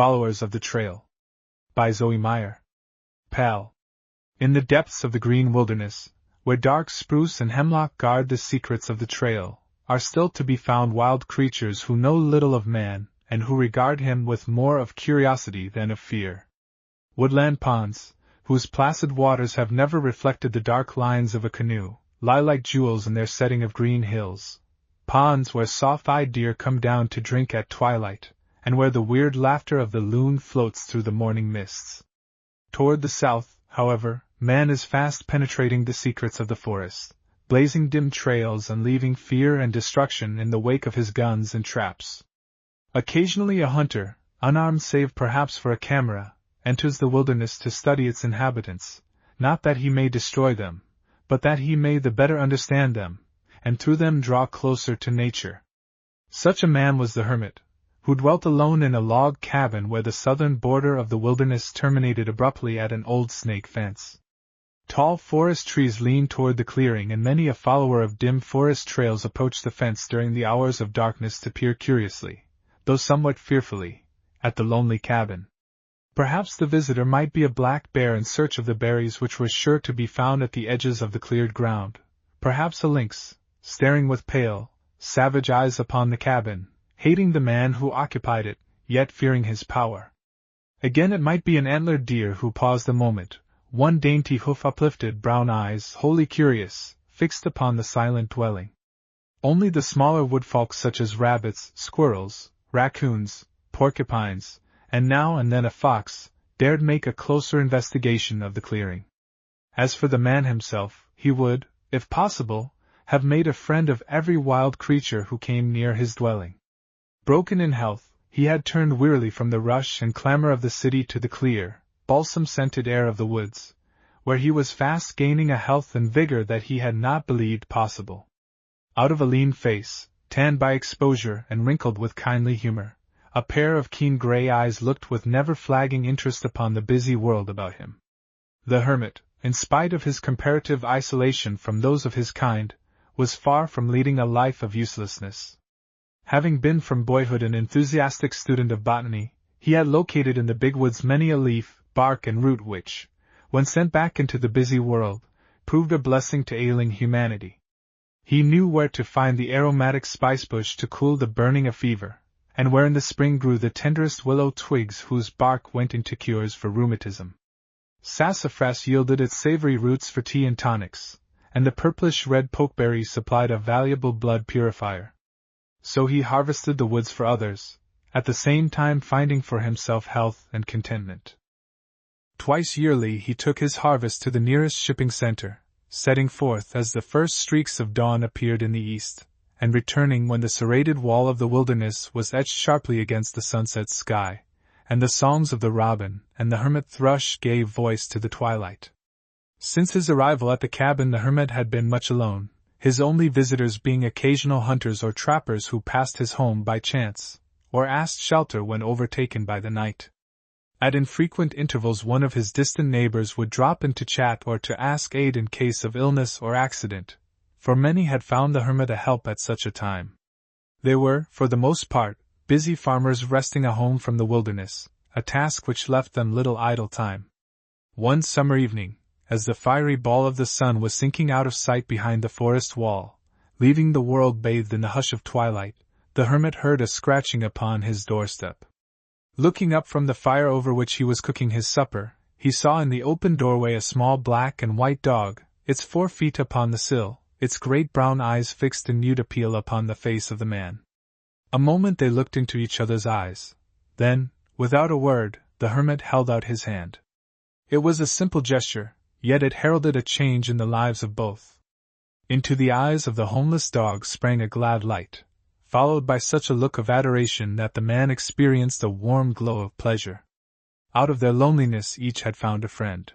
Followers of the Trail. By Zoe Meyer. Pal. In the depths of the green wilderness, where dark spruce and hemlock guard the secrets of the trail, are still to be found wild creatures who know little of man, and who regard him with more of curiosity than of fear. Woodland ponds, whose placid waters have never reflected the dark lines of a canoe, lie like jewels in their setting of green hills. Ponds where soft-eyed deer come down to drink at twilight, and where the weird laughter of the loon floats through the morning mists. Toward the south, however, man is fast penetrating the secrets of the forest, blazing dim trails and leaving fear and destruction in the wake of his guns and traps. Occasionally a hunter, unarmed save perhaps for a camera, enters the wilderness to study its inhabitants, not that he may destroy them, but that he may the better understand them, and through them draw closer to nature. Such a man was the hermit, who dwelt alone in a log cabin where the southern border of the wilderness terminated abruptly at an old snake fence. Tall forest trees leaned toward the clearing, and many a follower of dim forest trails approached the fence during the hours of darkness to peer curiously, though somewhat fearfully, at the lonely cabin. Perhaps the visitor might be a black bear in search of the berries which were sure to be found at the edges of the cleared ground, perhaps a lynx, staring with pale, savage eyes upon the cabin, hating the man who occupied it, yet fearing his power. Again it might be an antlered deer who paused a moment, one dainty hoof uplifted, brown eyes, wholly curious, fixed upon the silent dwelling. Only the smaller woodfolk such as rabbits, squirrels, raccoons, porcupines, and now and then a fox, dared make a closer investigation of the clearing. As for the man himself, he would, if possible, have made a friend of every wild creature who came near his dwelling. Broken in health, he had turned wearily from the rush and clamor of the city to the clear, balsam-scented air of the woods, where he was fast gaining a health and vigor that he had not believed possible. Out of a lean face, tanned by exposure and wrinkled with kindly humor, a pair of keen gray eyes looked with never-flagging interest upon the busy world about him. The hermit, in spite of his comparative isolation from those of his kind, was far from leading a life of uselessness. Having been from boyhood an enthusiastic student of botany, he had located in the big woods many a leaf, bark, and root which, when sent back into the busy world, proved a blessing to ailing humanity. He knew where to find the aromatic spicebush to cool the burning of fever, and where in the spring grew the tenderest willow twigs whose bark went into cures for rheumatism. Sassafras yielded its savory roots for tea and tonics, and the purplish-red pokeberry supplied a valuable blood purifier. So he harvested the woods for others, at the same time finding for himself health and contentment. Twice yearly he took his harvest to the nearest shipping center, setting forth as the first streaks of dawn appeared in the east, and returning when the serrated wall of the wilderness was etched sharply against the sunset sky, and the songs of the robin and the hermit thrush gave voice to the twilight. Since his arrival at the cabin the hermit had been much alone, his only visitors being occasional hunters or trappers who passed his home by chance, or asked shelter when overtaken by the night. At infrequent intervals one of his distant neighbors would drop in to chat or to ask aid in case of illness or accident, for many had found the hermit a help at such a time. They were, for the most part, busy farmers wresting a home from the wilderness, a task which left them little idle time. One summer evening, as the fiery ball of the sun was sinking out of sight behind the forest wall, leaving the world bathed in the hush of twilight, the hermit heard a scratching upon his doorstep. Looking up from the fire over which he was cooking his supper, he saw in the open doorway a small black and white dog, its 4 feet upon the sill, its great brown eyes fixed in mute appeal upon the face of the man. A moment they looked into each other's eyes. Then, without a word, the hermit held out his hand. It was a simple gesture, yet it heralded a change in the lives of both. Into the eyes of the homeless dog sprang a glad light, followed by such a look of adoration that the man experienced a warm glow of pleasure. Out of their loneliness each had found a friend.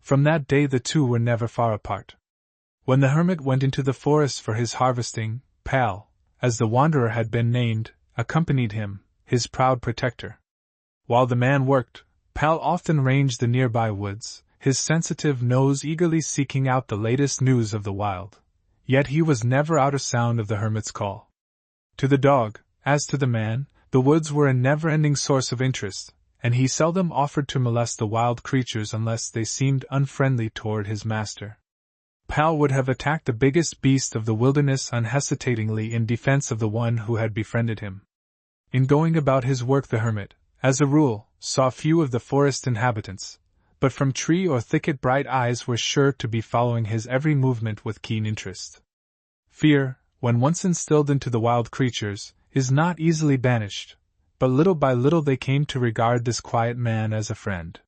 From that day the two were never far apart. When the hermit went into the forest for his harvesting, Pal, as the wanderer had been named, accompanied him, his proud protector. While the man worked, Pal often ranged the nearby woods, his sensitive nose eagerly seeking out the latest news of the wild. Yet he was never out of sound of the hermit's call. To the dog, as to the man, the The woods were a never-ending source of interest, and he seldom offered to molest the wild creatures unless they seemed unfriendly toward his master. Pal would have attacked the biggest beast of the wilderness unhesitatingly in defense of the one who had befriended him. In going about his work the hermit, as a rule, saw few of the forest inhabitants, but from tree or thicket bright eyes were sure to be following his every movement with keen interest. Fear, when once instilled into the wild creatures, is not easily banished, but little by little they came to regard this quiet man as a friend.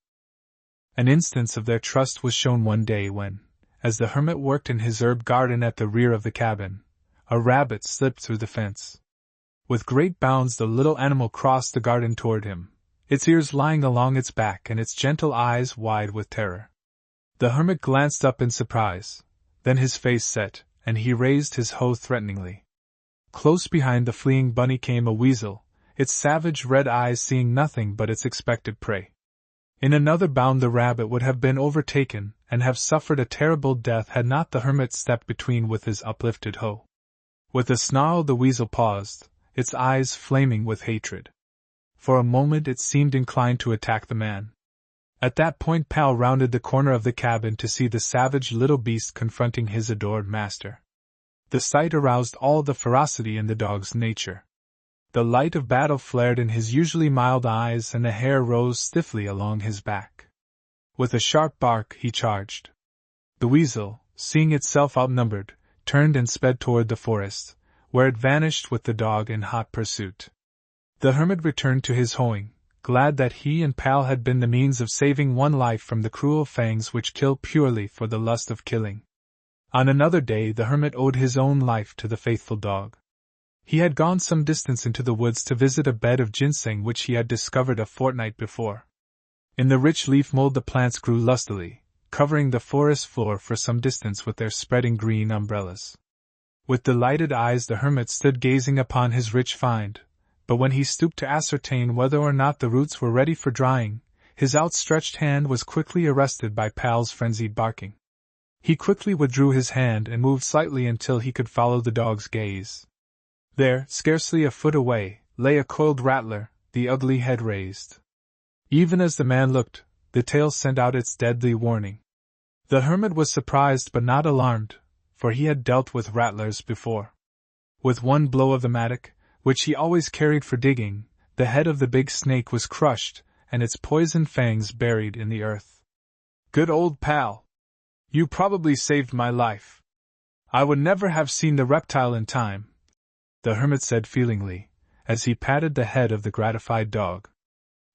An instance of their trust was shown one day when, as the hermit worked in his herb garden at the rear of the cabin, a rabbit slipped through the fence. With great bounds the little animal crossed the garden toward him, its ears lying along its back and its gentle eyes wide with terror. The hermit glanced up in surprise, then his face set, and he raised his hoe threateningly. Close behind the fleeing bunny came a weasel, its savage red eyes seeing nothing but its expected prey. In another bound the rabbit would have been overtaken and have suffered a terrible death had not the hermit stepped between with his uplifted hoe. With a snarl the weasel paused, its eyes flaming with hatred. For a moment it seemed inclined to attack the man. At that point Pal rounded the corner of the cabin to see the savage little beast confronting his adored master. The sight aroused all the ferocity in the dog's nature. The light of battle flared in his usually mild eyes and the hair rose stiffly along his back. With a sharp bark he charged. The weasel, seeing itself outnumbered, turned and sped toward the forest, where it vanished with the dog in hot pursuit. The hermit returned to his hoeing, glad that he and Pal had been the means of saving one life from the cruel fangs which kill purely for the lust of killing. On another day the hermit owed his own life to the faithful dog. He had gone some distance into the woods to visit a bed of ginseng which he had discovered a fortnight before. In the rich leaf mold the plants grew lustily, covering the forest floor for some distance with their spreading green umbrellas. With delighted eyes the hermit stood gazing upon his rich find, but when he stooped to ascertain whether or not the roots were ready for drying, his outstretched hand was quickly arrested by Pal's frenzied barking. He quickly withdrew his hand and moved slightly until he could follow the dog's gaze. There, scarcely a foot away, lay a coiled rattler, the ugly head raised. Even as the man looked, the tail sent out its deadly warning. The hermit was surprised but not alarmed, for he had dealt with rattlers before. With one blow of the mattock, which he always carried for digging, the head of the big snake was crushed, and its poisoned fangs buried in the earth. "Good old Pal! You probably saved my life. I would never have seen the reptile in time," the hermit said feelingly, as he patted the head of the gratified dog.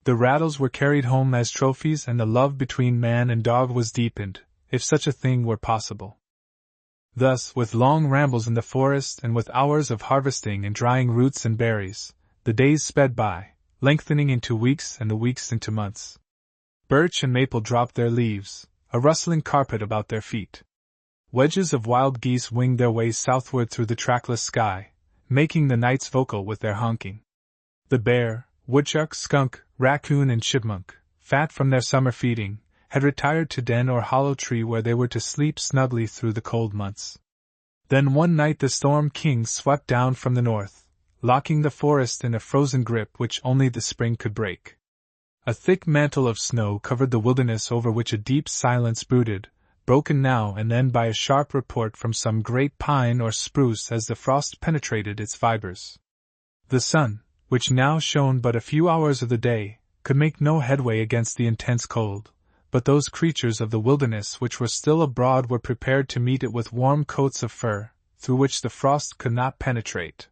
The rattles were carried home as trophies and the love between man and dog was deepened, if such a thing were possible. Thus, with long rambles in the forest and with hours of harvesting and drying roots and berries, the days sped by, lengthening into weeks and the weeks into months. Birch and maple dropped their leaves, a rustling carpet about their feet. Wedges of wild geese winged their way southward through the trackless sky, making the nights vocal with their honking. The bear, woodchuck, skunk, raccoon and chipmunk, fat from their summer feeding, had retired to den or hollow tree where they were to sleep snugly through the cold months. Then one night the storm king swept down from the north, locking the forest in a frozen grip which only the spring could break. A thick mantle of snow covered the wilderness over which a deep silence brooded, broken now and then by a sharp report from some great pine or spruce as the frost penetrated its fibers. The sun, which now shone but a few hours of the day, could make no headway against the intense cold, but those creatures of the wilderness which were still abroad were prepared to meet it with warm coats of fur, through which the frost could not penetrate.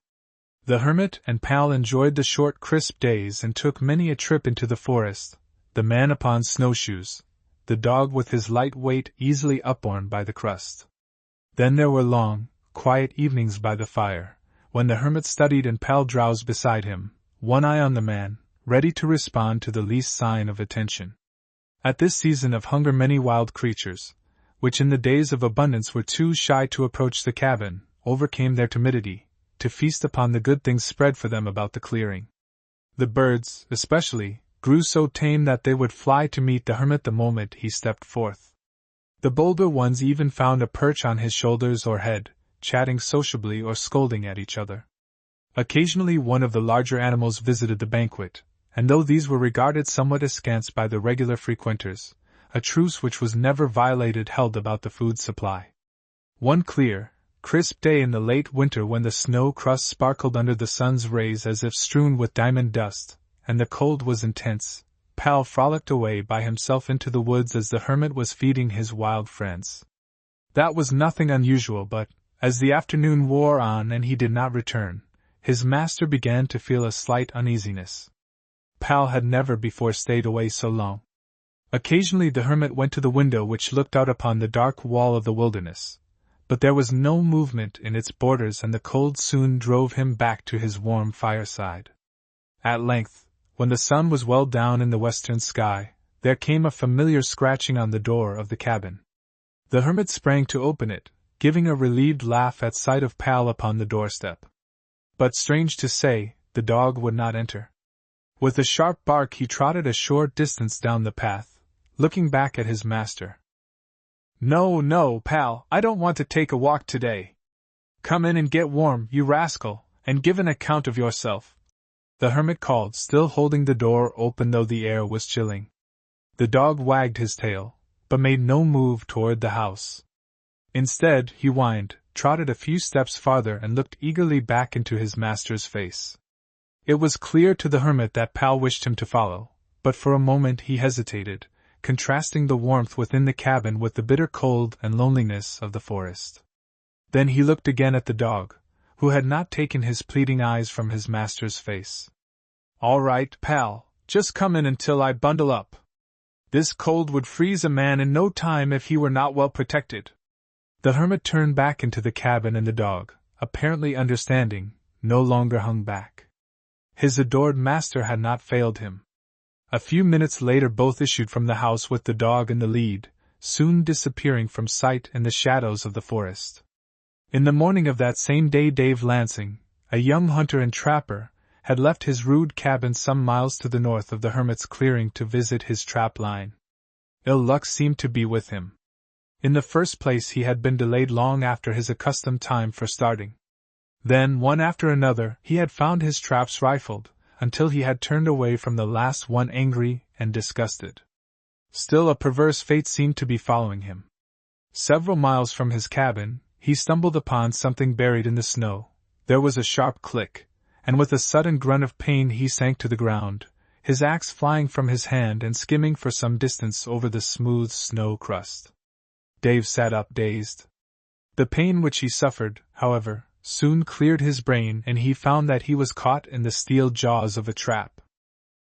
The hermit and Pal enjoyed the short crisp days and took many a trip into the forest, the man upon snowshoes, the dog with his light weight easily upborne by the crust. Then there were long, quiet evenings by the fire, when the hermit studied and Pal drowsed beside him, one eye on the man, ready to respond to the least sign of attention. At this season of hunger many wild creatures, which in the days of abundance were too shy to approach the cabin, overcame their timidity, to feast upon the good things spread for them about the clearing. The birds, especially, grew so tame that they would fly to meet the hermit the moment he stepped forth. The bolder ones even found a perch on his shoulders or head, chatting sociably or scolding at each other. Occasionally one of the larger animals visited the banquet, and though these were regarded somewhat askance by the regular frequenters, a truce which was never violated held about the food supply. One clear, crisp day in the late winter, when the snow crust sparkled under the sun's rays as if strewn with diamond dust, and the cold was intense, Pal frolicked away by himself into the woods as the hermit was feeding his wild friends. That was nothing unusual, but, as the afternoon wore on and he did not return, his master began to feel a slight uneasiness. Pal had never before stayed away so long. Occasionally the hermit went to the window which looked out upon the dark wall of the wilderness, but there was no movement in its borders, and the cold soon drove him back to his warm fireside. At length, when the sun was well down in the western sky, there came a familiar scratching on the door of the cabin. The hermit sprang to open it, giving a relieved laugh at sight of Pal upon the doorstep. But strange to say, the dog would not enter. With a sharp bark he trotted a short distance down the path, looking back at his master. No, Pal, I don't want to take a walk today. Come in and get warm, you rascal, and give an account of yourself, the hermit called, still holding the door open though the air was chilling. The dog wagged his tail, but made no move toward the house. Instead, he whined, trotted a few steps farther, and looked eagerly back into his master's face. It was clear to the hermit that Pal wished him to follow, but for a moment he hesitated, contrasting the warmth within the cabin with the bitter cold and loneliness of the forest. Then he looked again at the dog, who had not taken his pleading eyes from his master's face. All right, Pal, just come in until I bundle up. This cold would freeze a man in no time if he were not well protected. The hermit turned back into the cabin, and the dog, apparently understanding, no longer hung back. His adored master had not failed him. A few minutes later both issued from the house with the dog in the lead, soon disappearing from sight in the shadows of the forest. In the morning of that same day Dave Lansing, a young hunter and trapper, had left his rude cabin some miles to the north of the hermit's clearing to visit his trap line. Ill luck seemed to be with him. In the first place, he had been delayed long after his accustomed time for starting. Then, one after another, he had found his traps rifled, until he had turned away from the last one angry and disgusted. Still, a perverse fate seemed to be following him. Several miles from his cabin, he stumbled upon something buried in the snow. There was a sharp click, and with a sudden grunt of pain he sank to the ground, his axe flying from his hand and skimming for some distance over the smooth snow crust. Dave sat up dazed. The pain which he suffered, however, soon cleared his brain, and he found that he was caught in the steel jaws of a trap.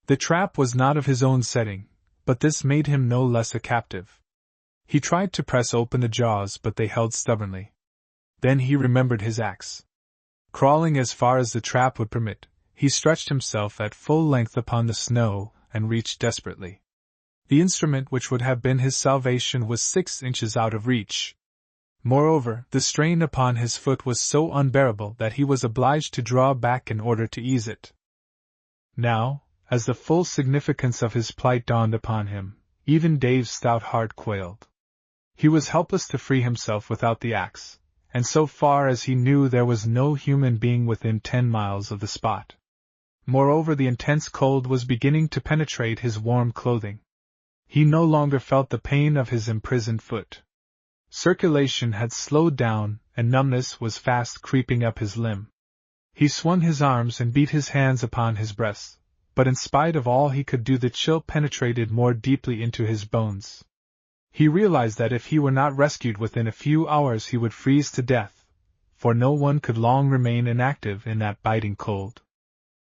The trap was not of his own setting, but this made him no less a captive. He tried to press open the jaws, but they held stubbornly. Then he remembered his axe. Crawling as far as the trap would permit, he stretched himself at full length upon the snow and reached desperately. The instrument which would have been his salvation was 6 inches out of reach. Moreover, the strain upon his foot was so unbearable that he was obliged to draw back in order to ease it. Now, as the full significance of his plight dawned upon him, even Dave's stout heart quailed. He was helpless to free himself without the axe, and so far as he knew there was no human being within 10 miles of the spot. Moreover, the intense cold was beginning to penetrate his warm clothing. He no longer felt the pain of his imprisoned foot. Circulation had slowed down, and numbness was fast creeping up his limb. He swung his arms and beat his hands upon his breast, but in spite of all he could do, the chill penetrated more deeply into his bones. He realized that if he were not rescued within a few hours he would freeze to death, for no one could long remain inactive in that biting cold.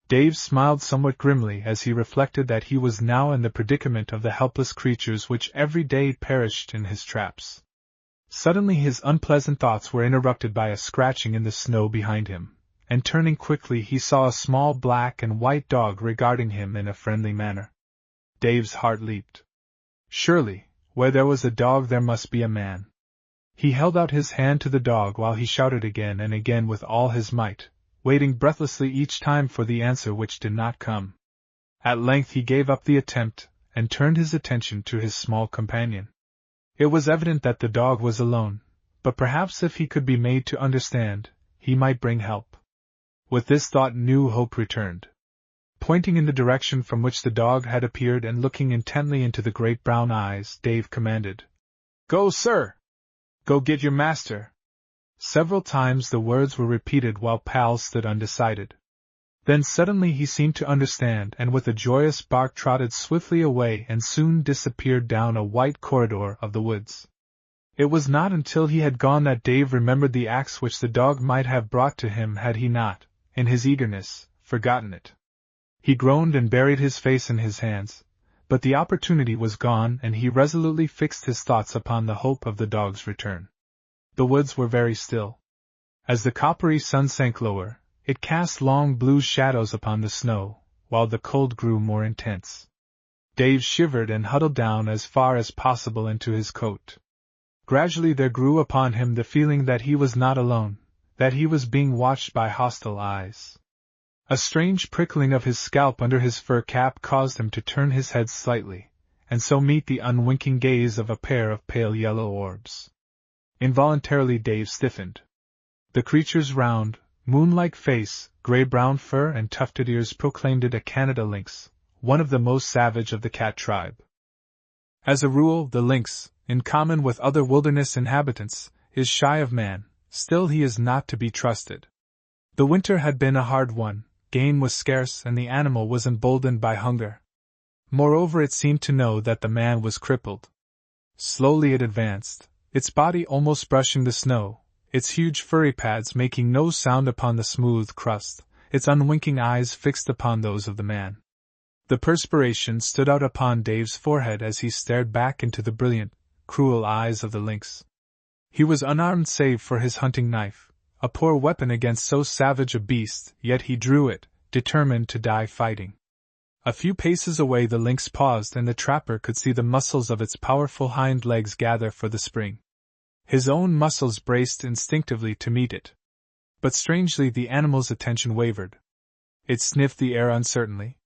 Dave smiled somewhat grimly as he reflected that he was now in the predicament of the helpless creatures which every day perished in his traps. Suddenly his unpleasant thoughts were interrupted by a scratching in the snow behind him, and turning quickly he saw a small black and white dog regarding him in a friendly manner. Dave's heart leaped. Surely, where there was a dog there must be a man. He held out his hand to the dog while he shouted again and again with all his might, waiting breathlessly each time for the answer which did not come. At length he gave up the attempt, and turned his attention to his small companion. It was evident that the dog was alone, but perhaps if he could be made to understand, he might bring help. With this thought new hope returned. Pointing in the direction from which the dog had appeared and looking intently into the great brown eyes, Dave commanded, "Go, sir! Go get your master!" Several times the words were repeated while Pal stood undecided. Then suddenly he seemed to understand and with a joyous bark trotted swiftly away and soon disappeared down a white corridor of the woods. It was not until he had gone that Dave remembered the axe which the dog might have brought to him had he not, in his eagerness, forgotten it. He groaned and buried his face in his hands, but the opportunity was gone and he resolutely fixed his thoughts upon the hope of the dog's return. The woods were very still. As the coppery sun sank lower, it cast long blue shadows upon the snow, while the cold grew more intense. Dave shivered and huddled down as far as possible into his coat. Gradually there grew upon him the feeling that he was not alone, that he was being watched by hostile eyes. A strange prickling of his scalp under his fur cap caused him to turn his head slightly, and so meet the unwinking gaze of a pair of pale yellow orbs. Involuntarily Dave stiffened. The creature's round, moon-like face, gray-brown fur and tufted ears proclaimed it a Canada lynx, one of the most savage of the cat tribe. As a rule, the lynx, in common with other wilderness inhabitants, is shy of man, still he is not to be trusted. The winter had been a hard one, game was scarce and the animal was emboldened by hunger. Moreover, it seemed to know that the man was crippled. Slowly it advanced, its body almost brushing the snow, its huge furry pads making no sound upon the smooth crust, its unwinking eyes fixed upon those of the man. The perspiration stood out upon Dave's forehead as he stared back into the brilliant, cruel eyes of the lynx. He was unarmed save for his hunting knife, a poor weapon against so savage a beast, yet he drew it, determined to die fighting. A few paces away the lynx paused and the trapper could see the muscles of its powerful hind legs gather for the spring. His own muscles braced instinctively to meet it. But strangely the animal's attention wavered. It sniffed the air uncertainly.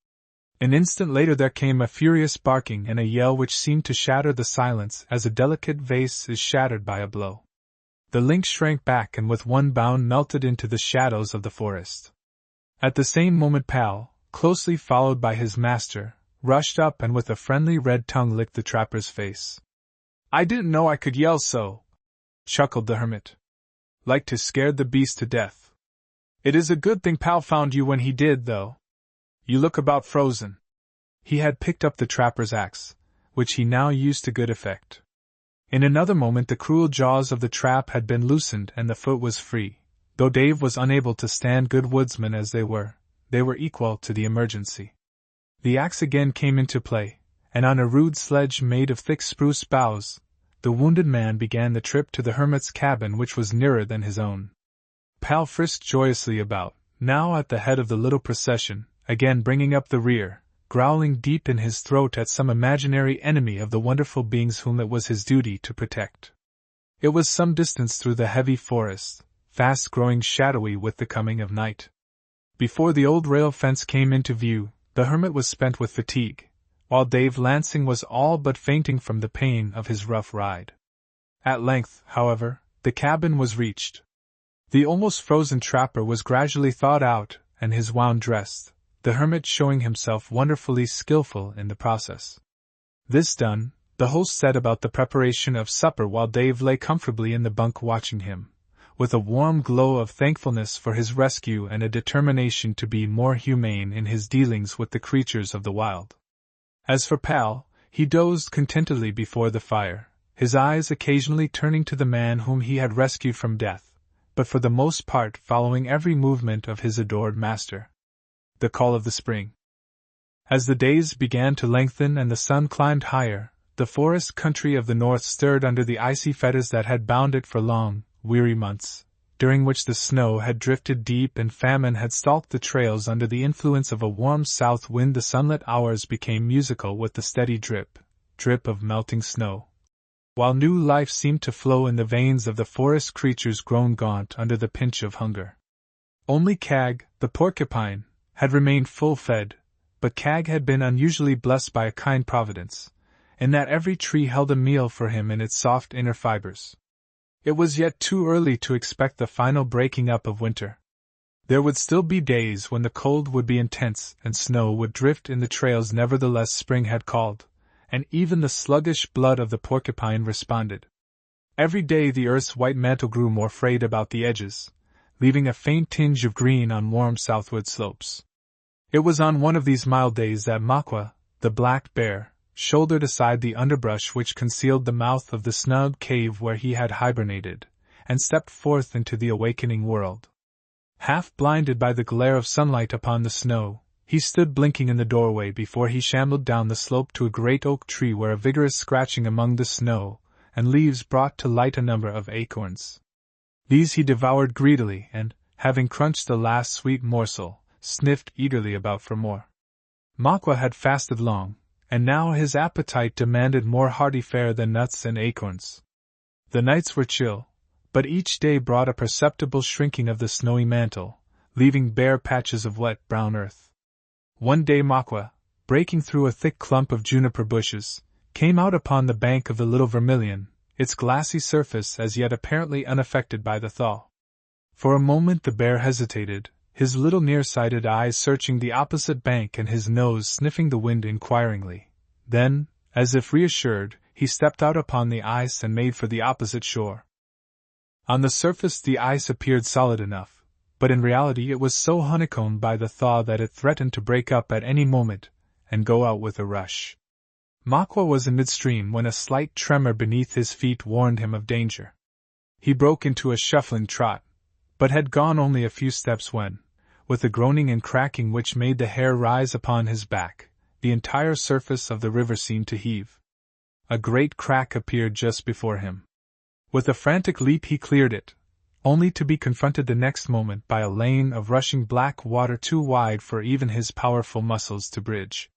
An instant later there came a furious barking and a yell which seemed to shatter the silence as a delicate vase is shattered by a blow. The lynx shrank back and with one bound melted into the shadows of the forest. At the same moment Pal, closely followed by his master, rushed up and with a friendly red tongue licked the trapper's face. "I didn't know I could yell so," chuckled the hermit. "Like to scared the beast to death. It is a good thing Pal found you when he did, though. You look about frozen." He had picked up the trapper's axe, which he now used to good effect. In another moment the cruel jaws of the trap had been loosened and the foot was free. Though Dave was unable to stand good woodsmen as they were equal to the emergency. The axe again came into play, and on a rude sledge made of thick spruce boughs, the wounded man began the trip to the hermit's cabin, which was nearer than his own. Pal frisked joyously about, now at the head of the little procession, again bringing up the rear, growling deep in his throat at some imaginary enemy of the wonderful beings whom it was his duty to protect. It was some distance through the heavy forest, fast growing shadowy with the coming of night. Before the old rail fence came into view, the hermit was spent with fatigue, while Dave Lansing was all but fainting from the pain of his rough ride. At length, however, the cabin was reached. The almost frozen trapper was gradually thawed out, and his wound dressed, the hermit showing himself wonderfully skillful in the process. This done, the host set about the preparation of supper while Dave lay comfortably in the bunk watching him, with a warm glow of thankfulness for his rescue and a determination to be more humane in his dealings with the creatures of the wild. As for Pal, he dozed contentedly before the fire, his eyes occasionally turning to the man whom he had rescued from death, but for the most part following every movement of his adored master. The call of the spring. As the days began to lengthen and the sun climbed higher, the forest country of the north stirred under the icy fetters that had bound it for long, weary months, during which the snow had drifted deep and famine had stalked the trails. Under the influence of a warm south wind the sunlit hours became musical with the steady drip, drip of melting snow, while new life seemed to flow in the veins of the forest creatures grown gaunt under the pinch of hunger. Only Cag, the porcupine, had remained full-fed, but Cag had been unusually blessed by a kind providence, in that every tree held a meal for him in its soft inner fibers. It was yet too early to expect the final breaking up of winter. There would still be days when the cold would be intense and snow would drift in the trails. Nevertheless, spring had called, and even the sluggish blood of the porcupine responded. Every day the earth's white mantle grew more frayed about the edges, leaving a faint tinge of green on warm southward slopes. It was on one of these mild days that Makwa, the black bear, shouldered aside the underbrush which concealed the mouth of the snug cave where he had hibernated, and stepped forth into the awakening world. Half blinded by the glare of sunlight upon the snow, he stood blinking in the doorway before he shambled down the slope to a great oak tree where a vigorous scratching among the snow and leaves brought to light a number of acorns. These he devoured greedily and, having crunched the last sweet morsel, sniffed eagerly about for more. Makwa had fasted long, and now his appetite demanded more hearty fare than nuts and acorns. The nights were chill, but each day brought a perceptible shrinking of the snowy mantle, leaving bare patches of wet brown earth. One day Makwa, breaking through a thick clump of juniper bushes, came out upon the bank of the Little Vermilion, its glassy surface as yet apparently unaffected by the thaw. For a moment the bear hesitated, his little nearsighted eyes searching the opposite bank and his nose sniffing the wind inquiringly. Then, as if reassured, he stepped out upon the ice and made for the opposite shore. On the surface the ice appeared solid enough, but in reality it was so honeycombed by the thaw that it threatened to break up at any moment and go out with a rush. Makwa was in midstream when a slight tremor beneath his feet warned him of danger. He broke into a shuffling trot, but had gone only a few steps when, with a groaning and cracking which made the hair rise upon his back, the entire surface of the river seemed to heave. A great crack appeared just before him. With a frantic leap he cleared it, only to be confronted the next moment by a lane of rushing black water too wide for even his powerful muscles to bridge.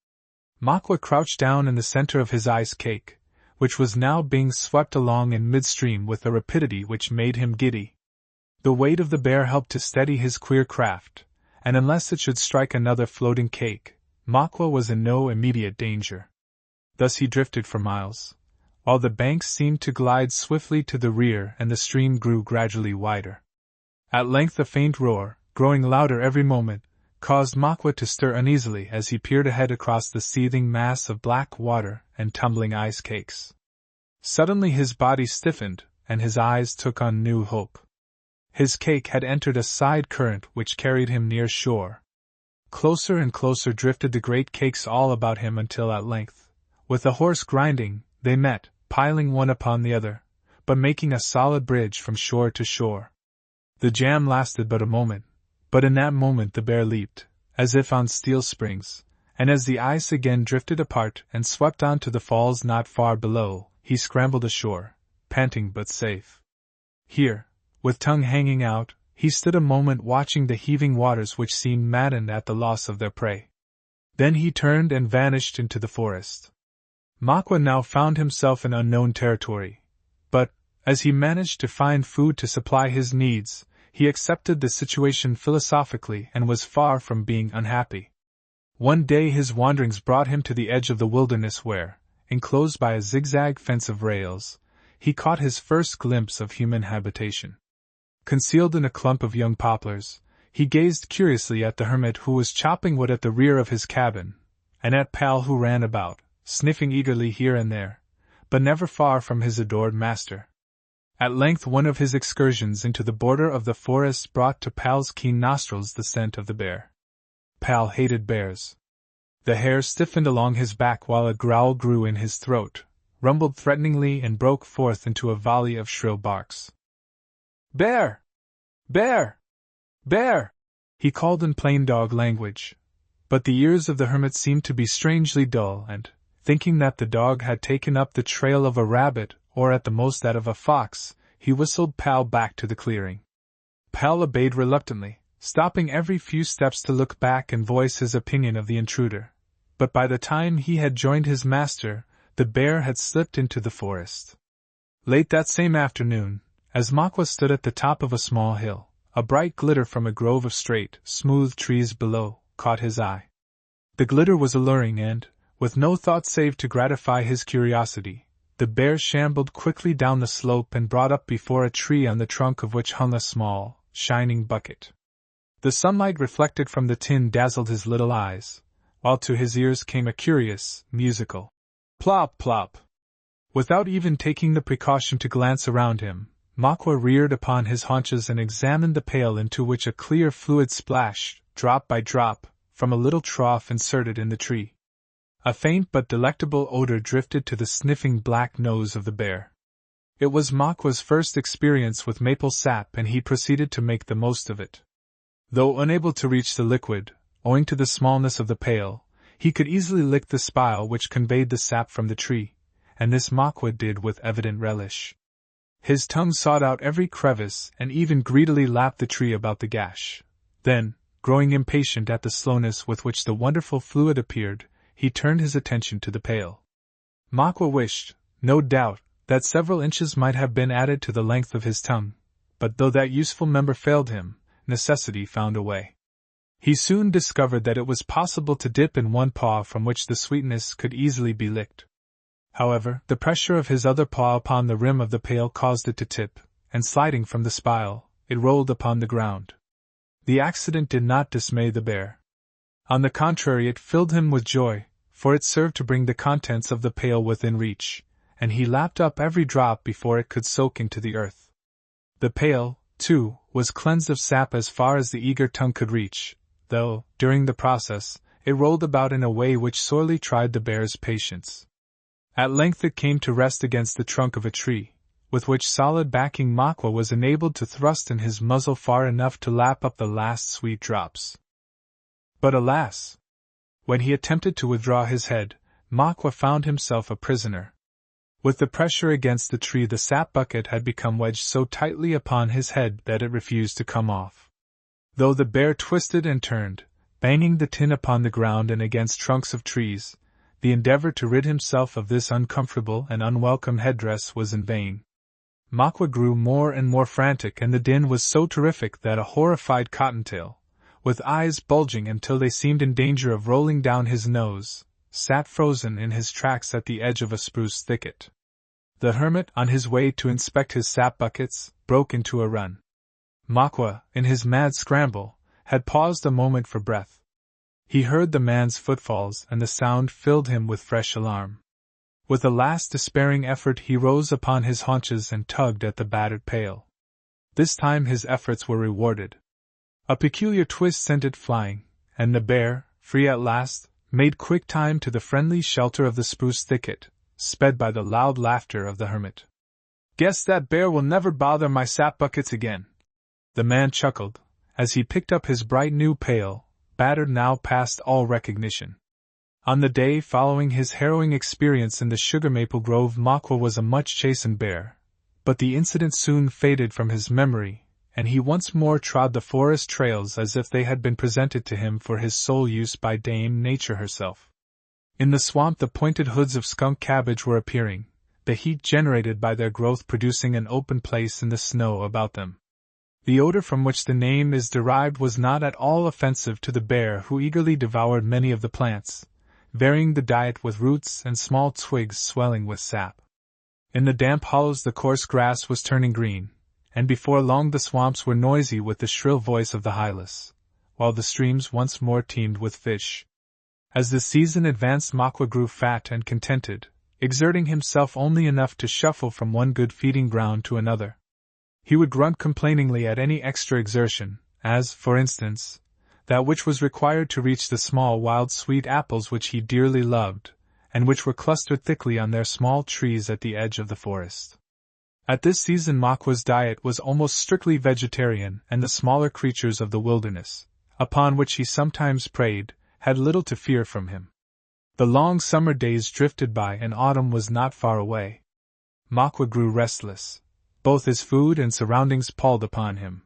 Makwa crouched down in the center of his ice cake, which was now being swept along in midstream with a rapidity which made him giddy. The weight of the bear helped to steady his queer craft, and unless it should strike another floating cake, Makwa was in no immediate danger. Thus he drifted for miles, while the banks seemed to glide swiftly to the rear and the stream grew gradually wider. At length a faint roar, growing louder every moment, caused Makwa to stir uneasily as he peered ahead across the seething mass of black water and tumbling ice cakes. Suddenly his body stiffened, and his eyes took on new hope. His cake had entered a side current which carried him near shore. Closer and closer drifted the great cakes all about him until at length, with a hoarse grinding, they met, piling one upon the other, but making a solid bridge from shore to shore. The jam lasted but a moment, but in that moment the bear leaped, as if on steel springs, and as the ice again drifted apart and swept on to the falls not far below, he scrambled ashore, panting but safe. Here, with tongue hanging out, he stood a moment watching the heaving waters which seemed maddened at the loss of their prey. Then he turned and vanished into the forest. Makwa now found himself in unknown territory, but, as he managed to find food to supply his needs, he accepted the situation philosophically and was far from being unhappy. One day his wanderings brought him to the edge of the wilderness where, enclosed by a zigzag fence of rails, he caught his first glimpse of human habitation. Concealed in a clump of young poplars, he gazed curiously at the hermit who was chopping wood at the rear of his cabin, and at Pal who ran about, sniffing eagerly here and there, but never far from his adored master. At length one of his excursions into the border of the forest brought to Pal's keen nostrils the scent of the bear. Pal hated bears. The hair stiffened along his back while a growl grew in his throat, rumbled threateningly and broke forth into a volley of shrill barks. "Bear! Bear! Bear!" he called in plain dog language. But the ears of the hermit seemed to be strangely dull and, thinking that the dog had taken up the trail of a rabbit, or at the most that of a fox, he whistled Pal back to the clearing. Pal obeyed reluctantly, stopping every few steps to look back and voice his opinion of the intruder. But by the time he had joined his master, the bear had slipped into the forest. Late that same afternoon, as Makwa stood at the top of a small hill, a bright glitter from a grove of straight, smooth trees below caught his eye. The glitter was alluring and, with no thought save to gratify his curiosity, the bear shambled quickly down the slope and brought up before a tree on the trunk of which hung a small, shining bucket. The sunlight reflected from the tin dazzled his little eyes, while to his ears came a curious, musical plop plop. Without even taking the precaution to glance around him, Makwa reared upon his haunches and examined the pail into which a clear fluid splashed, drop by drop, from a little trough inserted in the tree. A faint but delectable odor drifted to the sniffing black nose of the bear. It was Makwa's first experience with maple sap, and he proceeded to make the most of it. Though unable to reach the liquid, owing to the smallness of the pail, he could easily lick the spile which conveyed the sap from the tree, and this Makwa did with evident relish. His tongue sought out every crevice and even greedily lapped the tree about the gash. Then, growing impatient at the slowness with which the wonderful fluid appeared, he turned his attention to the pail. Makwa wished, no doubt, that several inches might have been added to the length of his tongue, but though that useful member failed him, necessity found a way. He soon discovered that it was possible to dip in one paw from which the sweetness could easily be licked. However, the pressure of his other paw upon the rim of the pail caused it to tip, and sliding from the spile, it rolled upon the ground. The accident did not dismay the bear. On the contrary, it filled him with joy, for it served to bring the contents of the pail within reach, and he lapped up every drop before it could soak into the earth. The pail, too, was cleansed of sap as far as the eager tongue could reach, though, during the process, it rolled about in a way which sorely tried the bear's patience. At length it came to rest against the trunk of a tree, with which solid backing Makwa was enabled to thrust in his muzzle far enough to lap up the last sweet drops. But alas! When he attempted to withdraw his head, Makwa found himself a prisoner. With the pressure against the tree, the sap bucket had become wedged so tightly upon his head that it refused to come off. Though the bear twisted and turned, banging the tin upon the ground and against trunks of trees, the endeavor to rid himself of this uncomfortable and unwelcome headdress was in vain. Makwa grew more and more frantic, and the din was so terrific that a horrified cottontail, with eyes bulging until they seemed in danger of rolling down his nose, sat frozen in his tracks at the edge of a spruce thicket. The hermit, on his way to inspect his sap buckets, broke into a run. Makwa, in his mad scramble, had paused a moment for breath. He heard the man's footfalls, and the sound filled him with fresh alarm. With a last despairing effort he rose upon his haunches and tugged at the battered pail. This time his efforts were rewarded. A peculiar twist sent it flying, and the bear, free at last, made quick time to the friendly shelter of the spruce thicket, sped by the loud laughter of the hermit. "Guess that bear will never bother my sap buckets again," the man chuckled, as he picked up his bright new pail, battered now past all recognition. On the day following his harrowing experience in the sugar maple grove, Makwa was a much chastened bear, but the incident soon faded from his memory, and he once more trod the forest trails as if they had been presented to him for his sole use by Dame Nature herself. In the swamp the pointed hoods of skunk cabbage were appearing, the heat generated by their growth producing an open place in the snow about them. The odor from which the name is derived was not at all offensive to the bear, who eagerly devoured many of the plants, varying the diet with roots and small twigs swelling with sap. In the damp hollows the coarse grass was turning green, and before long the swamps were noisy with the shrill voice of the hylas, while the streams once more teemed with fish. As the season advanced, Makwa grew fat and contented, exerting himself only enough to shuffle from one good feeding ground to another. He would grunt complainingly at any extra exertion, as, for instance, that which was required to reach the small wild sweet apples which he dearly loved, and which were clustered thickly on their small trees at the edge of the forest. At this season Makwa's diet was almost strictly vegetarian, and the smaller creatures of the wilderness, upon which he sometimes preyed, had little to fear from him. The long summer days drifted by, and autumn was not far away. Makwa grew restless. Both his food and surroundings palled upon him.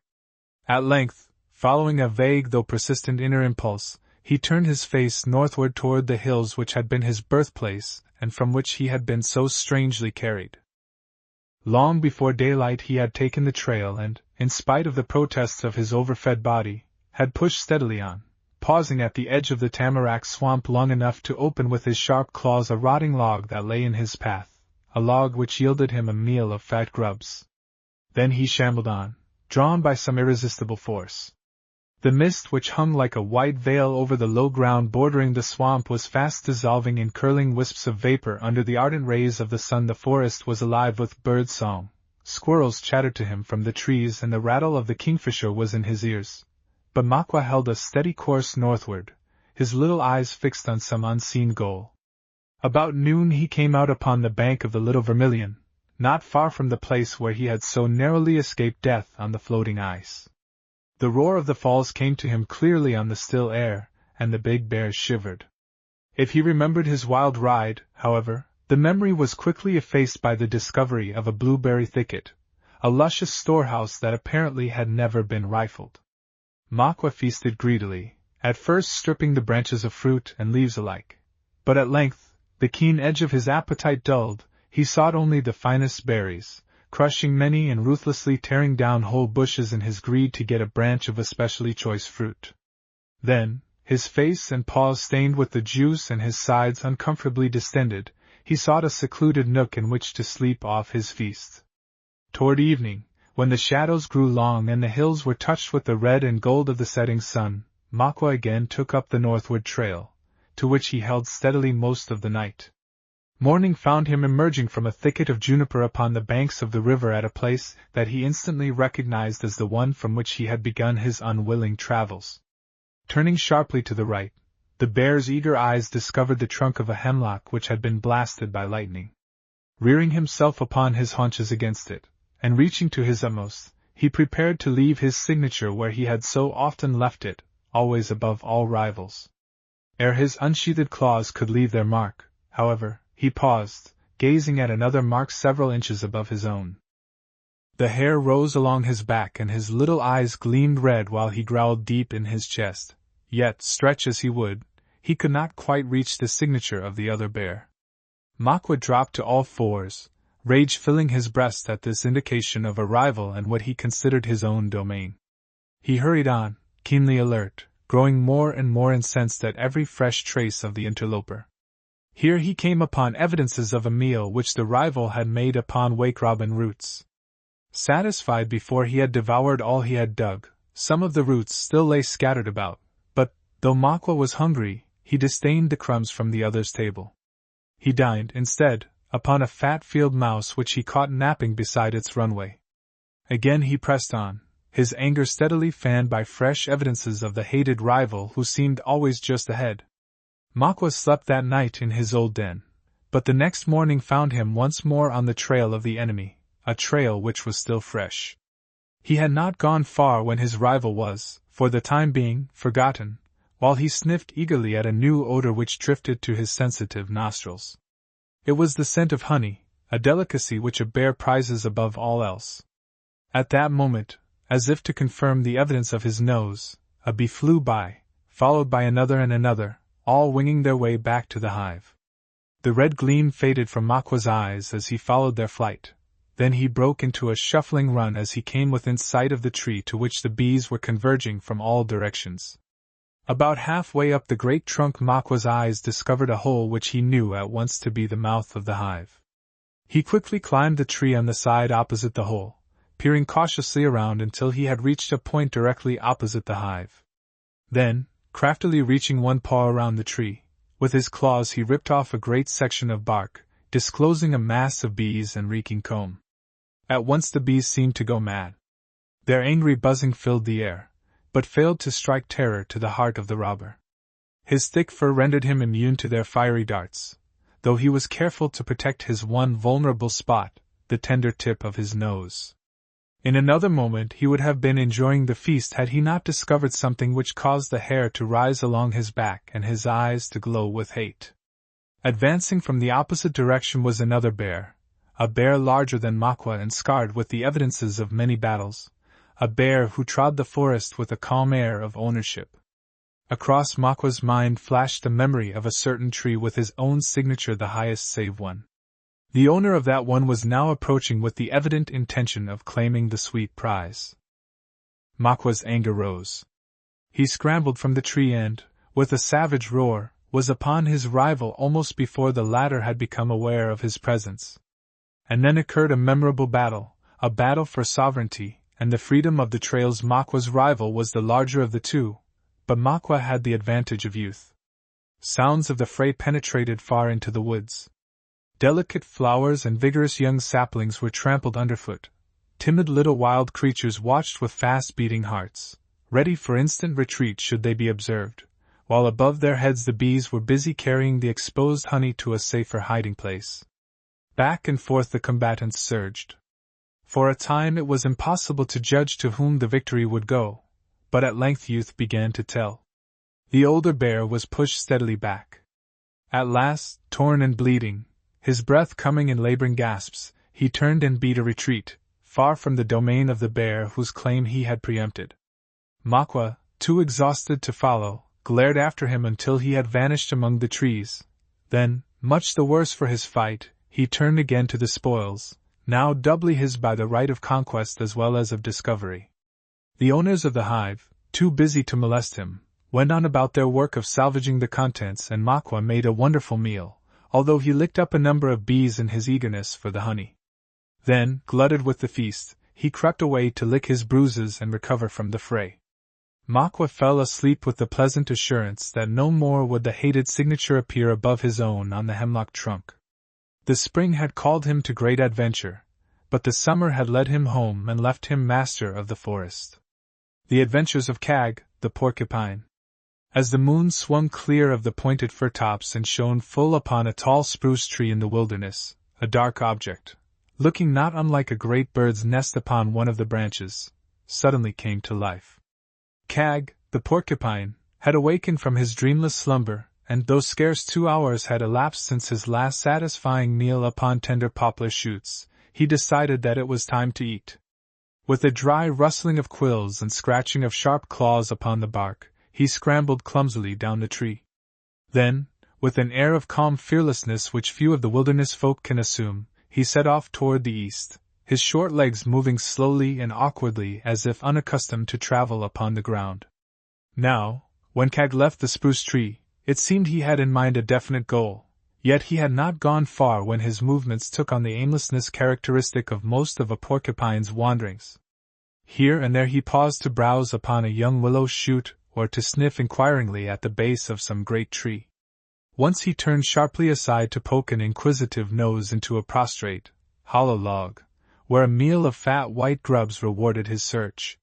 At length, following a vague though persistent inner impulse, he turned his face northward toward the hills which had been his birthplace, and from which he had been so strangely carried. Long before daylight he had taken the trail and, in spite of the protests of his overfed body, had pushed steadily on, pausing at the edge of the tamarack swamp long enough to open with his sharp claws a rotting log that lay in his path, a log which yielded him a meal of fat grubs. Then he shambled on, drawn by some irresistible force. The mist which hung like a white veil over the low ground bordering the swamp was fast dissolving in curling wisps of vapor under the ardent rays of the sun. The forest was alive with bird song. Squirrels chattered to him from the trees and the rattle of the kingfisher was in his ears. But Makwa held a steady course northward, his little eyes fixed on some unseen goal. About noon he came out upon the bank of the Little Vermilion, not far from the place where he had so narrowly escaped death on the floating ice. The roar of the falls came to him clearly on the still air, and the big bears shivered. If he remembered his wild ride, however, the memory was quickly effaced by the discovery of a blueberry thicket, a luscious storehouse that apparently had never been rifled. Makwa feasted greedily, at first stripping the branches of fruit and leaves alike. But at length, the keen edge of his appetite dulled, he sought only the finest berries, crushing many and ruthlessly tearing down whole bushes in his greed to get a branch of especially choice fruit. Then, his face and paws stained with the juice and his sides uncomfortably distended, he sought a secluded nook in which to sleep off his feast. Toward evening, when the shadows grew long and the hills were touched with the red and gold of the setting sun, Makwa again took up the northward trail, to which he held steadily most of the night. Morning found him emerging from a thicket of juniper upon the banks of the river at a place that he instantly recognized as the one from which he had begun his unwilling travels. Turning sharply to the right, the bear's eager eyes discovered the trunk of a hemlock which had been blasted by lightning. Rearing himself upon his haunches against it, and reaching to his utmost, he prepared to leave his signature where he had so often left it, always above all rivals. Ere his unsheathed claws could leave their mark, however, he paused, gazing at another mark several inches above his own. The hair rose along his back and his little eyes gleamed red while he growled deep in his chest, yet, stretch as he would, he could not quite reach the signature of the other bear. Makwa dropped to all fours, rage filling his breast at this indication of a rival and what he considered his own domain. He hurried on, keenly alert, growing more and more incensed at every fresh trace of the interloper. Here he came upon evidences of a meal which the rival had made upon wake robin roots. Satisfied before he had devoured all he had dug, some of the roots still lay scattered about, but, though Makwa was hungry, he disdained the crumbs from the other's table. He dined, instead, upon a fat field mouse which he caught napping beside its runway. Again he pressed on, his anger steadily fanned by fresh evidences of the hated rival who seemed always just ahead. Makwa slept that night in his old den, but the next morning found him once more on the trail of the enemy, a trail which was still fresh. He had not gone far when his rival was, for the time being, forgotten, while he sniffed eagerly at a new odor which drifted to his sensitive nostrils. It was the scent of honey, a delicacy which a bear prizes above all else. At that moment, as if to confirm the evidence of his nose, a bee flew by, followed by another and another, all winging their way back to the hive. The red gleam faded from Makwa's eyes as he followed their flight. Then he broke into a shuffling run as he came within sight of the tree to which the bees were converging from all directions. About halfway up the great trunk Makwa's eyes discovered a hole which he knew at once to be the mouth of the hive. He quickly climbed the tree on the side opposite the hole, peering cautiously around until he had reached a point directly opposite the hive. Then, craftily reaching one paw around the tree, with his claws he ripped off a great section of bark, disclosing a mass of bees and reeking comb. At once the bees seemed to go mad. Their angry buzzing filled the air, but failed to strike terror to the heart of the robber. His thick fur rendered him immune to their fiery darts, though he was careful to protect his one vulnerable spot, the tender tip of his nose. In another moment he would have been enjoying the feast had he not discovered something which caused the hair to rise along his back and his eyes to glow with hate. Advancing from the opposite direction was another bear, a bear larger than Makwa and scarred with the evidences of many battles, a bear who trod the forest with a calm air of ownership. Across Makwa's mind flashed the memory of a certain tree with his own signature, the highest save one. The owner of that one was now approaching with the evident intention of claiming the sweet prize. Makwa's anger rose. He scrambled from the tree and, with a savage roar, was upon his rival almost before the latter had become aware of his presence. And then occurred a memorable battle, a battle for sovereignty, and the freedom of the trail's Makwa's rival was the larger of the two, but Makwa had the advantage of youth. Sounds of the fray penetrated far into the woods. Delicate flowers and vigorous young saplings were trampled underfoot. Timid little wild creatures watched with fast-beating hearts, ready for instant retreat should they be observed, while above their heads the bees were busy carrying the exposed honey to a safer hiding place. Back and forth the combatants surged. For a time it was impossible to judge to whom the victory would go, but at length youth began to tell. The older bear was pushed steadily back. At last, torn and bleeding, his breath coming in laboring gasps, he turned and beat a retreat, far from the domain of the bear whose claim he had preempted. Makwa, too exhausted to follow, glared after him until he had vanished among the trees. Then, much the worse for his fight, he turned again to the spoils, now doubly his by the right of conquest as well as of discovery. The owners of the hive, too busy to molest him, went on about their work of salvaging the contents, and Makwa made a wonderful meal, although he licked up a number of bees in his eagerness for the honey. Then, glutted with the feast, he crept away to lick his bruises and recover from the fray. Makwa fell asleep with the pleasant assurance that no more would the hated signature appear above his own on the hemlock trunk. The spring had called him to great adventure, but the summer had led him home and left him master of the forest. The adventures of Kag, the porcupine. As the moon swung clear of the pointed fir tops and shone full upon a tall spruce tree in the wilderness, a dark object, looking not unlike a great bird's nest upon one of the branches, suddenly came to life. Kag, the porcupine, had awakened from his dreamless slumber, and though scarce 2 hours had elapsed since his last satisfying meal upon tender poplar shoots, he decided that it was time to eat. With a dry rustling of quills and scratching of sharp claws upon the bark, he scrambled clumsily down the tree. Then, with an air of calm fearlessness which few of the wilderness folk can assume, he set off toward the east, his short legs moving slowly and awkwardly as if unaccustomed to travel upon the ground. Now, when Kag left the spruce tree, it seemed he had in mind a definite goal, yet he had not gone far when his movements took on the aimlessness characteristic of most of a porcupine's wanderings. Here and there he paused to browse upon a young willow shoot or to sniff inquiringly at the base of some great tree. Once he turned sharply aside to poke an inquisitive nose into a prostrate, hollow log, where a meal of fat white grubs rewarded his search.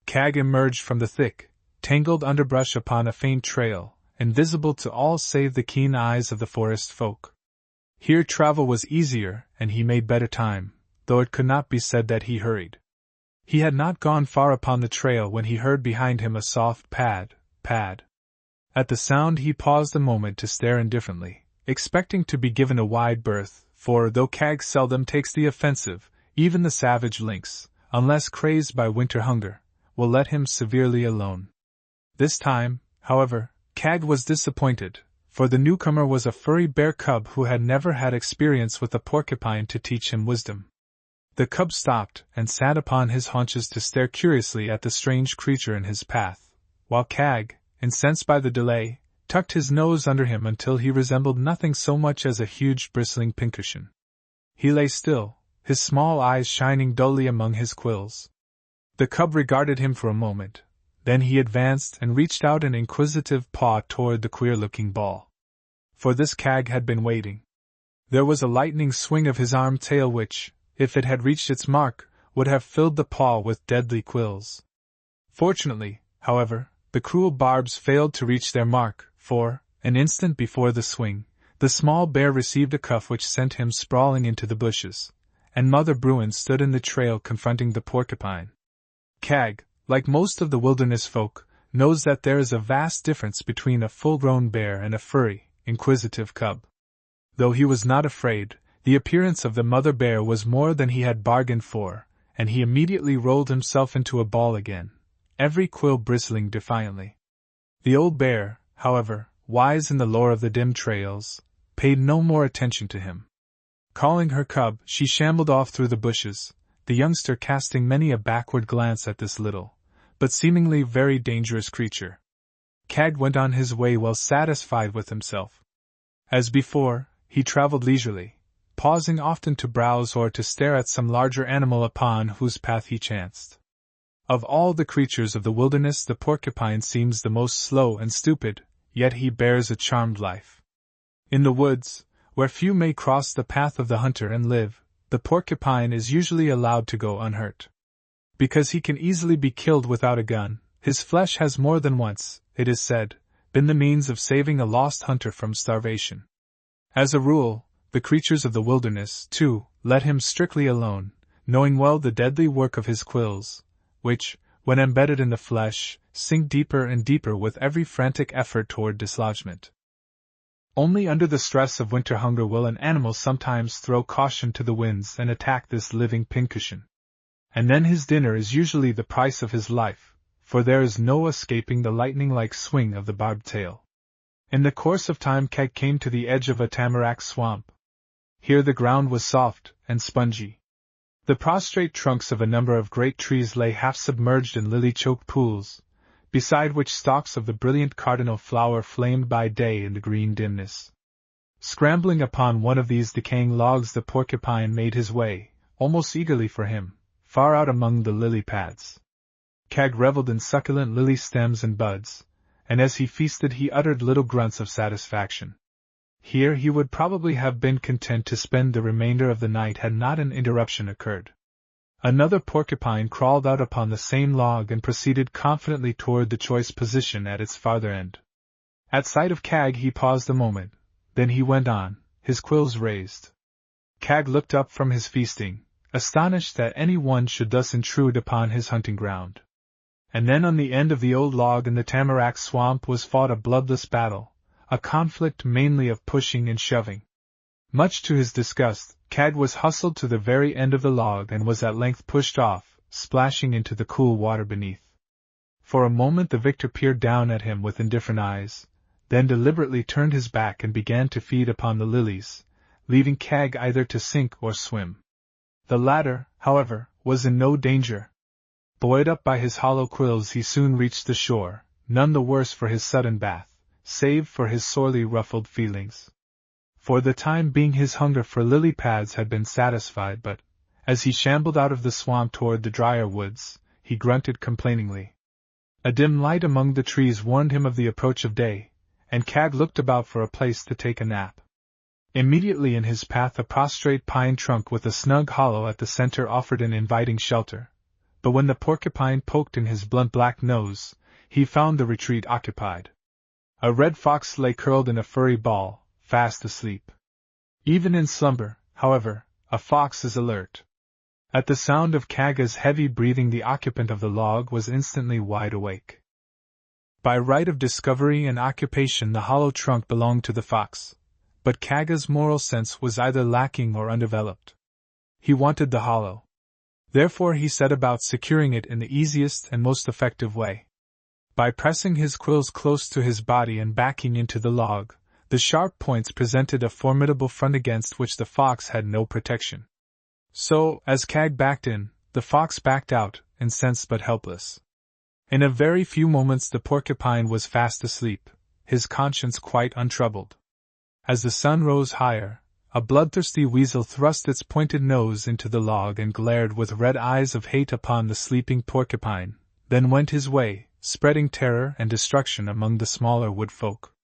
Kag emerged from the thick, tangled underbrush upon a faint trail, invisible to all save the keen eyes of the forest folk. Here travel was easier, and he made better time, though it could not be said that he hurried. He had not gone far upon the trail when he heard behind him a soft pad, pad. At the sound he paused a moment to stare indifferently, expecting to be given a wide berth, for though Kag seldom takes the offensive, even the savage lynx, unless crazed by winter hunger, will let him severely alone. This time, however, Kag was disappointed, for the newcomer was a furry bear cub who had never had experience with a porcupine to teach him wisdom. The cub stopped and sat upon his haunches to stare curiously at the strange creature in his path, while Kag, incensed by the delay, tucked his nose under him until he resembled nothing so much as a huge bristling pincushion. He lay still, his small eyes shining dully among his quills. The cub regarded him for a moment, then he advanced and reached out an inquisitive paw toward the queer-looking ball. For this Kag had been waiting. There was a lightning swing of his arm tail which, if it had reached its mark, would have filled the paw with deadly quills. Fortunately, however, the cruel barbs failed to reach their mark, for, an instant before the swing, the small bear received a cuff which sent him sprawling into the bushes, and Mother Bruin stood in the trail confronting the porcupine. Kag, like most of the wilderness folk, knows that there is a vast difference between a full-grown bear and a furry, inquisitive cub. Though he was not afraid, the appearance of the mother bear was more than he had bargained for, and he immediately rolled himself into a ball again, every quill bristling defiantly. The old bear, however, wise in the lore of the dim trails, paid no more attention to him. Calling her cub, she shambled off through the bushes, the youngster casting many a backward glance at this little, but seemingly very dangerous creature. Kag went on his way well satisfied with himself. As before, he traveled leisurely, pausing often to browse or to stare at some larger animal upon whose path he chanced. Of all the creatures of the wilderness, the porcupine seems the most slow and stupid, yet he bears a charmed life. In the woods, where few may cross the path of the hunter and live, the porcupine is usually allowed to go unhurt. Because he can easily be killed without a gun, his flesh has more than once, it is said, been the means of saving a lost hunter from starvation. As a rule, the creatures of the wilderness, too, let him strictly alone, knowing well the deadly work of his quills, which, when embedded in the flesh, sink deeper and deeper with every frantic effort toward dislodgement. Only under the stress of winter hunger will an animal sometimes throw caution to the winds and attack this living pincushion. And then his dinner is usually the price of his life, for there is no escaping the lightning-like swing of the barbed tail. In the course of time Kag came to the edge of a tamarack swamp. Here the ground was soft and spongy. The prostrate trunks of a number of great trees lay half submerged in lily-choked pools, beside which stalks of the brilliant cardinal flower flamed by day in the green dimness. Scrambling upon one of these decaying logs, the porcupine made his way, almost eagerly for him, far out among the lily pads. Kag reveled in succulent lily stems and buds, and as he feasted he uttered little grunts of satisfaction. Here he would probably have been content to spend the remainder of the night had not an interruption occurred. Another porcupine crawled out upon the same log and proceeded confidently toward the choice position at its farther end. At sight of Kag he paused a moment, then he went on, his quills raised. Kag looked up from his feasting, astonished that any one should thus intrude upon his hunting ground. And then on the end of the old log in the tamarack swamp was fought a bloodless battle, a conflict mainly of pushing and shoving. Much to his disgust, Kag was hustled to the very end of the log and was at length pushed off, splashing into the cool water beneath. For a moment the victor peered down at him with indifferent eyes, then deliberately turned his back and began to feed upon the lilies, leaving Kag either to sink or swim. The latter, however, was in no danger. Buoyed up by his hollow quills he soon reached the shore, none the worse for his sudden bath, save for his sorely ruffled feelings. For the time being his hunger for lily pads had been satisfied, but, as he shambled out of the swamp toward the drier woods, he grunted complainingly. A dim light among the trees warned him of the approach of day, and Kag looked about for a place to take a nap. Immediately in his path a prostrate pine trunk with a snug hollow at the center offered an inviting shelter, but when the porcupine poked in his blunt black nose, he found the retreat occupied. A red fox lay curled in a furry ball, fast asleep. Even in slumber, however, a fox is alert. At the sound of Kaga's heavy breathing the occupant of the log was instantly wide awake. By right of discovery and occupation the hollow trunk belonged to the fox, but Kaga's moral sense was either lacking or undeveloped. He wanted the hollow. Therefore he set about securing it in the easiest and most effective way. By pressing his quills close to his body and backing into the log, the sharp points presented a formidable front against which the fox had no protection. So, as Kag backed in, the fox backed out, incensed but helpless. In a very few moments the porcupine was fast asleep, his conscience quite untroubled. As the sun rose higher, a bloodthirsty weasel thrust its pointed nose into the log and glared with red eyes of hate upon the sleeping porcupine, then went his way, spreading terror and destruction among the smaller wood folk.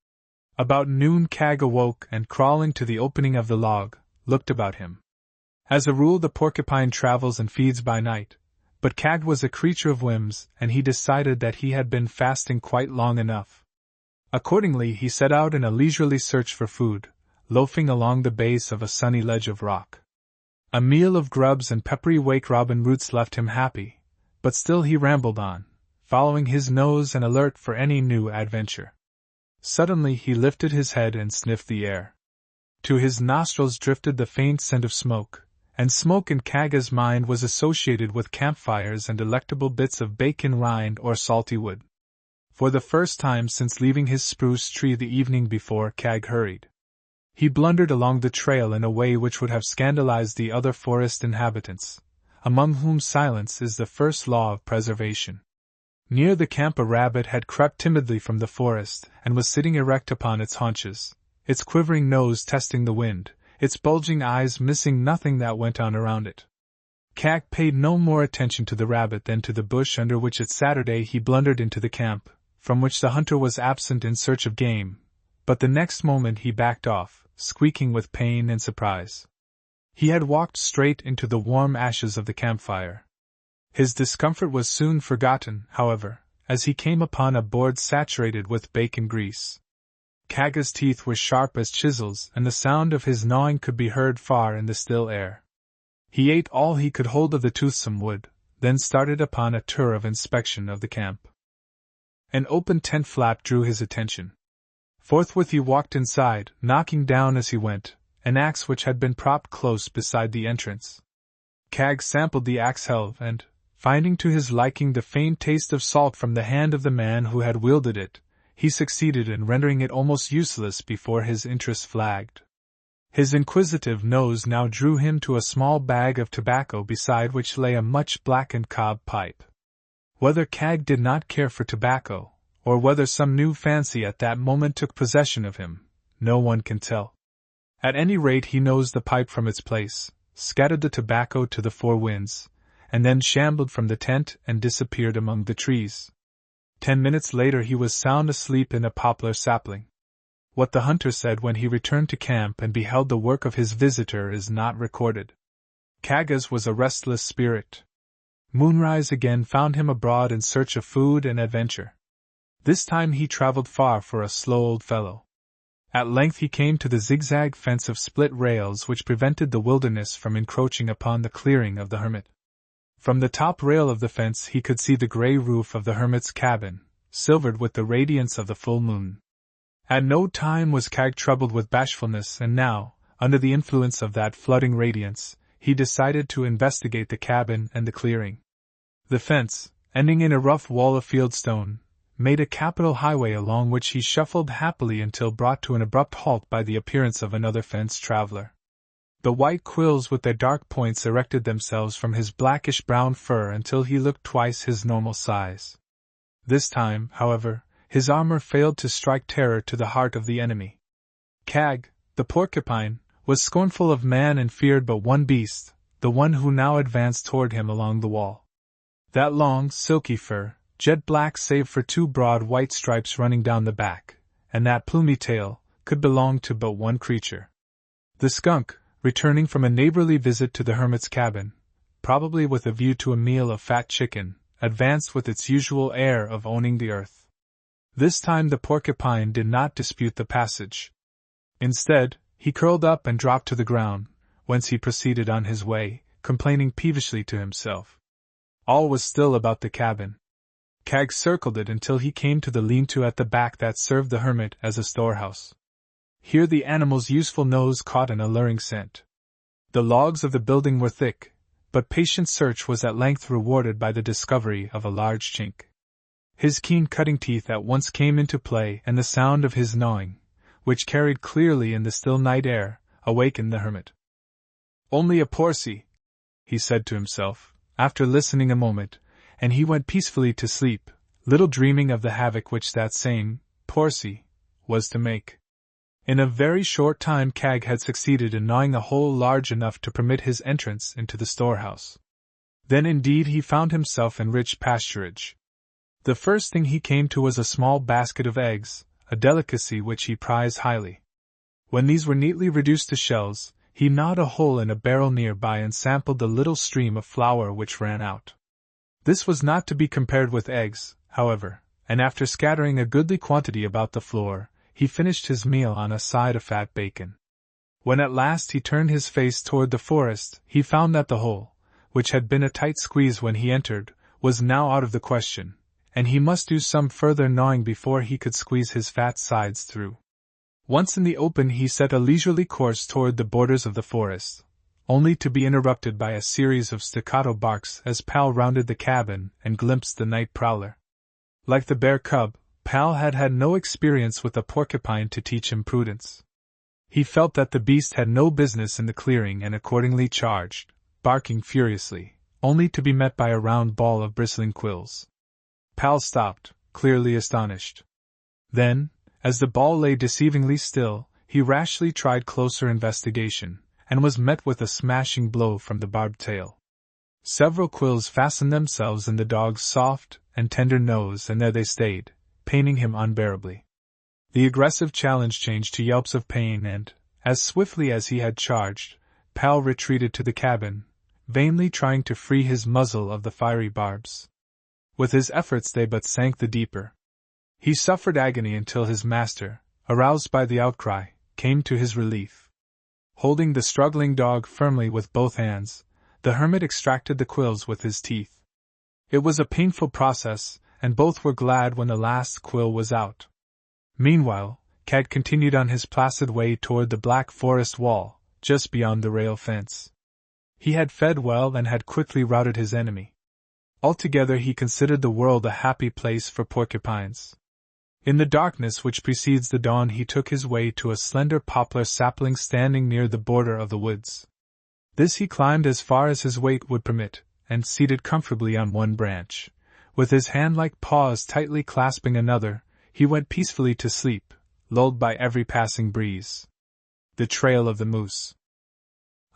About noon Kag awoke and, crawling to the opening of the log, looked about him. As a rule the porcupine travels and feeds by night, but Kag was a creature of whims, and he decided that he had been fasting quite long enough. Accordingly he set out in a leisurely search for food, loafing along the base of a sunny ledge of rock. A meal of grubs and peppery wake robin roots left him happy, but still he rambled on, following his nose and alert for any new adventure. Suddenly he lifted his head and sniffed the air. To his nostrils drifted the faint scent of smoke, and smoke in Kaga's mind was associated with campfires and delectable bits of bacon rind or salty wood. For the first time since leaving his spruce tree the evening before, Kag hurried. He blundered along the trail in a way which would have scandalized the other forest inhabitants, among whom silence is the first law of preservation. Near the camp a rabbit had crept timidly from the forest and was sitting erect upon its haunches, its quivering nose testing the wind, its bulging eyes missing nothing that went on around it. Cag paid no more attention to the rabbit than to the bush under which at Saturday he blundered into the camp, from which the hunter was absent in search of game, but the next moment he backed off, squeaking with pain and surprise. He had walked straight into the warm ashes of the campfire. His discomfort was soon forgotten, however, as he came upon a board saturated with bacon grease. Cag's teeth were sharp as chisels, and the sound of his gnawing could be heard far in the still air. He ate all he could hold of the toothsome wood, then started upon a tour of inspection of the camp. An open tent flap drew his attention. Forthwith he walked inside, knocking down as he went an axe which had been propped close beside the entrance. Cag sampled the axe helve and, finding to his liking the faint taste of salt from the hand of the man who had wielded it, he succeeded in rendering it almost useless before his interest flagged. His inquisitive nose now drew him to a small bag of tobacco beside which lay a much blackened cob pipe. Whether Cag did not care for tobacco, or whether some new fancy at that moment took possession of him, no one can tell. At any rate he nosed the pipe from its place, scattered the tobacco to the four winds, and then shambled from the tent and disappeared among the trees. 10 minutes later he was sound asleep in a poplar sapling. What the hunter said when he returned to camp and beheld the work of his visitor is not recorded. Cag's was a restless spirit. Moonrise again found him abroad in search of food and adventure. This time he traveled far for a slow old fellow. At length he came to the zigzag fence of split rails which prevented the wilderness from encroaching upon the clearing of the hermit. From the top rail of the fence he could see the gray roof of the hermit's cabin, silvered with the radiance of the full moon. At no time was Cag troubled with bashfulness, and now, under the influence of that flooding radiance, he decided to investigate the cabin and the clearing. The fence, ending in a rough wall of fieldstone, made a capital highway along which he shuffled happily until brought to an abrupt halt by the appearance of another fence traveler. The white quills with their dark points erected themselves from his blackish-brown fur until he looked twice his normal size. This time, however, his armor failed to strike terror to the heart of the enemy. Cag, the porcupine, was scornful of man and feared but one beast, the one who now advanced toward him along the wall. That long, silky fur, jet black save for two broad white stripes running down the back, and that plumy tail, could belong to but one creature. The skunk, returning from a neighborly visit to the hermit's cabin, probably with a view to a meal of fat chicken, advanced with its usual air of owning the earth. This time the porcupine did not dispute the passage. Instead, he curled up and dropped to the ground, whence he proceeded on his way, complaining peevishly to himself. All was still about the cabin. Cag circled it until he came to the lean-to at the back that served the hermit as a storehouse. Here the animal's useful nose caught an alluring scent. The logs of the building were thick, but patient search was at length rewarded by the discovery of a large chink. His keen cutting teeth at once came into play, and the sound of his gnawing, which carried clearly in the still night air, awakened the hermit. "Only a porcy," he said to himself, after listening a moment, and he went peacefully to sleep, little dreaming of the havoc which that same porcy was to make. In a very short time Cag had succeeded in gnawing a hole large enough to permit his entrance into the storehouse. Then indeed he found himself in rich pasturage. The first thing he came to was a small basket of eggs, a delicacy which he prized highly. When these were neatly reduced to shells, he gnawed a hole in a barrel near by and sampled the little stream of flour which ran out. This was not to be compared with eggs, however, and after scattering a goodly quantity about the floor, he finished his meal on a side of fat bacon. When at last he turned his face toward the forest, he found that the hole, which had been a tight squeeze when he entered, was now out of the question, and he must do some further gnawing before he could squeeze his fat sides through. Once in the open he set a leisurely course toward the borders of the forest, only to be interrupted by a series of staccato barks as Pal rounded the cabin and glimpsed the night prowler. Like the bear cub, Pal had had no experience with a porcupine to teach him prudence. He felt that the beast had no business in the clearing and accordingly charged, barking furiously, only to be met by a round ball of bristling quills. Pal stopped, clearly astonished. Then, as the ball lay deceivingly still, he rashly tried closer investigation, and was met with a smashing blow from the barbed tail. Several quills fastened themselves in the dog's soft and tender nose, and there they stayed, paining him unbearably. The aggressive challenge changed to yelps of pain, and, as swiftly as he had charged, Pal retreated to the cabin, vainly trying to free his muzzle of the fiery barbs. With his efforts they but sank the deeper. He suffered agony until his master, aroused by the outcry, came to his relief. Holding the struggling dog firmly with both hands, the hermit extracted the quills with his teeth. It was a painful process, and both were glad when the last quill was out. Meanwhile, Cat continued on his placid way toward the black forest wall, just beyond the rail fence. He had fed well and had quickly routed his enemy. Altogether he considered the world a happy place for porcupines. In the darkness which precedes the dawn he took his way to a slender poplar sapling standing near the border of the woods. This he climbed as far as his weight would permit, and seated comfortably on one branch, with his hand-like paws tightly clasping another, he went peacefully to sleep, lulled by every passing breeze. The trail of the moose.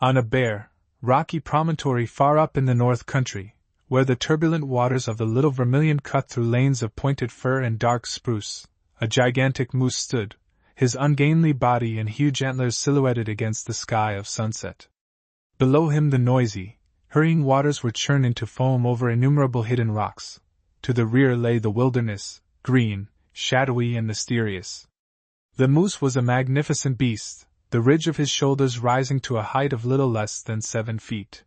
On a bare, rocky promontory far up in the north country, where the turbulent waters of the Little Vermilion cut through lanes of pointed fir and dark spruce, a gigantic moose stood, his ungainly body and huge antlers silhouetted against the sky of sunset. Below him the noisy, hurrying waters were churned into foam over innumerable hidden rocks. To the rear lay the wilderness, green, shadowy and mysterious. The moose was a magnificent beast, the ridge of his shoulders rising to a height of little less than 7 feet.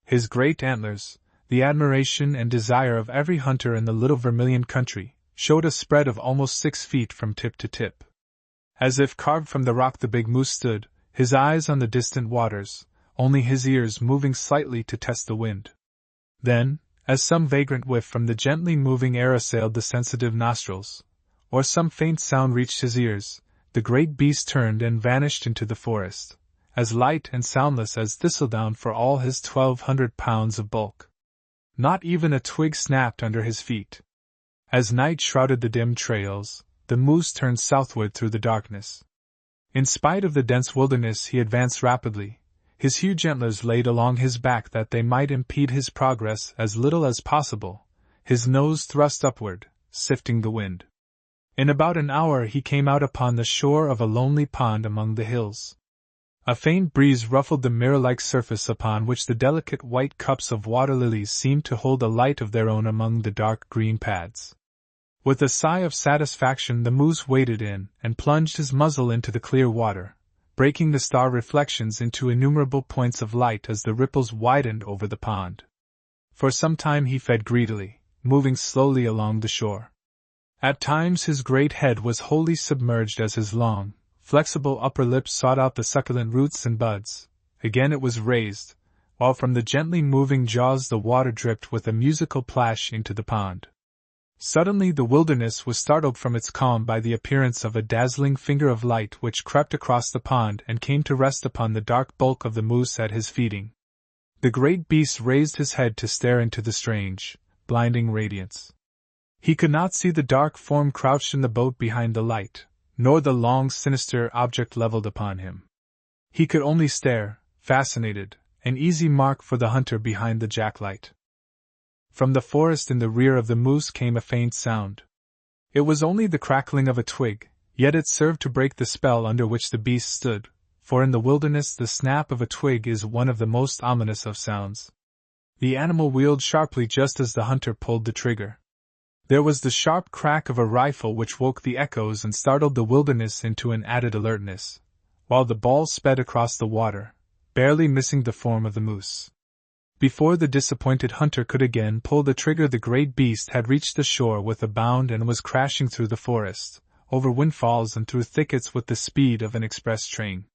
His great antlers, the admiration and desire of every hunter in the Little Vermilion country, showed a spread of almost 6 feet from tip to tip. As if carved from the rock the big moose stood, his eyes on the distant waters, only his ears moving slightly to test the wind. Then, as some vagrant whiff from the gently moving air assailed the sensitive nostrils, or some faint sound reached his ears, the great beast turned and vanished into the forest, as light and soundless as thistledown for all his 1,200 pounds of bulk. Not even a twig snapped under his feet. As night shrouded the dim trails, the moose turned southward through the darkness. In spite of the dense wilderness he advanced rapidly, his huge antlers laid along his back that they might impede his progress as little as possible, his nose thrust upward, sifting the wind. In about an hour he came out upon the shore of a lonely pond among the hills. A faint breeze ruffled the mirror-like surface upon which the delicate white cups of water lilies seemed to hold a light of their own among the dark green pads. With a sigh of satisfaction the moose waded in and plunged his muzzle into the clear water, breaking the star reflections into innumerable points of light as the ripples widened over the pond. For some time he fed greedily, moving slowly along the shore. At times his great head was wholly submerged as his long, flexible upper lip sought out the succulent roots and buds. Again it was raised, while from the gently moving jaws the water dripped with a musical plash into the pond. Suddenly the wilderness was startled from its calm by the appearance of a dazzling finger of light which crept across the pond and came to rest upon the dark bulk of the moose at his feeding. The great beast raised his head to stare into the strange, blinding radiance. He could not see the dark form crouched in the boat behind the light, nor the long, sinister object leveled upon him. He could only stare, fascinated, an easy mark for the hunter behind the jacklight. From the forest in the rear of the moose came a faint sound. It was only the crackling of a twig, yet it served to break the spell under which the beast stood, for in the wilderness the snap of a twig is one of the most ominous of sounds. The animal wheeled sharply just as the hunter pulled the trigger. There was the sharp crack of a rifle which woke the echoes and startled the wilderness into an added alertness, while the ball sped across the water, barely missing the form of the moose. Before the disappointed hunter could again pull the trigger the great beast had reached the shore with a bound and was crashing through the forest, over windfalls and through thickets with the speed of an express train.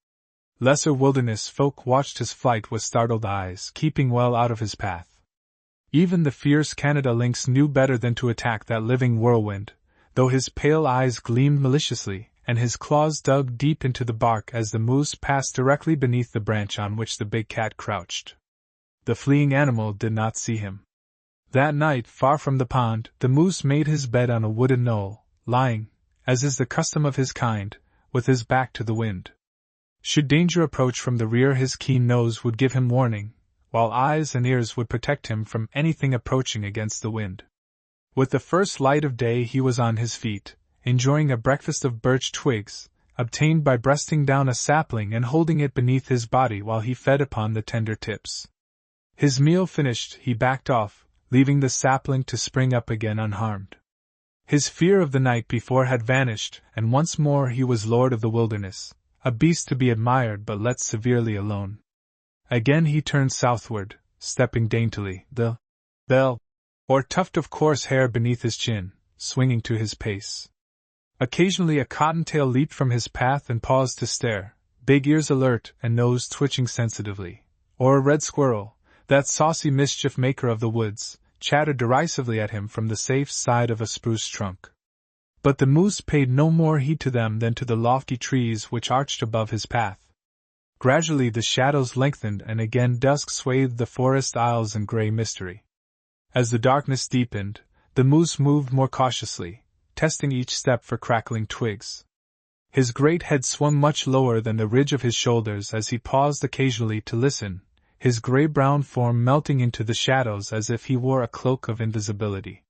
Lesser wilderness folk watched his flight with startled eyes, keeping well out of his path. Even the fierce Canada lynx knew better than to attack that living whirlwind, though his pale eyes gleamed maliciously, and his claws dug deep into the bark as the moose passed directly beneath the branch on which the big cat crouched. The fleeing animal did not see him. That night, far from the pond, the moose made his bed on a wooded knoll, lying, as is the custom of his kind, with his back to the wind. Should danger approach from the rear, his keen nose would give him warning, while eyes and ears would protect him from anything approaching against the wind. With the first light of day he was on his feet, enjoying a breakfast of birch twigs, obtained by breasting down a sapling and holding it beneath his body while he fed upon the tender tips. His meal finished, he backed off, leaving the sapling to spring up again unharmed. His fear of the night before had vanished, and once more he was lord of the wilderness, a beast to be admired but let severely alone. Again he turned southward, stepping daintily, the bell, or tuft of coarse hair beneath his chin, swinging to his pace. Occasionally a cottontail leaped from his path and paused to stare, big ears alert and nose twitching sensitively. Or a red squirrel, that saucy mischief-maker of the woods, chattered derisively at him from the safe side of a spruce trunk. But the moose paid no more heed to them than to the lofty trees which arched above his path. Gradually the shadows lengthened and again dusk swathed the forest aisles in grey mystery. As the darkness deepened, the moose moved more cautiously, testing each step for crackling twigs. His great head swung much lower than the ridge of his shoulders as he paused occasionally to listen, his grey-brown form melting into the shadows as if he wore a cloak of invisibility.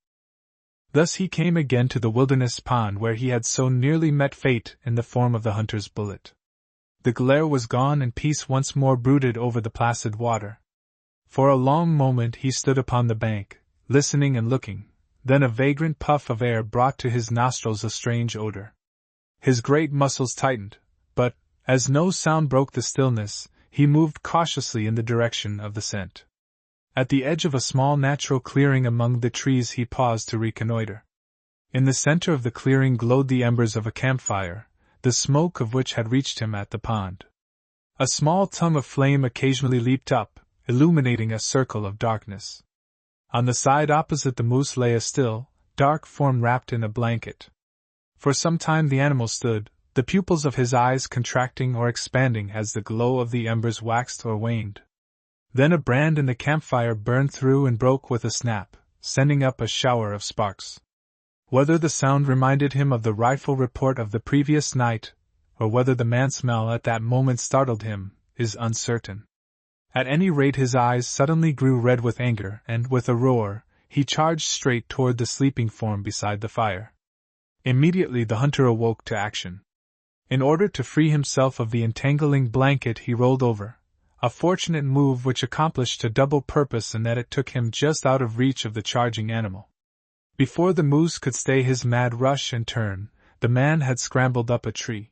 Thus he came again to the wilderness pond where he had so nearly met fate in the form of the hunter's bullet. The glare was gone and peace once more brooded over the placid water. For a long moment he stood upon the bank, listening and looking, then a vagrant puff of air brought to his nostrils a strange odor. His great muscles tightened, but, as no sound broke the stillness, he moved cautiously in the direction of the scent. At the edge of a small natural clearing among the trees he paused to reconnoiter. In the center of the clearing glowed the embers of a campfire, the smoke of which had reached him at the pond. A small tongue of flame occasionally leaped up, illuminating a circle of darkness. On the side opposite the moose lay a still, dark form wrapped in a blanket. For some time the animal stood, the pupils of his eyes contracting or expanding as the glow of the embers waxed or waned. Then a brand in the campfire burned through and broke with a snap, sending up a shower of sparks. Whether the sound reminded him of the rifle report of the previous night, or whether the man smell at that moment startled him, is uncertain. At any rate his eyes suddenly grew red with anger, and with a roar, he charged straight toward the sleeping form beside the fire. Immediately the hunter awoke to action. In order to free himself of the entangling blanket he rolled over, a fortunate move which accomplished a double purpose in that it took him just out of reach of the charging animal. Before the moose could stay his mad rush and turn, the man had scrambled up a tree.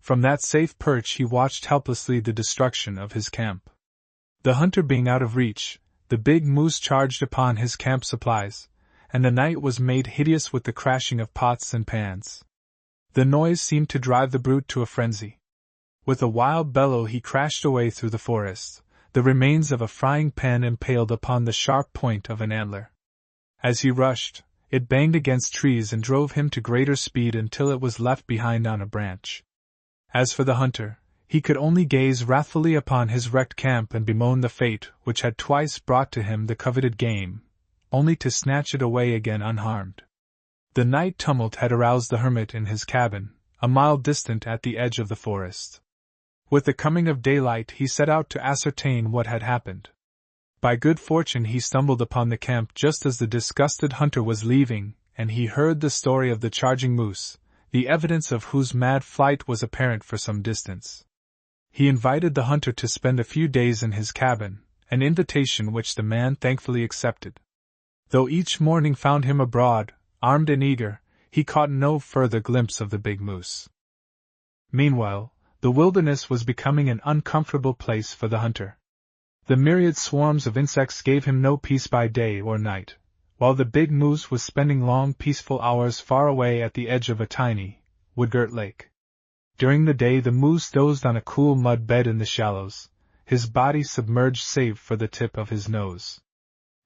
From that safe perch he watched helplessly the destruction of his camp. The hunter being out of reach, the big moose charged upon his camp supplies, and the night was made hideous with the crashing of pots and pans. The noise seemed to drive the brute to a frenzy. With a wild bellow he crashed away through the forest, the remains of a frying pan impaled upon the sharp point of an antler. As he rushed, it banged against trees and drove him to greater speed until it was left behind on a branch. As for the hunter, he could only gaze wrathfully upon his wrecked camp and bemoan the fate which had twice brought to him the coveted game, only to snatch it away again unharmed. The night tumult had aroused the hermit in his cabin, a mile distant at the edge of the forest. With the coming of daylight he set out to ascertain what had happened. By good fortune he stumbled upon the camp just as the disgusted hunter was leaving, and he heard the story of the charging moose, the evidence of whose mad flight was apparent for some distance. He invited the hunter to spend a few days in his cabin, an invitation which the man thankfully accepted. Though each morning found him abroad, armed and eager, he caught no further glimpse of the big moose. Meanwhile, the wilderness was becoming an uncomfortable place for the hunter. The myriad swarms of insects gave him no peace by day or night, while the big moose was spending long peaceful hours far away at the edge of a tiny, wood-girt lake. During the day the moose dozed on a cool mud bed in the shallows, his body submerged save for the tip of his nose.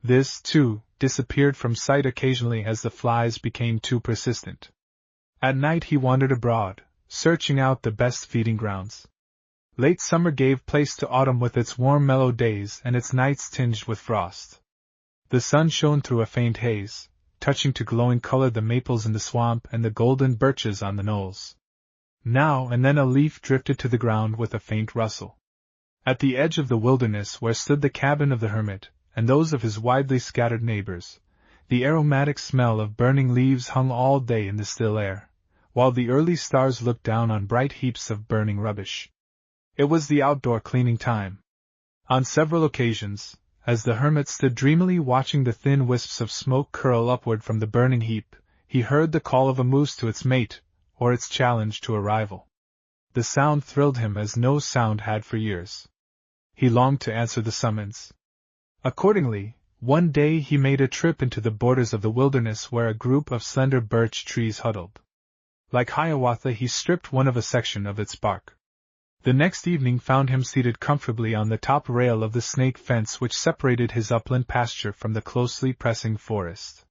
This, too, disappeared from sight occasionally as the flies became too persistent. At night he wandered abroad, searching out the best feeding grounds. Late summer gave place to autumn with its warm mellow days and its nights tinged with frost. The sun shone through a faint haze, touching to glowing color the maples in the swamp and the golden birches on the knolls. Now and then a leaf drifted to the ground with a faint rustle. At the edge of the wilderness where stood the cabin of the hermit, and those of his widely scattered neighbors, the aromatic smell of burning leaves hung all day in the still air, while the early stars looked down on bright heaps of burning rubbish. It was the outdoor cleaning time. On several occasions, as the hermit stood dreamily watching the thin wisps of smoke curl upward from the burning heap, he heard the call of a moose to its mate, or its challenge to a rival. The sound thrilled him as no sound had for years. He longed to answer the summons. Accordingly, one day he made a trip into the borders of the wilderness where a group of slender birch trees huddled. Like Hiawatha, he stripped one of a section of its bark. The next evening found him seated comfortably on the top rail of the snake fence which separated his upland pasture from the closely pressing forest.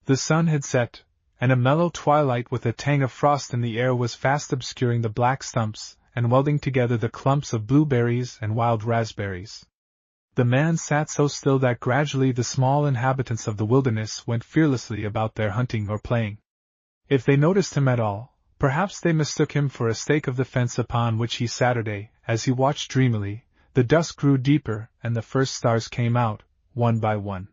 The sun had set, and a mellow twilight with a tang of frost in the air was fast obscuring the black stumps and welding together the clumps of blueberries and wild raspberries. The man sat so still that gradually the small inhabitants of the wilderness went fearlessly about their hunting or playing. If they noticed him at all, perhaps they mistook him for a stake of the fence upon which he sat. As he watched dreamily, the dusk grew deeper and the first stars came out, one by one.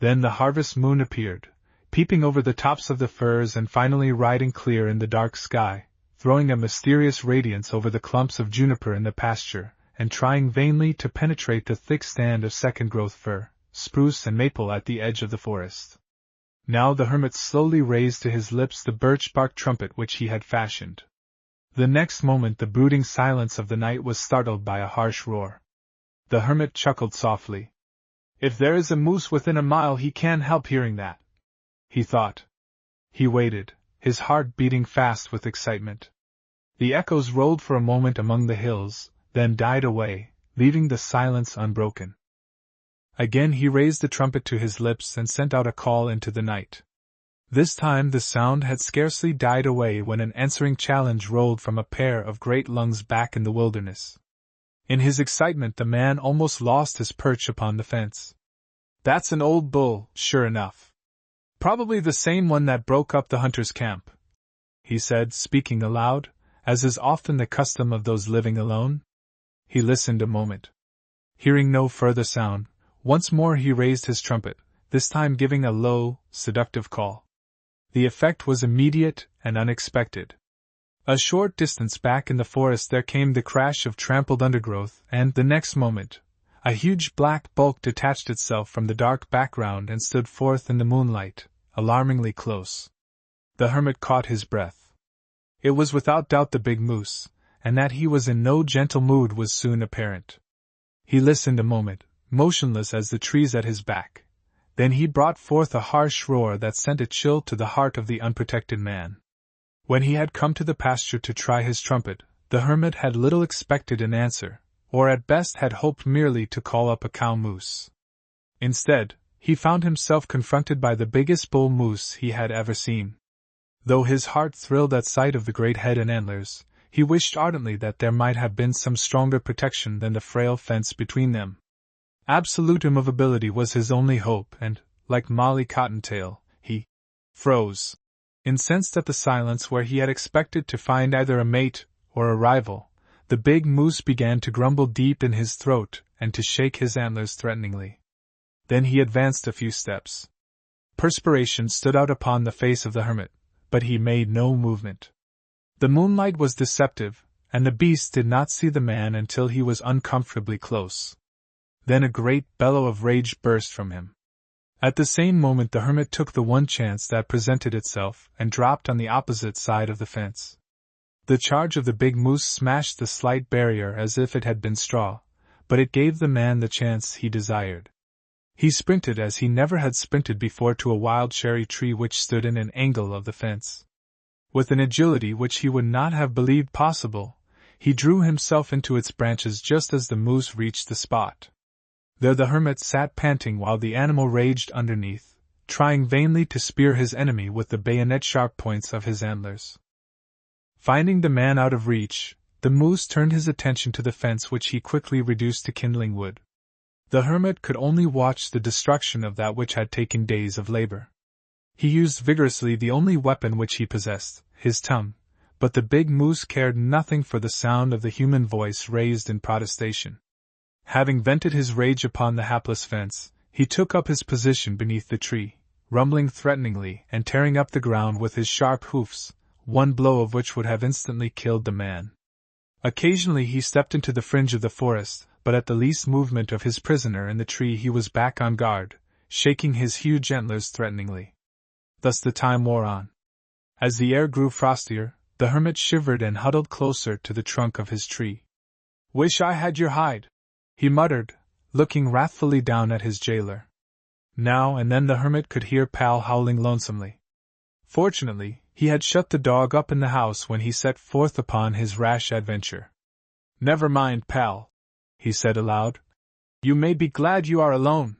Then the harvest moon appeared, peeping over the tops of the firs and finally riding clear in the dark sky, throwing a mysterious radiance over the clumps of juniper in the pasture, and trying vainly to penetrate the thick stand of second-growth fir, spruce and maple at the edge of the forest. Now the hermit slowly raised to his lips the birch-bark trumpet which he had fashioned. The next moment the brooding silence of the night was startled by a harsh roar. The hermit chuckled softly. "If there is a moose within a mile he can't help hearing that," he thought. He waited, his heart beating fast with excitement. The echoes rolled for a moment among the hills, then died away, leaving the silence unbroken. Again he raised the trumpet to his lips and sent out a call into the night. This time the sound had scarcely died away when an answering challenge rolled from a pair of great lungs back in the wilderness. In his excitement the man almost lost his perch upon the fence. "That's an old bull, sure enough. Probably the same one that broke up the hunter's camp," he said, speaking aloud, as is often the custom of those living alone. He listened a moment. Hearing no further sound, once more he raised his trumpet, this time giving a low, seductive call. The effect was immediate and unexpected. A short distance back in the forest there came the crash of trampled undergrowth, and, the next moment, a huge black bulk detached itself from the dark background and stood forth in the moonlight, alarmingly close. The hermit caught his breath. It was without doubt the big moose, and that he was in no gentle mood was soon apparent. He listened a moment, motionless as the trees at his back. Then he brought forth a harsh roar that sent a chill to the heart of the unprotected man. When he had come to the pasture to try his trumpet, the hermit had little expected an answer, or at best had hoped merely to call up a cow moose. Instead, he found himself confronted by the biggest bull moose he had ever seen. Though his heart thrilled at sight of the great head and antlers, he wished ardently that there might have been some stronger protection than the frail fence between them. Absolute immovability was his only hope, and, like Molly Cottontail, he froze. Incensed at the silence where he had expected to find either a mate or a rival, the big moose began to grumble deep in his throat and to shake his antlers threateningly. Then he advanced a few steps. Perspiration stood out upon the face of the hermit, but he made no movement. The moonlight was deceptive, and the beast did not see the man until he was uncomfortably close. Then a great bellow of rage burst from him. At the same moment the hermit took the one chance that presented itself and dropped on the opposite side of the fence. The charge of the big moose smashed the slight barrier as if it had been straw, but it gave the man the chance he desired. He sprinted as he never had sprinted before to a wild cherry tree which stood in an angle of the fence. With an agility which he would not have believed possible, he drew himself into its branches just as the moose reached the spot. There the hermit sat panting while the animal raged underneath, trying vainly to spear his enemy with the bayonet-sharp points of his antlers. Finding the man out of reach, the moose turned his attention to the fence which he quickly reduced to kindling wood. The hermit could only watch the destruction of that which had taken days of labor. He used vigorously the only weapon which he possessed, his tongue, but the big moose cared nothing for the sound of the human voice raised in protestation. Having vented his rage upon the hapless fence, he took up his position beneath the tree, rumbling threateningly and tearing up the ground with his sharp hoofs, one blow of which would have instantly killed the man. Occasionally he stepped into the fringe of the forest, but at the least movement of his prisoner in the tree he was back on guard, shaking his huge antlers threateningly. Thus the time wore on. As the air grew frostier, the hermit shivered and huddled closer to the trunk of his tree. "Wish I had your hide," he muttered, looking wrathfully down at his jailer. Now and then the hermit could hear Pal howling lonesomely. Fortunately, he had shut the dog up in the house when he set forth upon his rash adventure. "Never mind, Pal," he said aloud. "You may be glad you are alone.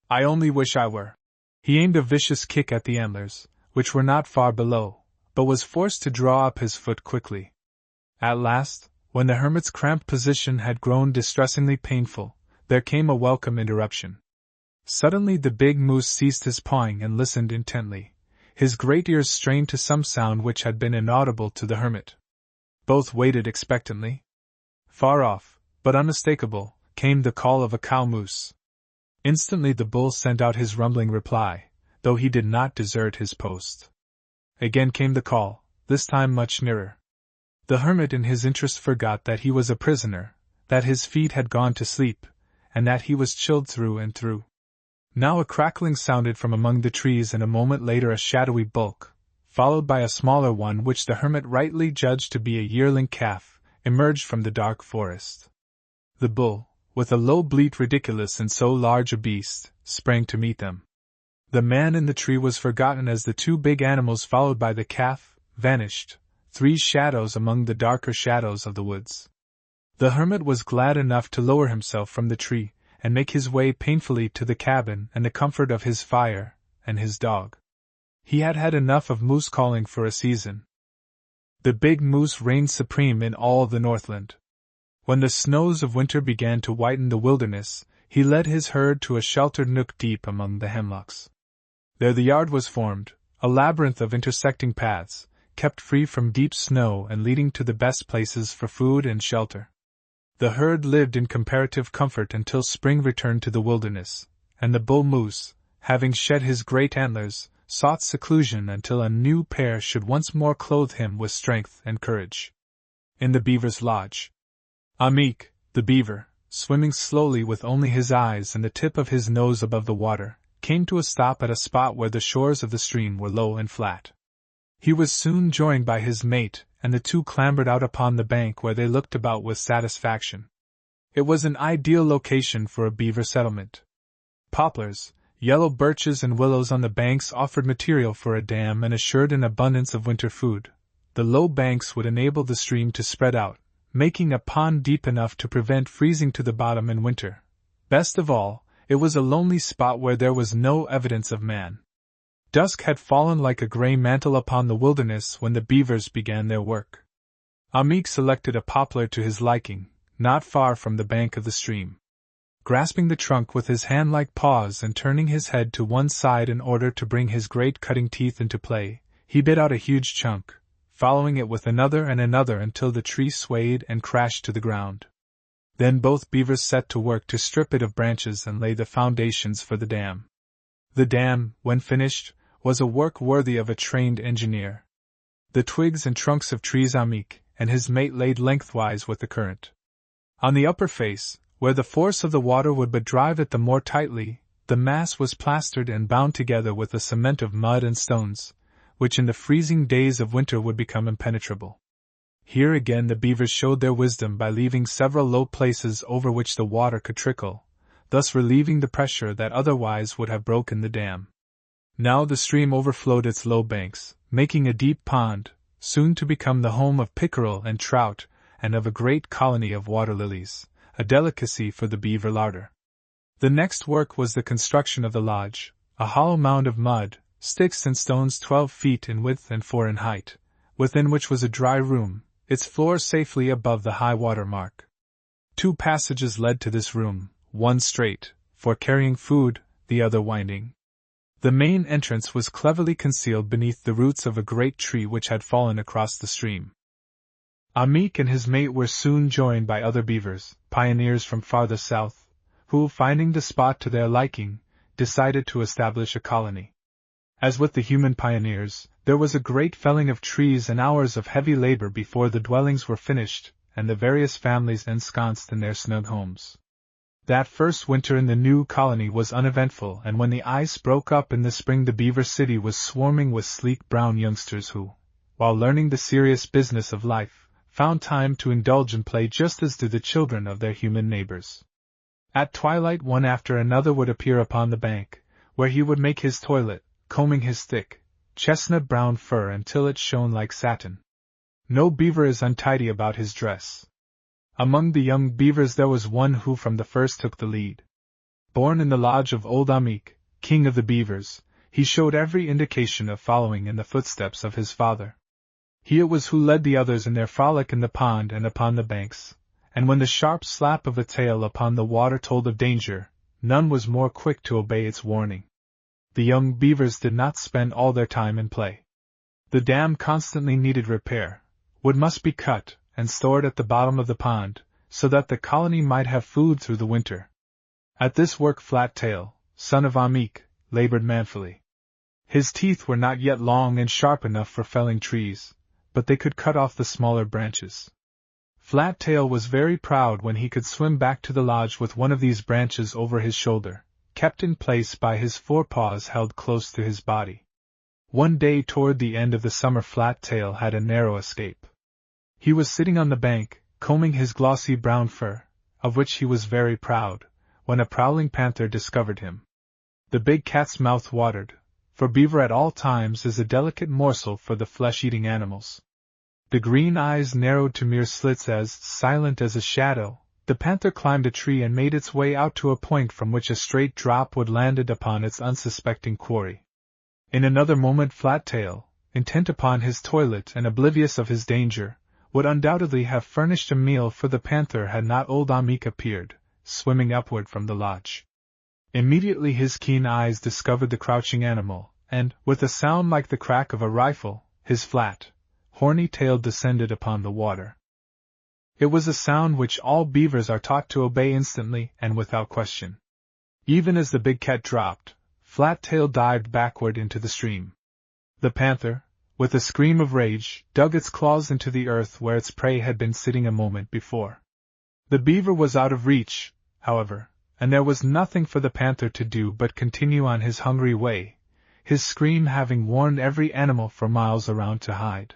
I only wish I were." He aimed a vicious kick at the antlers, which were not far below, but was forced to draw up his foot quickly. At last, when the hermit's cramped position had grown distressingly painful, there came a welcome interruption. Suddenly the big moose ceased his pawing and listened intently, his great ears strained to some sound which had been inaudible to the hermit. Both waited expectantly. Far off, but unmistakable, came the call of a cow moose. Instantly the bull sent out his rumbling reply, though he did not desert his post. Again came the call, this time much nearer. The hermit in his interest forgot that he was a prisoner, that his feet had gone to sleep, and that he was chilled through and through. Now a crackling sounded from among the trees, and a moment later a shadowy bulk, followed by a smaller one which the hermit rightly judged to be a yearling calf, emerged from the dark forest. The bull, with a low bleat ridiculous in so large a beast, sprang to meet them. The man in the tree was forgotten as the two big animals followed by the calf, vanished, three shadows among the darker shadows of the woods. The hermit was glad enough to lower himself from the tree, and make his way painfully to the cabin and the comfort of his fire, and his dog. He had had enough of moose calling for a season. The big moose reigned supreme in all the Northland. When the snows of winter began to whiten the wilderness, he led his herd to a sheltered nook deep among the hemlocks. There the yard was formed, a labyrinth of intersecting paths, kept free from deep snow and leading to the best places for food and shelter. The herd lived in comparative comfort until spring returned to the wilderness, and the bull moose, having shed his great antlers, sought seclusion until a new pair should once more clothe him with strength and courage. In the beaver's lodge, Amik, the beaver, swimming slowly with only his eyes and the tip of his nose above the water, came to a stop at a spot where the shores of the stream were low and flat. He was soon joined by his mate, and the two clambered out upon the bank where they looked about with satisfaction. It was an ideal location for a beaver settlement. Poplars, yellow birches and willows on the banks offered material for a dam and assured an abundance of winter food. The low banks would enable the stream to spread out, making a pond deep enough to prevent freezing to the bottom in winter. Best of all, it was a lonely spot where there was no evidence of man. Dusk had fallen like a gray mantle upon the wilderness when the beavers began their work. Amik selected a poplar to his liking, not far from the bank of the stream. Grasping the trunk with his hand-like paws and turning his head to one side in order to bring his great cutting teeth into play, he bit out a huge chunk, following it with another and another until the tree swayed and crashed to the ground. Then both beavers set to work to strip it of branches and lay the foundations for the dam. The dam, when finished, was a work worthy of a trained engineer. The twigs and trunks of trees Amik and his mate laid lengthwise with the current. On the upper face, where the force of the water would but drive it the more tightly, the mass was plastered and bound together with a cement of mud and stones, which in the freezing days of winter would become impenetrable. Here again the beavers showed their wisdom by leaving several low places over which the water could trickle, thus relieving the pressure that otherwise would have broken the dam. Now the stream overflowed its low banks, making a deep pond, soon to become the home of pickerel and trout, and of a great colony of water lilies, a delicacy for the beaver larder. The next work was the construction of the lodge, a hollow mound of mud, sticks and stones 12 feet in width and 4 in height, within which was a dry room, its floor safely above the high water mark. 2 passages led to this room, one straight, for carrying food, the other winding. The main entrance was cleverly concealed beneath the roots of a great tree which had fallen across the stream. Amik and his mate were soon joined by other beavers, pioneers from farther south, who, finding the spot to their liking, decided to establish a colony. As with the human pioneers, there was a great felling of trees and hours of heavy labor before the dwellings were finished, and the various families ensconced in their snug homes. That first winter in the new colony was uneventful, and when the ice broke up in the spring the beaver city was swarming with sleek brown youngsters who, while learning the serious business of life, found time to indulge and play just as do the children of their human neighbors. At twilight one after another would appear upon the bank, where he would make his toilet, combing his thick, chestnut-brown fur until it shone like satin. No beaver is untidy about his dress. Among the young beavers there was one who from the first took the lead. Born in the lodge of old Amik, king of the beavers, he showed every indication of following in the footsteps of his father. He it was who led the others in their frolic in the pond and upon the banks, and when the sharp slap of a tail upon the water told of danger, none was more quick to obey its warning. The young beavers did not spend all their time in play. The dam constantly needed repair, wood must be cut and stored at the bottom of the pond, so that the colony might have food through the winter. At this work Flat Tail, son of Amik, labored manfully. His teeth were not yet long and sharp enough for felling trees, but they could cut off the smaller branches. Flat Tail was very proud when he could swim back to the lodge with one of these branches over his shoulder, kept in place by his forepaws held close to his body. One day toward the end of the summer Flat Tail had a narrow escape. He was sitting on the bank, combing his glossy brown fur, of which he was very proud, when a prowling panther discovered him. The big cat's mouth watered, for beaver at all times is a delicate morsel for the flesh-eating animals. The green eyes narrowed to mere slits as, silent as a shadow, the panther climbed a tree and made its way out to a point from which a straight drop would landed upon its unsuspecting quarry. In another moment Flat Tail, intent upon his toilet and oblivious of his danger, would undoubtedly have furnished a meal for the panther had not old Amik appeared, swimming upward from the lodge. Immediately his keen eyes discovered the crouching animal, and, with a sound like the crack of a rifle, his flat, horny tail descended upon the water. It was a sound which all beavers are taught to obey instantly and without question. Even as the big cat dropped, Flat Tail dived backward into the stream. The panther, with a scream of rage, dug its claws into the earth where its prey had been sitting a moment before. The beaver was out of reach, however, and there was nothing for the panther to do but continue on his hungry way, his scream having warned every animal for miles around to hide.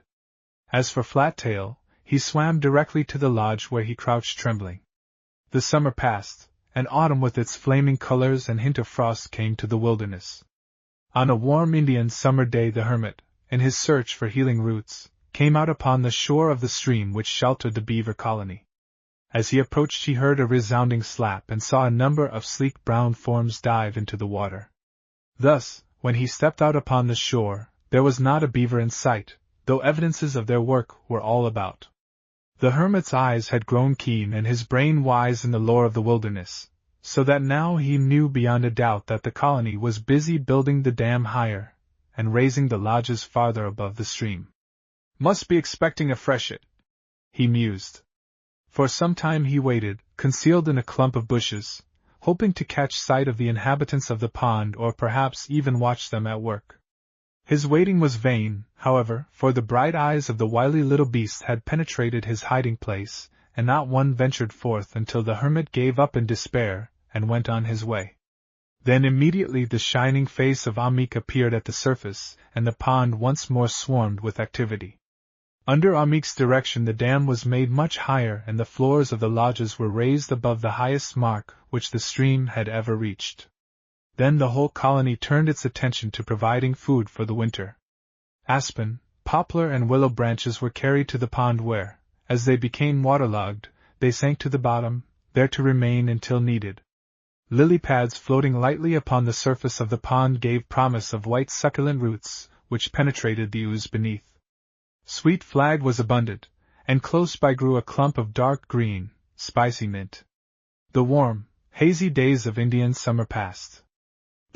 As for Flat Tail, he swam directly to the lodge where he crouched trembling. The summer passed, and autumn with its flaming colors and hint of frost came to the wilderness. On a warm Indian summer day the hermit, in his search for healing roots, came out upon the shore of the stream which sheltered the beaver colony. As he approached he heard a resounding slap and saw a number of sleek brown forms dive into the water. Thus, when he stepped out upon the shore, there was not a beaver in sight, though evidences of their work were all about. The hermit's eyes had grown keen and his brain wise in the lore of the wilderness, so that now he knew beyond a doubt that the colony was busy building the dam higher, and raising the lodges farther above the stream. Must be expecting a freshet, he mused. For some time he waited, concealed in a clump of bushes, hoping to catch sight of the inhabitants of the pond or perhaps even watch them at work. His waiting was vain, however, for the bright eyes of the wily little beast had penetrated his hiding place, and not one ventured forth until the hermit gave up in despair, and went on his way. Then immediately the shining face of Amik appeared at the surface, and the pond once more swarmed with activity. Under Amik's direction the dam was made much higher and the floors of the lodges were raised above the highest mark which the stream had ever reached. Then the whole colony turned its attention to providing food for the winter. Aspen, poplar and willow branches were carried to the pond where, as they became waterlogged, they sank to the bottom, there to remain until needed. Lily pads floating lightly upon the surface of the pond gave promise of white succulent roots, which penetrated the ooze beneath. Sweet flag was abundant, and close by grew a clump of dark green, spicy mint. The warm, hazy days of Indian summer passed.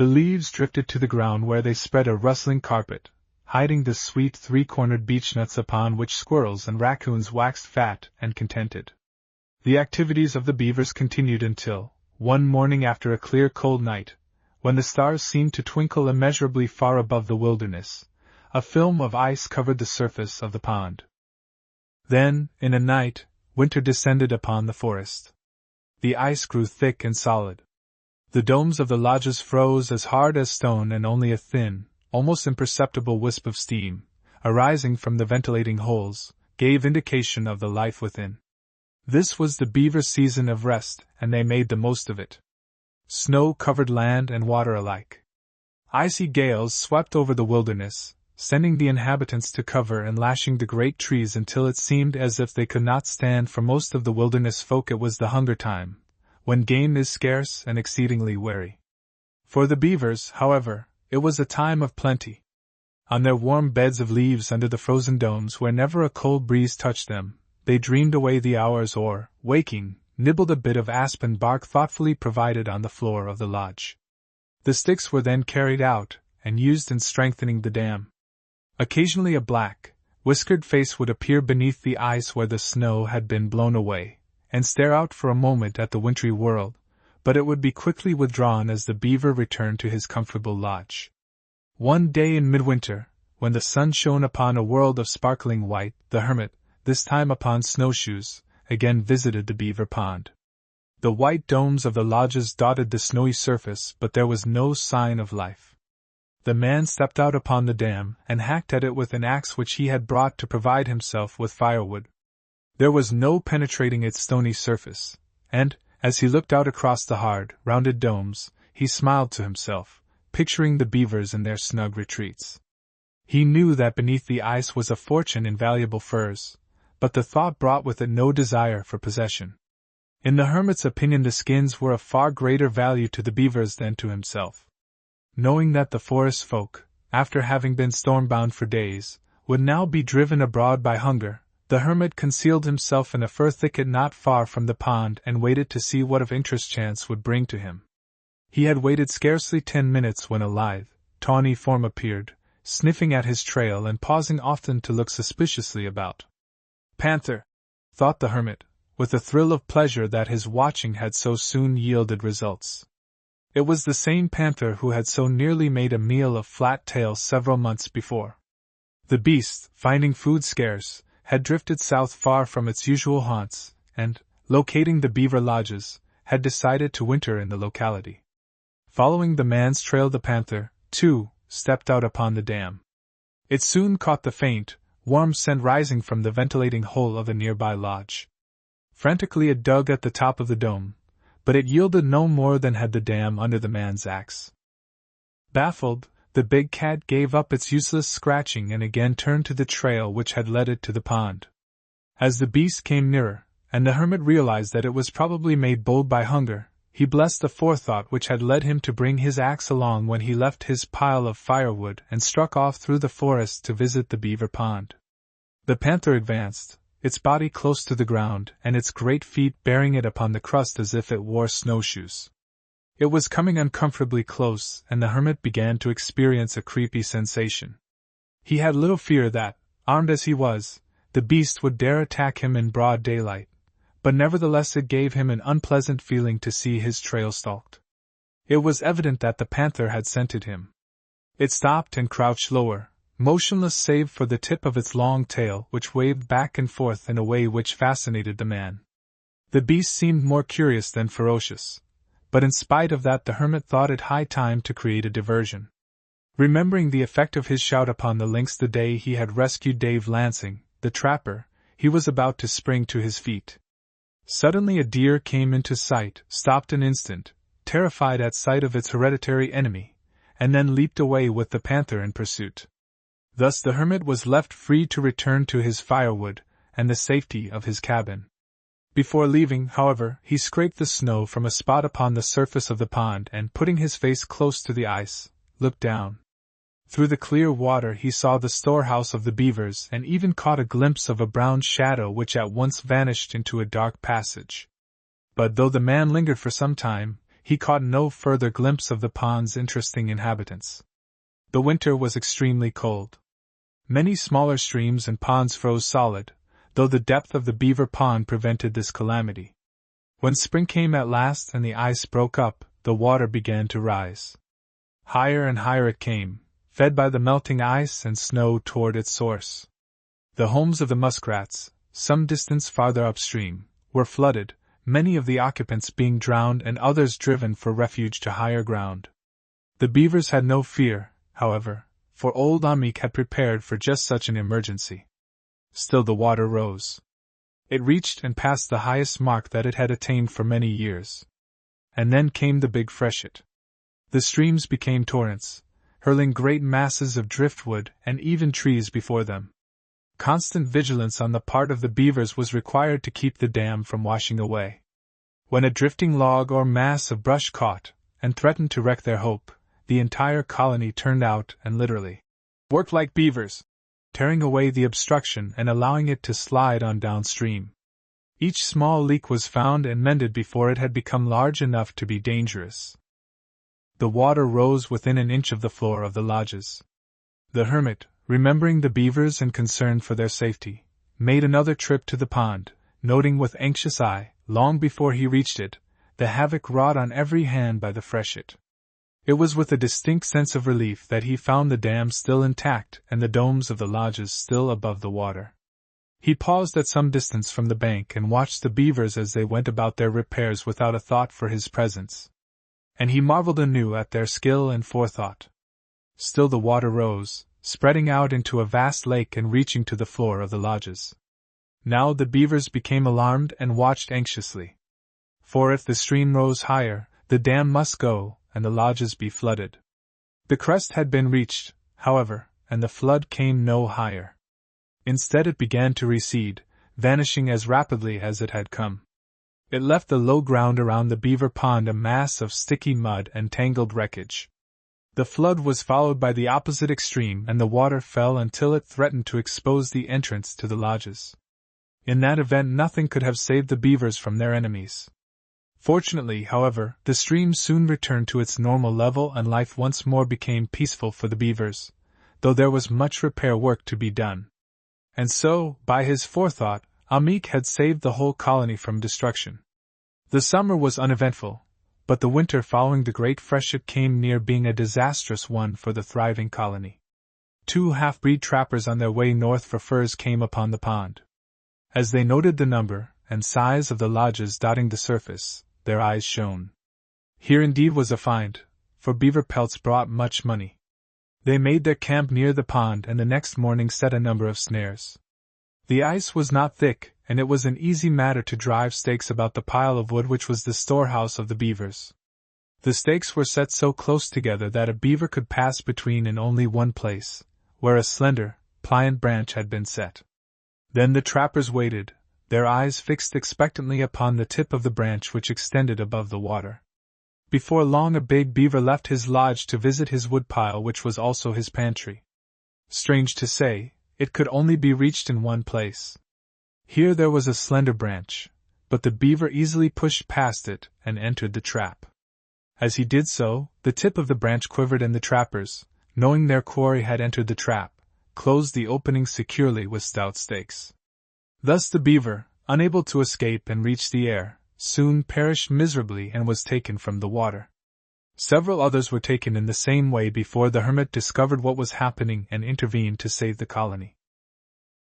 The leaves drifted to the ground where they spread a rustling carpet, hiding the sweet three-cornered beechnuts upon which squirrels and raccoons waxed fat and contented. The activities of the beavers continued until, one morning after a clear cold night, when the stars seemed to twinkle immeasurably far above the wilderness, a film of ice covered the surface of the pond. Then, in a night, winter descended upon the forest. The ice grew thick and solid. The domes of the lodges froze as hard as stone, and only a thin, almost imperceptible wisp of steam, arising from the ventilating holes, gave indication of the life within. This was the beaver season of rest, and they made the most of it. Snow covered land and water alike. Icy gales swept over the wilderness, sending the inhabitants to cover and lashing the great trees until it seemed as if they could not stand. For most of the wilderness folk it was the hunger time, when game is scarce and exceedingly wary. For the beavers, however, it was a time of plenty. On their warm beds of leaves under the frozen domes where never a cold breeze touched them, they dreamed away the hours or, waking, nibbled a bit of aspen bark thoughtfully provided on the floor of the lodge. The sticks were then carried out and used in strengthening the dam. Occasionally a black, whiskered face would appear beneath the ice where the snow had been blown away, and stare out for a moment at the wintry world, but it would be quickly withdrawn as the beaver returned to his comfortable lodge. One day in midwinter, when the sun shone upon a world of sparkling white, the hermit, this time upon snowshoes, again visited the beaver pond. The white domes of the lodges dotted the snowy surface, but there was no sign of life. The man stepped out upon the dam and hacked at it with an axe which he had brought to provide himself with firewood. There was no penetrating its stony surface, and, as he looked out across the hard, rounded domes, he smiled to himself, picturing the beavers in their snug retreats. He knew that beneath the ice was a fortune in valuable furs, but the thought brought with it no desire for possession. In the hermit's opinion the skins were of far greater value to the beavers than to himself. Knowing that the forest folk, after having been stormbound for days, would now be driven abroad by hunger, the hermit concealed himself in a fir thicket not far from the pond and waited to see what of interest chance would bring to him. He had waited scarcely 10 minutes when a lithe, tawny form appeared, sniffing at his trail and pausing often to look suspiciously about. Panther, thought the hermit, with a thrill of pleasure that his watching had so soon yielded results. It was the same panther who had so nearly made a meal of Flat Tail several months before. The beast, finding food scarce, had drifted south far from its usual haunts, and, locating the beaver lodges, had decided to winter in the locality. Following the man's trail, the panther, too, stepped out upon the dam. It soon caught the faint, warm scent rising from the ventilating hole of a nearby lodge. Frantically it dug at the top of the dome, but it yielded no more than had the dam under the man's axe. Baffled, the big cat gave up its useless scratching and again turned to the trail which had led it to the pond. As the beast came nearer, and the hermit realized that it was probably made bold by hunger, he blessed the forethought which had led him to bring his axe along when he left his pile of firewood and struck off through the forest to visit the beaver pond. The panther advanced, its body close to the ground and its great feet bearing it upon the crust as if it wore snowshoes. It was coming uncomfortably close, and the hermit began to experience a creepy sensation. He had little fear that, armed as he was, the beast would dare attack him in broad daylight, but nevertheless it gave him an unpleasant feeling to see his trail stalked. It was evident that the panther had scented him. It stopped and crouched lower, motionless save for the tip of its long tail which waved back and forth in a way which fascinated the man. The beast seemed more curious than ferocious, but in spite of that the hermit thought it high time to create a diversion. Remembering the effect of his shout upon the lynx the day he had rescued Dave Lansing, the trapper, he was about to spring to his feet. Suddenly a deer came into sight, stopped an instant, terrified at sight of its hereditary enemy, and then leaped away with the panther in pursuit. Thus the hermit was left free to return to his firewood and the safety of his cabin. Before leaving, however, he scraped the snow from a spot upon the surface of the pond and, putting his face close to the ice, looked down. Through the clear water he saw the storehouse of the beavers and even caught a glimpse of a brown shadow which at once vanished into a dark passage. But though the man lingered for some time, he caught no further glimpse of the pond's interesting inhabitants. The winter was extremely cold. Many smaller streams and ponds froze solid, though the depth of the beaver pond prevented this calamity. When spring came at last and the ice broke up, the water began to rise. Higher and higher it came, fed by the melting ice and snow toward its source. The homes of the muskrats, some distance farther upstream, were flooded, many of the occupants being drowned and others driven for refuge to higher ground. The beavers had no fear, however, for old Amik had prepared for just such an emergency. Still the water rose. It reached and passed the highest mark that it had attained for many years. And then came the big freshet. The streams became torrents, hurling great masses of driftwood and even trees before them. Constant vigilance on the part of the beavers was required to keep the dam from washing away. When a drifting log or mass of brush caught and threatened to wreck their hope, the entire colony turned out and literally worked like beavers, tearing away the obstruction and allowing it to slide on downstream. Each small leak was found and mended before it had become large enough to be dangerous. The water rose within an inch of the floor of the lodges. The hermit, remembering the beavers and concerned for their safety, made another trip to the pond, noting with anxious eye, long before he reached it, the havoc wrought on every hand by the freshet. It was with a distinct sense of relief that he found the dam still intact and the domes of the lodges still above the water. He paused at some distance from the bank and watched the beavers as they went about their repairs without a thought for his presence. And he marveled anew at their skill and forethought. Still the water rose, spreading out into a vast lake and reaching to the floor of the lodges. Now the beavers became alarmed and watched anxiously. For if the stream rose higher, the dam must go, and the lodges be flooded. The crest had been reached, however, and the flood came no higher. Instead it began to recede, vanishing as rapidly as it had come. It left the low ground around the beaver pond a mass of sticky mud and tangled wreckage. The flood was followed by the opposite extreme and the water fell until it threatened to expose the entrance to the lodges. In that event nothing could have saved the beavers from their enemies. Fortunately, however, the stream soon returned to its normal level and life once more became peaceful for the beavers, though there was much repair work to be done. And so, by his forethought, Amik had saved the whole colony from destruction. The summer was uneventful, but the winter following the great freshet came near being a disastrous one for the thriving colony. 2 half-breed trappers on their way north for furs came upon the pond. As they noted the number and size of the lodges dotting the surface, their eyes shone. Here indeed was a find, for beaver pelts brought much money. They made their camp near the pond and the next morning set a number of snares. The ice was not thick, and it was an easy matter to drive stakes about the pile of wood which was the storehouse of the beavers. The stakes were set so close together that a beaver could pass between in only one place, where a slender, pliant branch had been set. Then the trappers waited, their eyes fixed expectantly upon the tip of the branch which extended above the water. Before long a big beaver left his lodge to visit his woodpile which was also his pantry. Strange to say, it could only be reached in one place. Here there was a slender branch, but the beaver easily pushed past it and entered the trap. As he did so, the tip of the branch quivered and the trappers, knowing their quarry had entered the trap, closed the opening securely with stout stakes. Thus the beaver, unable to escape and reach the air, soon perished miserably and was taken from the water. Several others were taken in the same way before the hermit discovered what was happening and intervened to save the colony.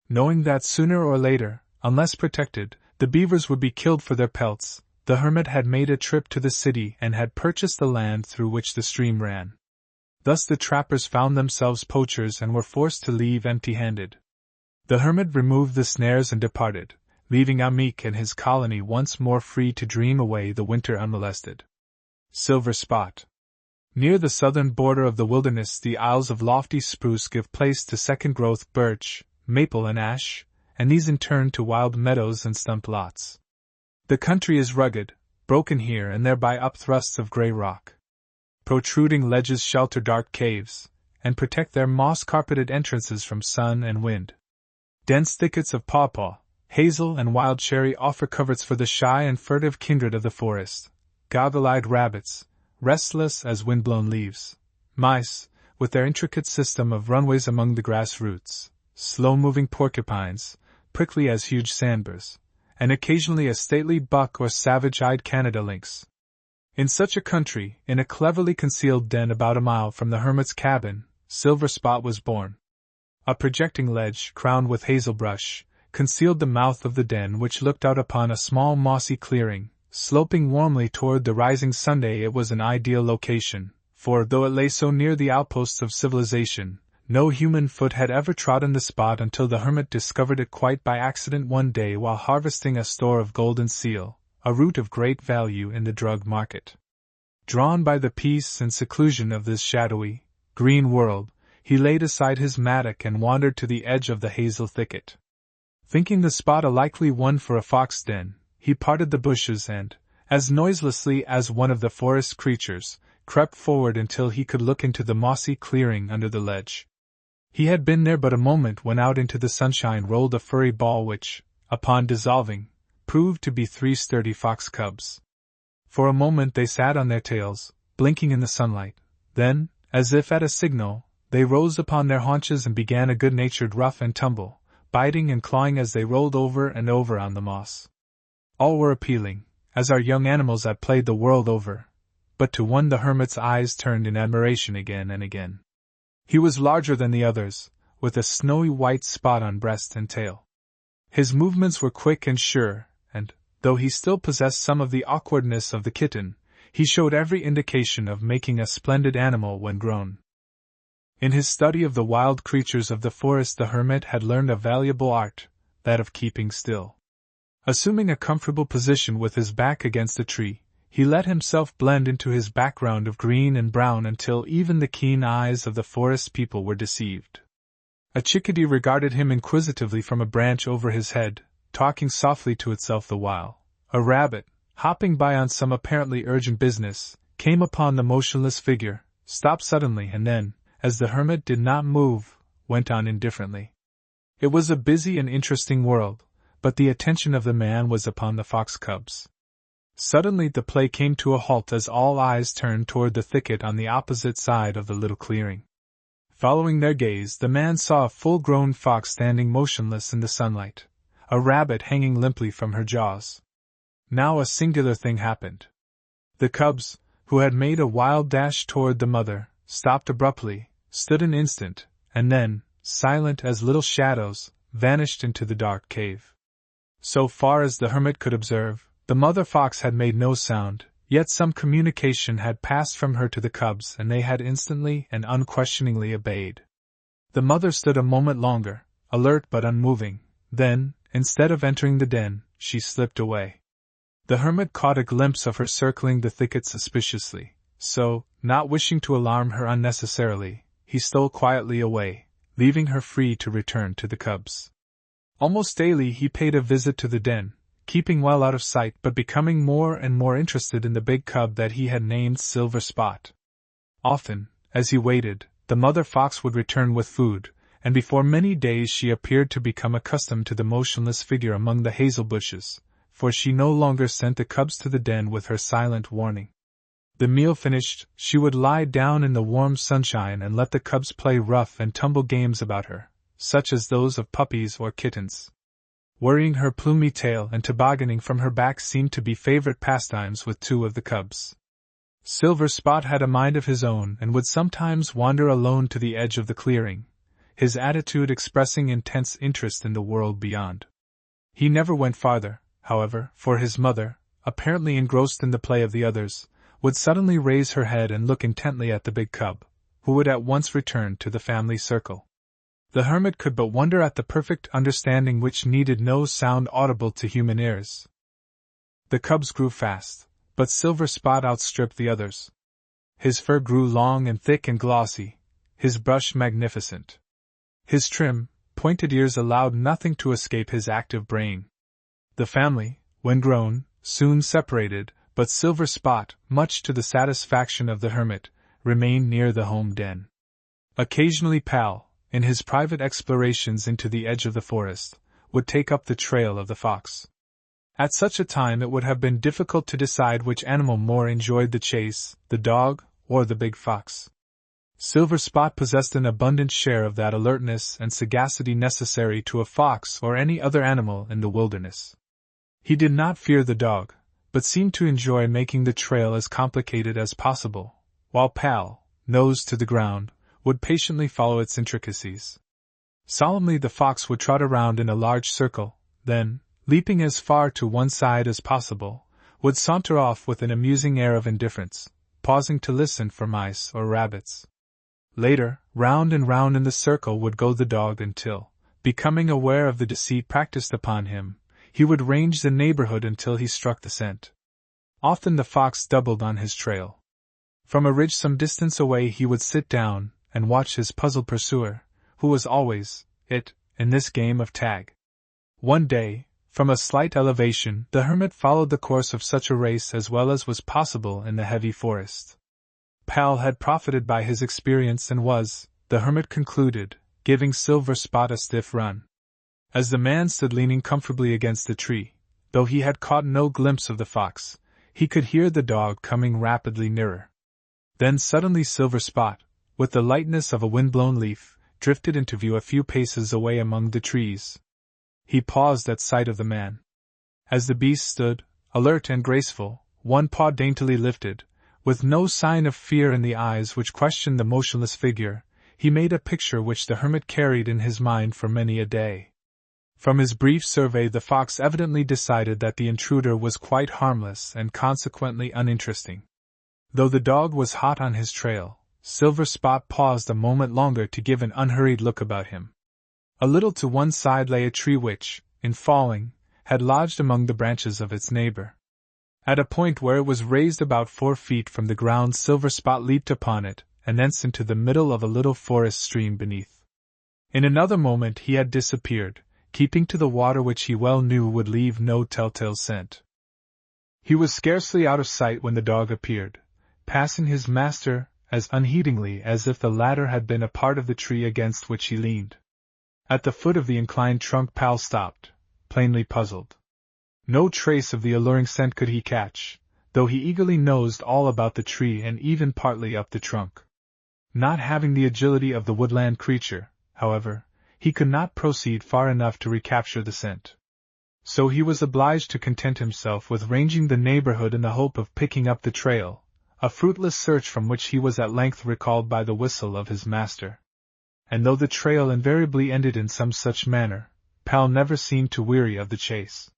Knowing that sooner or later, unless protected, the beavers would be killed for their pelts, the hermit had made a trip to the city and had purchased the land through which the stream ran. Thus the trappers found themselves poachers and were forced to leave empty-handed. The hermit removed the snares and departed, leaving Amik and his colony once more free to dream away the winter unmolested. Silver Spot. Near the southern border of the wilderness, the aisles of lofty spruce give place to second-growth birch, maple and ash, and these in turn to wild meadows and stumped lots. The country is rugged, broken here and there by upthrusts of gray rock. Protruding ledges shelter dark caves, and protect their moss-carpeted entrances from sun and wind. Dense thickets of pawpaw, hazel and wild cherry offer coverts for the shy and furtive kindred of the forest, goggle-eyed rabbits, restless as wind-blown leaves, mice, with their intricate system of runways among the grass roots, slow-moving porcupines, prickly as huge sandburs, and occasionally a stately buck or savage-eyed Canada lynx. In such a country, in a cleverly concealed den about a mile from the hermit's cabin, Silver Spot was born. A projecting ledge, crowned with hazelbrush, concealed the mouth of the den, which looked out upon a small mossy clearing, sloping warmly toward the rising sun. It was an ideal location, for though it lay so near the outposts of civilization, no human foot had ever trodden the spot until the hermit discovered it quite by accident one day while harvesting a store of golden seal, a root of great value in the drug market. Drawn by the peace and seclusion of this shadowy, green world, he laid aside his mattock and wandered to the edge of the hazel thicket. Thinking the spot a likely one for a fox den, he parted the bushes and, as noiselessly as one of the forest creatures, crept forward until he could look into the mossy clearing under the ledge. He had been there but a moment when out into the sunshine rolled a furry ball which, upon dissolving, proved to be 3 sturdy fox cubs. For a moment they sat on their tails, blinking in the sunlight. Then, as if at a signal, they rose upon their haunches and began a good-natured rough and tumble, biting and clawing as they rolled over and over on the moss. All were appealing, as are young animals that played the world over, but to one the hermit's eyes turned in admiration again and again. He was larger than the others, with a snowy white spot on breast and tail. His movements were quick and sure, and, though he still possessed some of the awkwardness of the kitten, he showed every indication of making a splendid animal when grown. In his study of the wild creatures of the forest the hermit had learned a valuable art, that of keeping still. Assuming a comfortable position with his back against a tree, he let himself blend into his background of green and brown until even the keen eyes of the forest people were deceived. A chickadee regarded him inquisitively from a branch over his head, talking softly to itself the while. A rabbit, hopping by on some apparently urgent business, came upon the motionless figure, stopped suddenly and then, as the hermit did not move, went on indifferently. It was a busy and interesting world, but the attention of the man was upon the fox cubs. Suddenly the play came to a halt as all eyes turned toward the thicket on the opposite side of the little clearing. Following their gaze, the man saw a full-grown fox standing motionless in the sunlight, a rabbit hanging limply from her jaws. Now a singular thing happened. The cubs, who had made a wild dash toward the mother, stopped abruptly, stood an instant, and then, silent as little shadows, vanished into the dark cave. So far as the hermit could observe, the mother fox had made no sound, yet some communication had passed from her to the cubs and they had instantly and unquestioningly obeyed. The mother stood a moment longer, alert but unmoving, then, instead of entering the den, she slipped away. The hermit caught a glimpse of her circling the thicket suspiciously, so, not wishing to alarm her unnecessarily, he stole quietly away, leaving her free to return to the cubs. Almost daily he paid a visit to the den, keeping well out of sight but becoming more and more interested in the big cub that he had named Silver Spot. Often, as he waited, the mother fox would return with food, and before many days she appeared to become accustomed to the motionless figure among the hazel bushes, for she no longer sent the cubs to the den with her silent warning. The meal finished, she would lie down in the warm sunshine and let the cubs play rough and tumble games about her, such as those of puppies or kittens. Worrying her plumy tail and tobogganing from her back seemed to be favorite pastimes with 2 of the cubs. Silver Spot had a mind of his own and would sometimes wander alone to the edge of the clearing, his attitude expressing intense interest in the world beyond. He never went farther, however, for his mother, apparently engrossed in the play of the others, would suddenly raise her head and look intently at the big cub, who would at once return to the family circle. The hermit could but wonder at the perfect understanding which needed no sound audible to human ears. The cubs grew fast, but Silver Spot outstripped the others. His fur grew long and thick and glossy, his brush magnificent. His trim, pointed ears allowed nothing to escape his active brain. The family, when grown, soon separated, but Silver Spot, much to the satisfaction of the hermit, remained near the home den. Occasionally Pal, in his private explorations into the edge of the forest, would take up the trail of the fox. At such a time it would have been difficult to decide which animal more enjoyed the chase, the dog or the big fox. Silver Spot possessed an abundant share of that alertness and sagacity necessary to a fox or any other animal in the wilderness. He did not fear the dog, but seemed to enjoy making the trail as complicated as possible, while Pal, nose to the ground, would patiently follow its intricacies. Solemnly the fox would trot around in a large circle, then, leaping as far to one side as possible, would saunter off with an amusing air of indifference, pausing to listen for mice or rabbits. Later, round and round in the circle would go the dog until, becoming aware of the deceit practiced upon him, he would range the neighborhood until he struck the scent. Often the fox doubled on his trail. From a ridge some distance away he would sit down and watch his puzzled pursuer, who was always it in this game of tag. One day, from a slight elevation, the hermit followed the course of such a race as well as was possible in the heavy forest. Pal had profited by his experience and was, the hermit concluded, giving Silver Spot a stiff run. As the man stood leaning comfortably against the tree, though he had caught no glimpse of the fox, he could hear the dog coming rapidly nearer. Then suddenly Silver Spot, with the lightness of a wind-blown leaf, drifted into view a few paces away among the trees. He paused at sight of the man. As the beast stood, alert and graceful, one paw daintily lifted, with no sign of fear in the eyes which questioned the motionless figure, he made a picture which the hermit carried in his mind for many a day. From his brief survey the fox evidently decided that the intruder was quite harmless and consequently uninteresting. Though the dog was hot on his trail, Silver Spot paused a moment longer to give an unhurried look about him. A little to one side lay a tree which, in falling, had lodged among the branches of its neighbor. At a point where it was raised about 4 feet from the ground Silver Spot leaped upon it, and thence into the middle of a little forest stream beneath. In another moment he had disappeared, keeping to the water which he well knew would leave no telltale scent. He was scarcely out of sight when the dog appeared, passing his master as unheedingly as if the latter had been a part of the tree against which he leaned. At the foot of the inclined trunk Pal stopped, plainly puzzled. No trace of the alluring scent could he catch, though he eagerly nosed all about the tree and even partly up the trunk. Not having the agility of the woodland creature, however, he could not proceed far enough to recapture the scent. So he was obliged to content himself with ranging the neighborhood in the hope of picking up the trail, a fruitless search from which he was at length recalled by the whistle of his master. And though the trail invariably ended in some such manner, Pal never seemed to weary of the chase.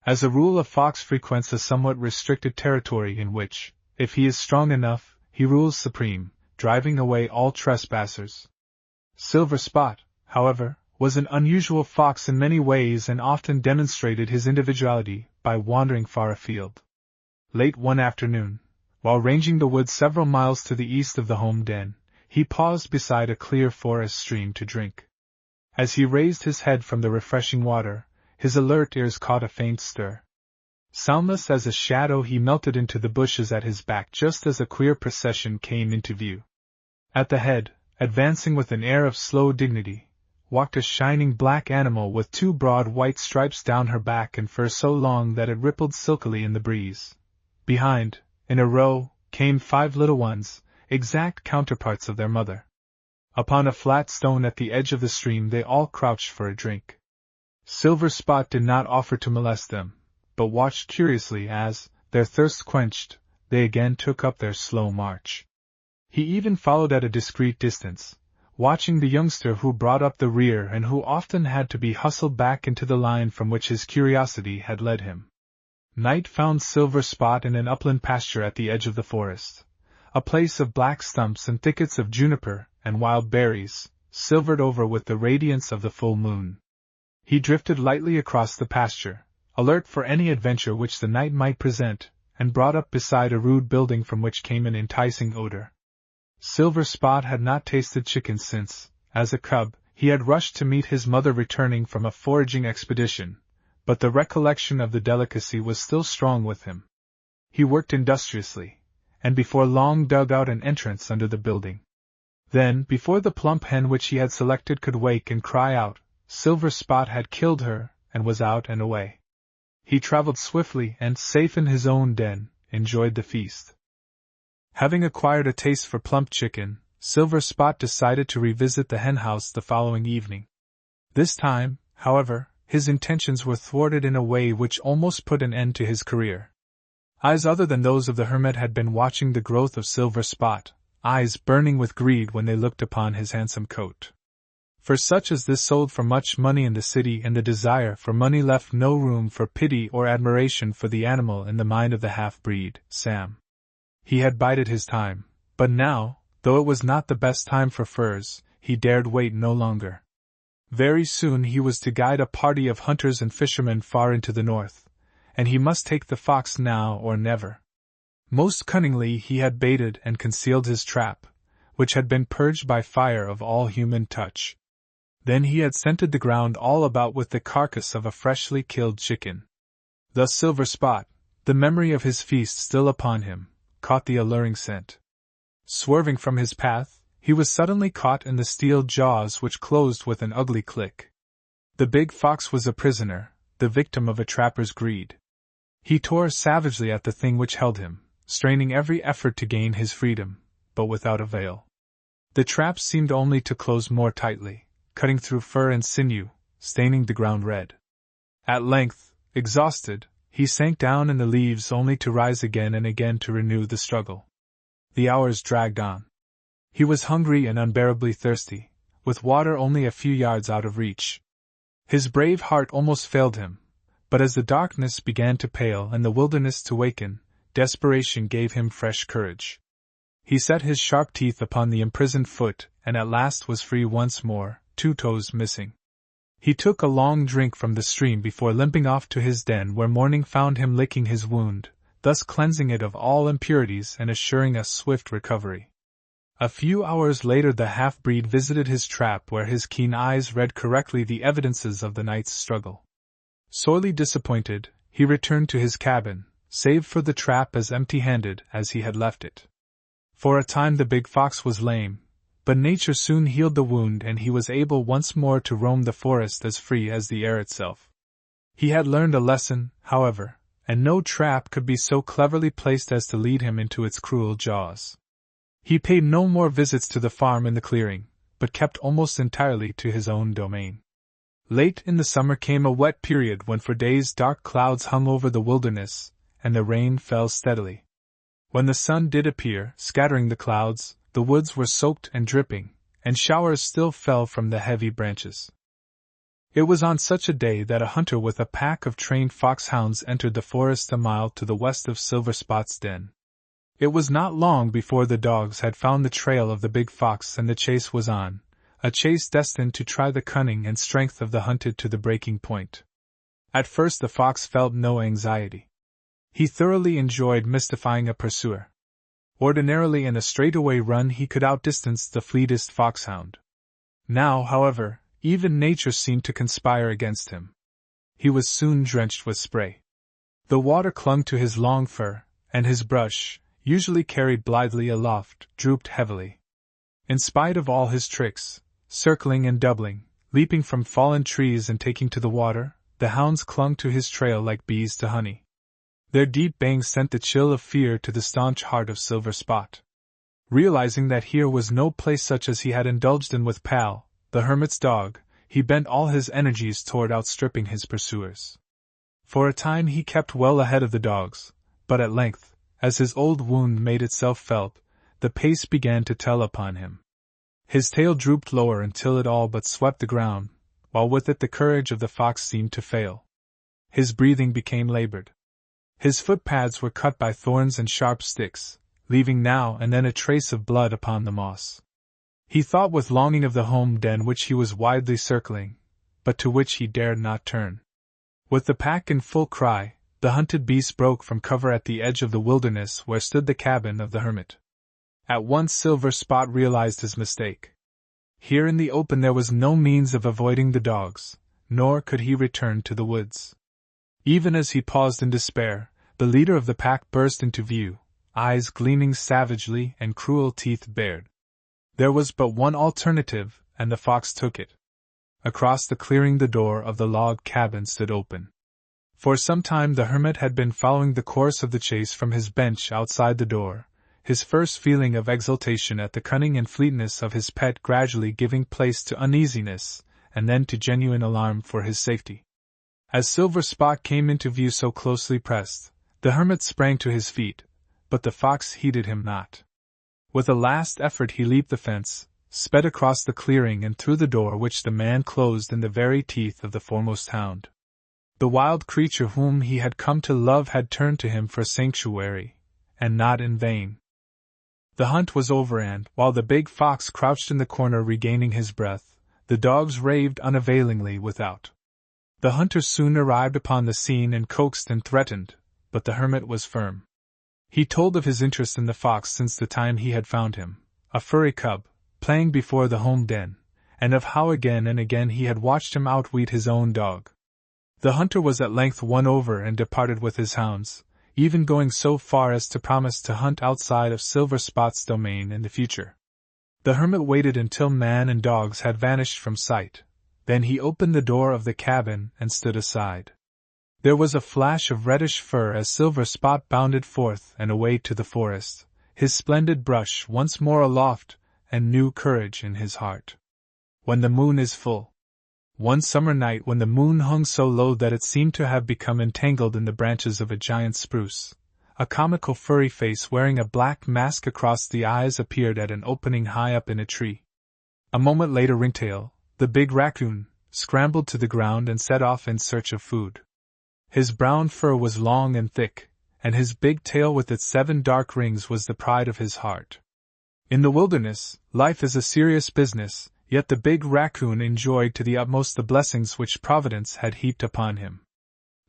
As a rule a fox frequents a somewhat restricted territory in which, if he is strong enough, he rules supreme, driving away all trespassers. Silver Spot, however, was an unusual fox in many ways and often demonstrated his individuality by wandering far afield. Late one afternoon, while ranging the woods several miles to the east of the home den, he paused beside a clear forest stream to drink. As he raised his head from the refreshing water, his alert ears caught a faint stir. Soundless as a shadow he melted into the bushes at his back just as a queer procession came into view. At the head, advancing with an air of slow dignity, walked a shining black animal with 2 broad white stripes down her back and fur so long that it rippled silkily in the breeze. Behind, in a row, came 5 little ones, exact counterparts of their mother. Upon a flat stone at the edge of the stream they all crouched for a drink. Silver Spot did not offer to molest them, but watched curiously as, their thirst quenched, they again took up their slow march. He even followed at a discreet distance, watching the youngster who brought up the rear and who often had to be hustled back into the line from which his curiosity had led him. Night found Silver Spot in an upland pasture at the edge of the forest, a place of black stumps and thickets of juniper and wild berries, silvered over with the radiance of the full moon. He drifted lightly across the pasture, alert for any adventure which the night might present, and brought up beside a rude building from which came an enticing odor. Silver Spot had not tasted chicken since, as a cub, he had rushed to meet his mother returning from a foraging expedition, but the recollection of the delicacy was still strong with him. He worked industriously, and before long dug out an entrance under the building. Then, before the plump hen which he had selected could wake and cry out, Silver Spot had killed her, and was out and away. he traveled swiftly and, safe in his own den, enjoyed the feast. Having acquired a taste for plump chicken, Silver Spot decided to revisit the henhouse the following evening. This time, however, his intentions were thwarted in a way which almost put an end to his career. Eyes other than those of the hermit had been watching the growth of Silver Spot, eyes burning with greed when they looked upon his handsome coat. For such as this sold for much money in the city, and the desire for money left no room for pity or admiration for the animal in the mind of the half-breed, Sam. He had bided his time, but now, though it was not the best time for furs, he dared wait no longer. Very soon he was to guide a party of hunters and fishermen far into the north, and he must take the fox now or never. Most cunningly he had baited and concealed his trap, which had been purged by fire of all human touch. Then he had scented the ground all about with the carcass of a freshly killed chicken. Thus Silver Spot, the memory of his feast still upon him, caught the alluring scent. Swerving from his path, he was suddenly caught in the steel jaws which closed with an ugly click. The big fox was a prisoner, the victim of a trapper's greed. He tore savagely at the thing which held him, straining every effort to gain his freedom, but without avail. The trap seemed only to close more tightly, cutting through fur and sinew, staining the ground red. At length, exhausted, he sank down in the leaves only to rise again and again to renew the struggle. The hours dragged on. He was hungry and unbearably thirsty, with water only a few yards out of reach. His brave heart almost failed him, but as the darkness began to pale and the wilderness to waken, desperation gave him fresh courage. He set his sharp teeth upon the imprisoned foot, and at last was free once more, 2 toes missing. He took a long drink from the stream before limping off to his den, where morning found him licking his wound, thus cleansing it of all impurities and assuring a swift recovery. A few hours later the half-breed visited his trap, where his keen eyes read correctly the evidences of the night's struggle. Sorely disappointed, he returned to his cabin, save for the trap, as empty-handed as he had left it. For a time the big fox was lame, but nature soon healed the wound and he was able once more to roam the forest as free as the air itself. He had learned a lesson, however, and no trap could be so cleverly placed as to lead him into its cruel jaws. He paid no more visits to the farm in the clearing, but kept almost entirely to his own domain. Late in the summer came a wet period when for days dark clouds hung over the wilderness, and the rain fell steadily. When the sun did appear, scattering the clouds, the woods were soaked and dripping, and showers still fell from the heavy branches. It was on such a day that a hunter with a pack of trained foxhounds entered the forest a mile to the west of Silver Spot's den. It was not long before the dogs had found the trail of the big fox and the chase was on, a chase destined to try the cunning and strength of the hunted to the breaking point. At first the fox felt no anxiety. He thoroughly enjoyed mystifying a pursuer. Ordinarily in a straightaway run he could outdistance the fleetest foxhound. Now, however, even nature seemed to conspire against him. He was soon drenched with spray. The water clung to his long fur, and his brush, usually carried blithely aloft, drooped heavily. In spite of all his tricks, circling and doubling, leaping from fallen trees and taking to the water, the hounds clung to his trail like bees to honey. Their deep baying sent the chill of fear to the staunch heart of Silver Spot. Realizing that here was no place such as he had indulged in with Pal, the hermit's dog, he bent all his energies toward outstripping his pursuers. For a time he kept well ahead of the dogs, but at length, as his old wound made itself felt, the pace began to tell upon him. His tail drooped lower until it all but swept the ground, while with it the courage of the fox seemed to fail. His breathing became labored. His footpads were cut by thorns and sharp sticks, leaving now and then a trace of blood upon the moss. He thought with longing of the home den which he was widely circling, but to which he dared not turn. With the pack in full cry, the hunted beast broke from cover at the edge of the wilderness where stood the cabin of the hermit. At once Silver Spot realized his mistake. Here in the open there was no means of avoiding the dogs, nor could he return to the woods. Even as he paused in despair, the leader of the pack burst into view, eyes gleaming savagely and cruel teeth bared. There was but one alternative, and the fox took it. Across the clearing the door of the log cabin stood open. For some time the hermit had been following the course of the chase from his bench outside the door, his first feeling of exultation at the cunning and fleetness of his pet gradually giving place to uneasiness, and then to genuine alarm for his safety. As Silver Spot came into view so closely pressed, the hermit sprang to his feet, but the fox heeded him not. With a last effort he leaped the fence, sped across the clearing and through the door which the man closed in the very teeth of the foremost hound. The wild creature whom he had come to love had turned to him for sanctuary, and not in vain. The hunt was over and, while the big fox crouched in the corner regaining his breath, the dogs raved unavailingly without. The hunters soon arrived upon the scene and coaxed and threatened, but the hermit was firm. He told of his interest in the fox since the time he had found him, a furry cub, playing before the home den, and of how again and again he had watched him outwit his own dog. The hunter was at length won over and departed with his hounds, even going so far as to promise to hunt outside of Silver Spot's domain in the future. The hermit waited until man and dogs had vanished from sight. Then he opened the door of the cabin and stood aside. There was a flash of reddish fur as Silver Spot bounded forth and away to the forest, his splendid brush once more aloft, and new courage in his heart. When the moon is full. One summer night when the moon hung so low that it seemed to have become entangled in the branches of a giant spruce, a comical furry face wearing a black mask across the eyes appeared at an opening high up in a tree. A moment later Ringtail, the big raccoon, scrambled to the ground and set off in search of food. His brown fur was long and thick, and his big tail with its 7 dark rings was the pride of his heart. In the wilderness, life is a serious business, yet the big raccoon enjoyed to the utmost the blessings which Providence had heaped upon him.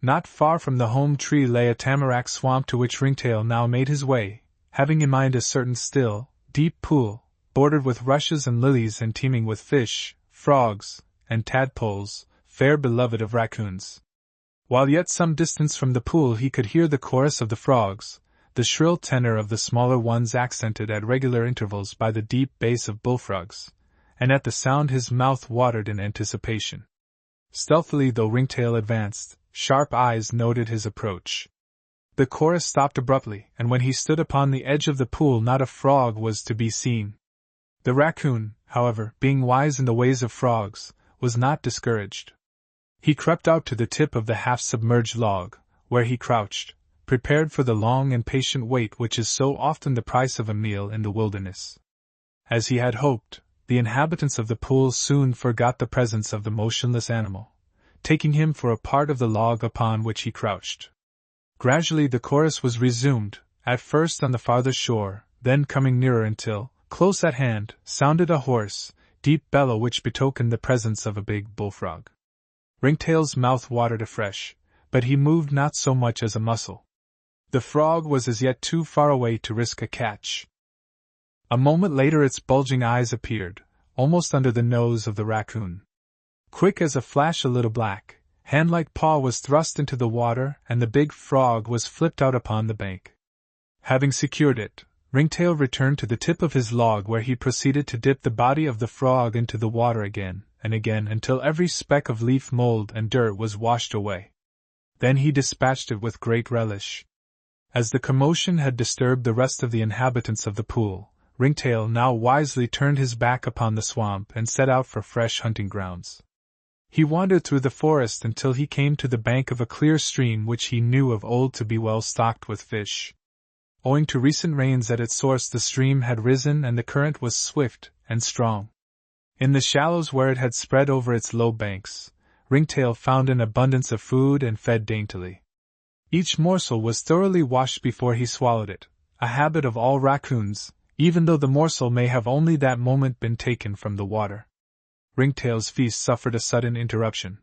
Not far from the home tree lay a tamarack swamp to which Ringtail now made his way, having in mind a certain still, deep pool, bordered with rushes and lilies and teeming with fish, frogs, and tadpoles, fair beloved of raccoons. While yet some distance from the pool he could hear the chorus of the frogs, the shrill tenor of the smaller ones accented at regular intervals by the deep bass of bullfrogs, and at the sound his mouth watered in anticipation. Stealthily though Ringtail advanced, sharp eyes noted his approach. The chorus stopped abruptly, and when he stood upon the edge of the pool not a frog was to be seen. The raccoon, however, being wise in the ways of frogs, was not discouraged. He crept out to the tip of the half-submerged log, where he crouched, prepared for the long and patient wait which is so often the price of a meal in the wilderness. As he had hoped, the inhabitants of the pool soon forgot the presence of the motionless animal, taking him for a part of the log upon which he crouched. Gradually the chorus was resumed, at first on the farther shore, then coming nearer until, close at hand, sounded a hoarse, deep bellow which betokened the presence of a big bullfrog. Ringtail's mouth watered afresh, but he moved not so much as a muscle. The frog was as yet too far away to risk a catch. A moment later its bulging eyes appeared, almost under the nose of the raccoon. Quick as a flash a little black, hand-like paw was thrust into the water and the big frog was flipped out upon the bank. Having secured it, Ringtail returned to the tip of his log where he proceeded to dip the body of the frog into the water again and again until every speck of leaf mold and dirt was washed away. Then he dispatched it with great relish. As the commotion had disturbed the rest of the inhabitants of the pool, Ringtail now wisely turned his back upon the swamp and set out for fresh hunting grounds. He wandered through the forest until he came to the bank of a clear stream which he knew of old to be well stocked with fish. Owing to recent rains at its source the stream had risen and the current was swift and strong. In the shallows where it had spread over its low banks, Ringtail found an abundance of food and fed daintily. Each morsel was thoroughly washed before he swallowed it, a habit of all raccoons, even though the morsel may have only that moment been taken from the water. Ringtail's feast suffered a sudden interruption.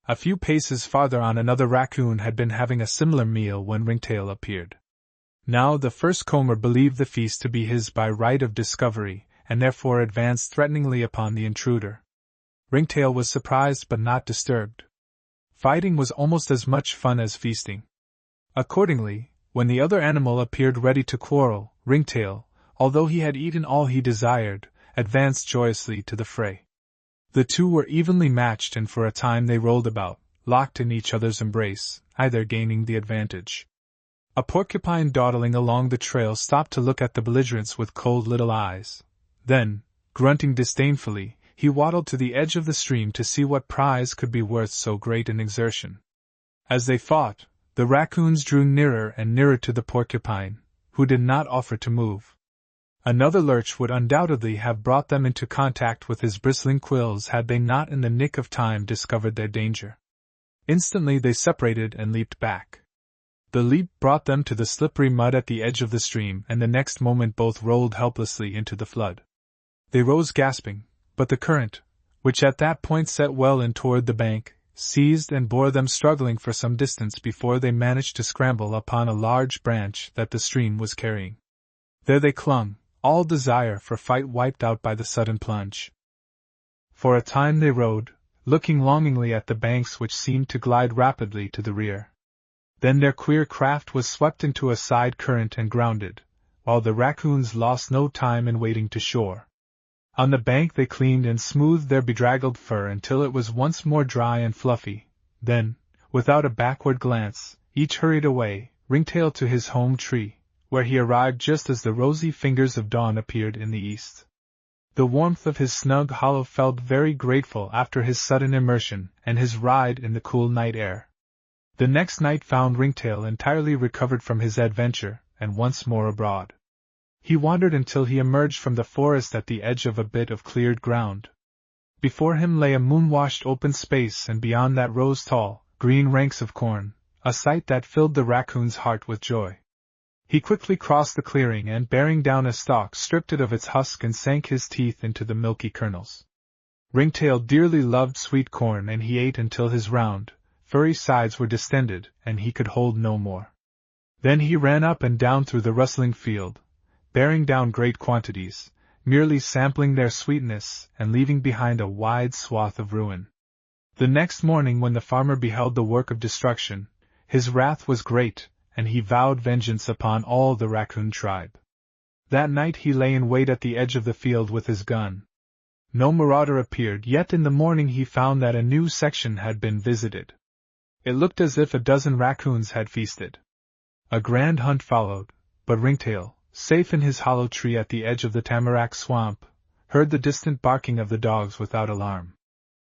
A few paces farther on another raccoon had been having a similar meal when Ringtail appeared. Now the first comber believed the feast to be his by right of discovery, and therefore advanced threateningly upon the intruder. Ringtail was surprised but not disturbed. Fighting was almost as much fun as feasting. Accordingly, when the other animal appeared ready to quarrel, Ringtail, although he had eaten all he desired, advanced joyously to the fray. The two were evenly matched and for a time they rolled about, locked in each other's embrace, either gaining the advantage. A porcupine dawdling along the trail stopped to look at the belligerents with cold little eyes. Then, grunting disdainfully, he waddled to the edge of the stream to see what prize could be worth so great an exertion. As they fought, the raccoons drew nearer and nearer to the porcupine, who did not offer to move. Another lurch would undoubtedly have brought them into contact with his bristling quills had they not in the nick of time discovered their danger. Instantly they separated and leaped back. The leap brought them to the slippery mud at the edge of the stream, and the next moment both rolled helplessly into the flood. They rose gasping, but the current, which at that point set well in toward the bank, seized and bore them struggling for some distance before they managed to scramble upon a large branch that the stream was carrying. There they clung, all desire for fight wiped out by the sudden plunge. For a time they rode, looking longingly at the banks which seemed to glide rapidly to the rear. Then their queer craft was swept into a side current and grounded, while the raccoons lost no time in wading to shore. On the bank they cleaned and smoothed their bedraggled fur until it was once more dry and fluffy. Then, without a backward glance, each hurried away, Ringtail to his home tree, where he arrived just as the rosy fingers of dawn appeared in the east. The warmth of his snug hollow felt very grateful after his sudden immersion and his ride in the cool night air. The next night found Ringtail entirely recovered from his adventure, and once more abroad. He wandered until he emerged from the forest at the edge of a bit of cleared ground. Before him lay a moon-washed open space, and beyond that rose tall, green ranks of corn, a sight that filled the raccoon's heart with joy. He quickly crossed the clearing and, bearing down a stalk, stripped it of its husk and sank his teeth into the milky kernels. Ringtail dearly loved sweet corn, and he ate until his round, furry sides were distended, and he could hold no more. Then he ran up and down through the rustling field, bearing down great quantities, merely sampling their sweetness and leaving behind a wide swath of ruin. The next morning, when the farmer beheld the work of destruction, his wrath was great, and he vowed vengeance upon all the raccoon tribe. That night he lay in wait at the edge of the field with his gun. No marauder appeared, yet in the morning he found that a new section had been visited. It looked as if a dozen raccoons had feasted. A grand hunt followed, but Ringtail, safe in his hollow tree at the edge of the tamarack swamp, heard the distant barking of the dogs without alarm.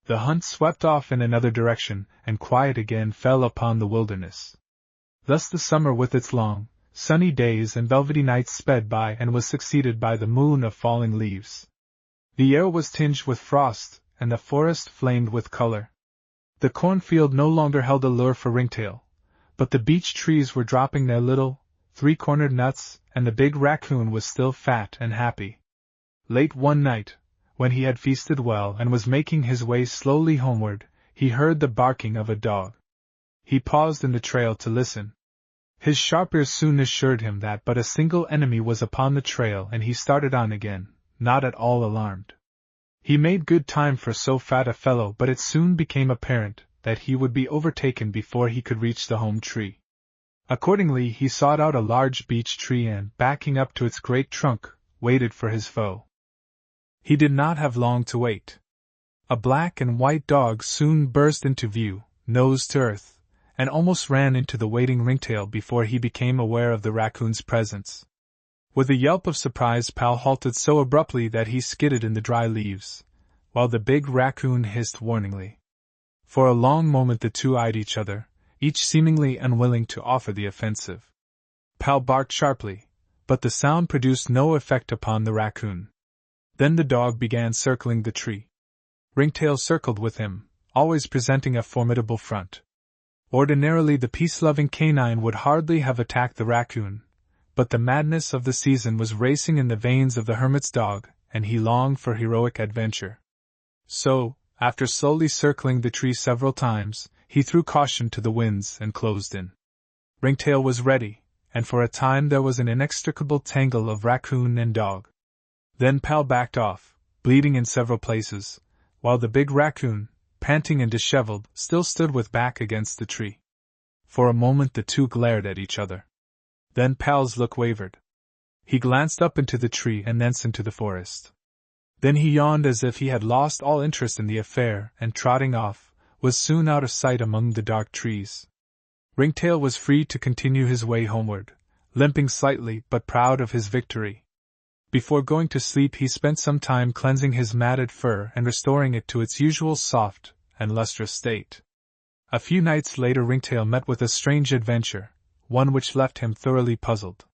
The hunt swept off in another direction, and quiet again fell upon the wilderness. Thus the summer with its long, sunny days and velvety nights sped by and was succeeded by the moon of falling leaves. The air was tinged with frost, and the forest flamed with color. The cornfield no longer held a lure for Ringtail, but the beech trees were dropping their little, three-cornered nuts, and the big raccoon was still fat and happy. Late one night, when he had feasted well and was making his way slowly homeward, he heard the barking of a dog. He paused in the trail to listen. His sharp ears soon assured him that but a single enemy was upon the trail, and he started on again, not at all alarmed. He made good time for so fat a fellow, but it soon became apparent that he would be overtaken before he could reach the home tree. Accordingly he sought out a large beech tree and, backing up to its great trunk, waited for his foe. He did not have long to wait. A black and white dog soon burst into view, nose to earth, and almost ran into the waiting Ringtail before he became aware of the raccoon's presence. With a yelp of surprise, Pal halted so abruptly that he skidded in the dry leaves, while the big raccoon hissed warningly. For a long moment the two eyed each other, each seemingly unwilling to offer the offensive. Pal barked sharply, but the sound produced no effect upon the raccoon. Then the dog began circling the tree. Ringtail circled with him, always presenting a formidable front. Ordinarily the peace-loving canine would hardly have attacked the raccoon, but the madness of the season was racing in the veins of the hermit's dog, and he longed for heroic adventure. So, after slowly circling the tree several times, he threw caution to the winds and closed in. Ringtail was ready, and for a time there was an inextricable tangle of raccoon and dog. Then Pal backed off, bleeding in several places, while the big raccoon, panting and disheveled, still stood with back against the tree. For a moment the two glared at each other. Then Pal's look wavered. He glanced up into the tree and thence into the forest. Then he yawned as if he had lost all interest in the affair, and trotting off, was soon out of sight among the dark trees. Ringtail was free to continue his way homeward, limping slightly but proud of his victory. Before going to sleep he spent some time cleansing his matted fur and restoring it to its usual soft and lustrous state. A few nights later Ringtail met with a strange adventure, one which left him thoroughly puzzled.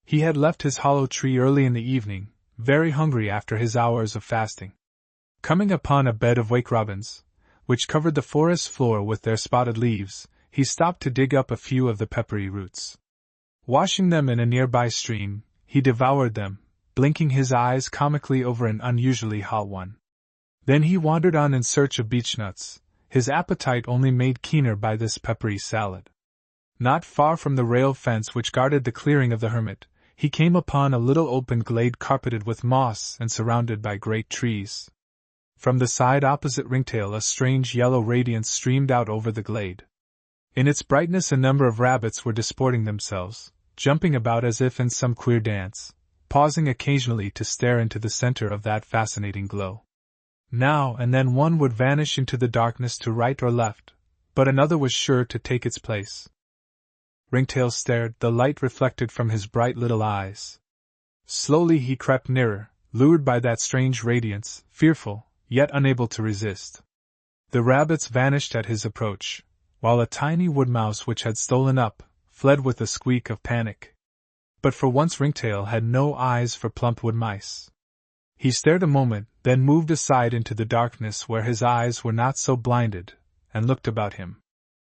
He had left his hollow tree early in the evening, very hungry after his hours of fasting. Coming upon a bed of wake robins, which covered the forest floor with their spotted leaves, he stopped to dig up a few of the peppery roots. Washing them in a nearby stream, he devoured them, blinking his eyes comically over an unusually hot one. Then he wandered on in search of beechnuts, his appetite only made keener by this peppery salad. Not far from the rail fence which guarded the clearing of the hermit, he came upon a little open glade carpeted with moss and surrounded by great trees. From the side opposite Ringtail a strange yellow radiance streamed out over the glade. In its brightness a number of rabbits were disporting themselves, jumping about as if in some queer dance, pausing occasionally to stare into the center of that fascinating glow. Now and then one would vanish into the darkness to right or left, but another was sure to take its place. Ringtail stared, the light reflected from his bright little eyes. Slowly he crept nearer, lured by that strange radiance, fearful, yet unable to resist. The rabbits vanished at his approach, while a tiny woodmouse which had stolen up, fled with a squeak of panic. But for once Ringtail had no eyes for plump wood mice. He stared a moment, then moved aside into the darkness where his eyes were not so blinded, and looked about him.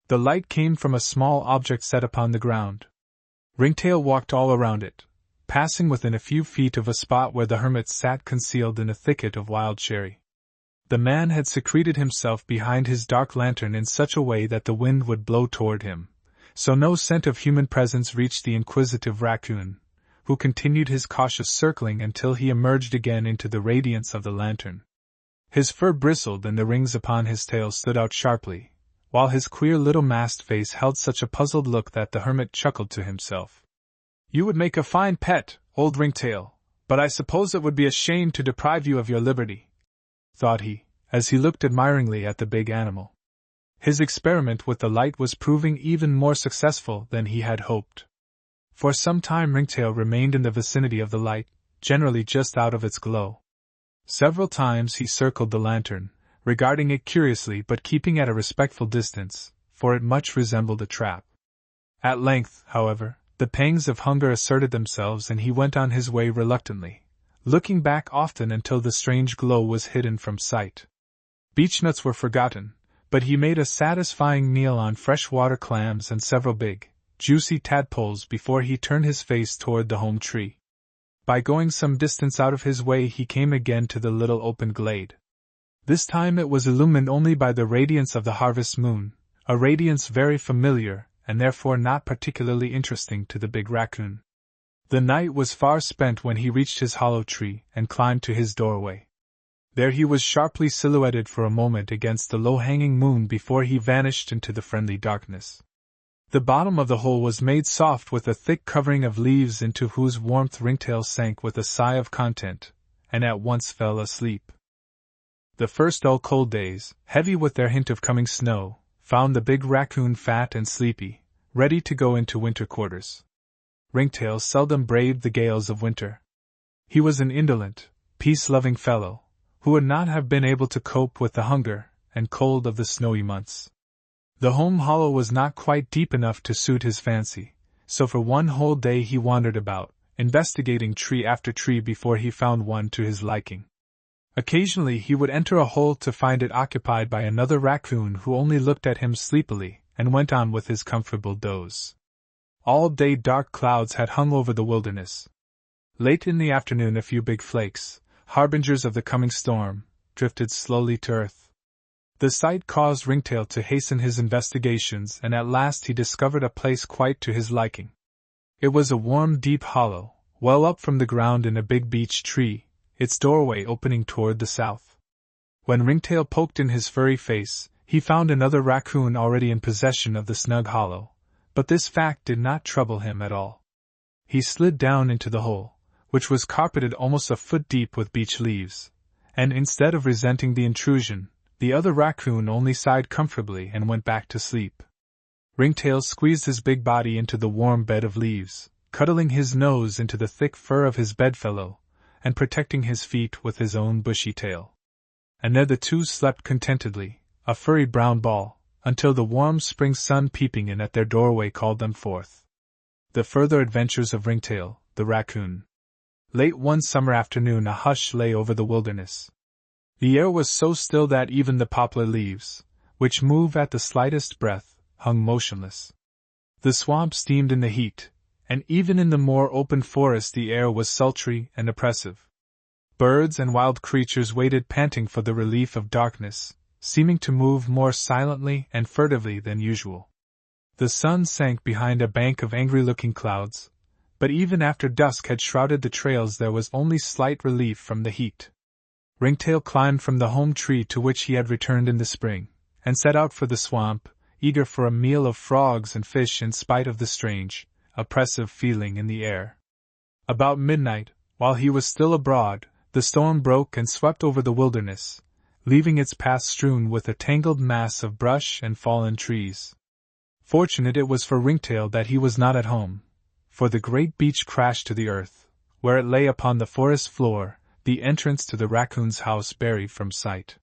The light came from a small object set upon the ground. Ringtail walked all around it, passing within a few feet of a spot where the hermit sat concealed in a thicket of wild cherry. The man had secreted himself behind his dark lantern in such a way that the wind would blow toward him, so no scent of human presence reached the inquisitive raccoon, who continued his cautious circling until he emerged again into the radiance of the lantern. His fur bristled and the rings upon his tail stood out sharply, while his queer little masked face held such a puzzled look that the hermit chuckled to himself. "You would make a fine pet, old Ringtail, but I suppose it would be a shame to deprive you of your liberty," thought he, as he looked admiringly at the big animal. His experiment with the light was proving even more successful than he had hoped. For some time Ringtail remained in the vicinity of the light, generally just out of its glow. Several times he circled the lantern, regarding it curiously but keeping at a respectful distance, for it much resembled a trap. At length, however, the pangs of hunger asserted themselves and he went on his way reluctantly, looking back often until the strange glow was hidden from sight. Beechnuts were forgotten, but he made a satisfying meal on fresh-water clams and several big, juicy tadpoles before he turned his face toward the home tree. By going some distance out of his way he came again to the little open glade. This time it was illumined only by the radiance of the harvest moon, a radiance very familiar and therefore not particularly interesting to the big raccoon. The night was far spent when he reached his hollow tree and climbed to his doorway. There he was sharply silhouetted for a moment against the low-hanging moon before he vanished into the friendly darkness. The bottom of the hole was made soft with a thick covering of leaves into whose warmth Ringtail sank with a sigh of content, and at once fell asleep. The first dull cold days, heavy with their hint of coming snow, found the big raccoon fat and sleepy, ready to go into winter quarters. Ringtail seldom braved the gales of winter. He was an indolent, peace-loving fellow, who would not have been able to cope with the hunger and cold of the snowy months. The home hollow was not quite deep enough to suit his fancy, so for one whole day he wandered about, investigating tree after tree before he found one to his liking. Occasionally he would enter a hole to find it occupied by another raccoon who only looked at him sleepily and went on with his comfortable doze. All day dark clouds had hung over the wilderness. Late in the afternoon a few big flakes, harbingers of the coming storm, drifted slowly to earth. The sight caused Ringtail to hasten his investigations and at last he discovered a place quite to his liking. It was a warm deep hollow, well up from the ground in a big beech tree, its doorway opening toward the south. When Ringtail poked in his furry face, he found another raccoon already in possession of the snug hollow, but this fact did not trouble him at all. He slid down into the hole, which was carpeted almost a foot deep with beech leaves, and instead of resenting the intrusion, The other raccoon only sighed comfortably and went back to sleep. Ringtail squeezed his big body into the warm bed of leaves, cuddling his nose into the thick fur of his bedfellow, and protecting his feet with his own bushy tail. And there the two slept contentedly, a furry brown ball, until the warm spring sun peeping in at their doorway called them forth. The further adventures of Ringtail, the raccoon. Late one summer afternoon a hush lay over the wilderness. The air was so still that even the poplar leaves, which move at the slightest breath, hung motionless. The swamp steamed in the heat, and even in the more open forest the air was sultry and oppressive. Birds and wild creatures waited panting for the relief of darkness, seeming to move more silently and furtively than usual. The sun sank behind a bank of angry-looking clouds, but even after dusk had shrouded the trails there was only slight relief from the heat. Ringtail climbed from the home tree to which he had returned in the spring, and set out for the swamp, eager for a meal of frogs and fish in spite of the strange, oppressive feeling in the air. About midnight, while he was still abroad, the storm broke and swept over the wilderness, leaving its path strewn with a tangled mass of brush and fallen trees. Fortunate it was for Ringtail that he was not at home, for the great beech crashed to the earth, where it lay upon the forest floor, the entrance to the raccoon's house buried from sight.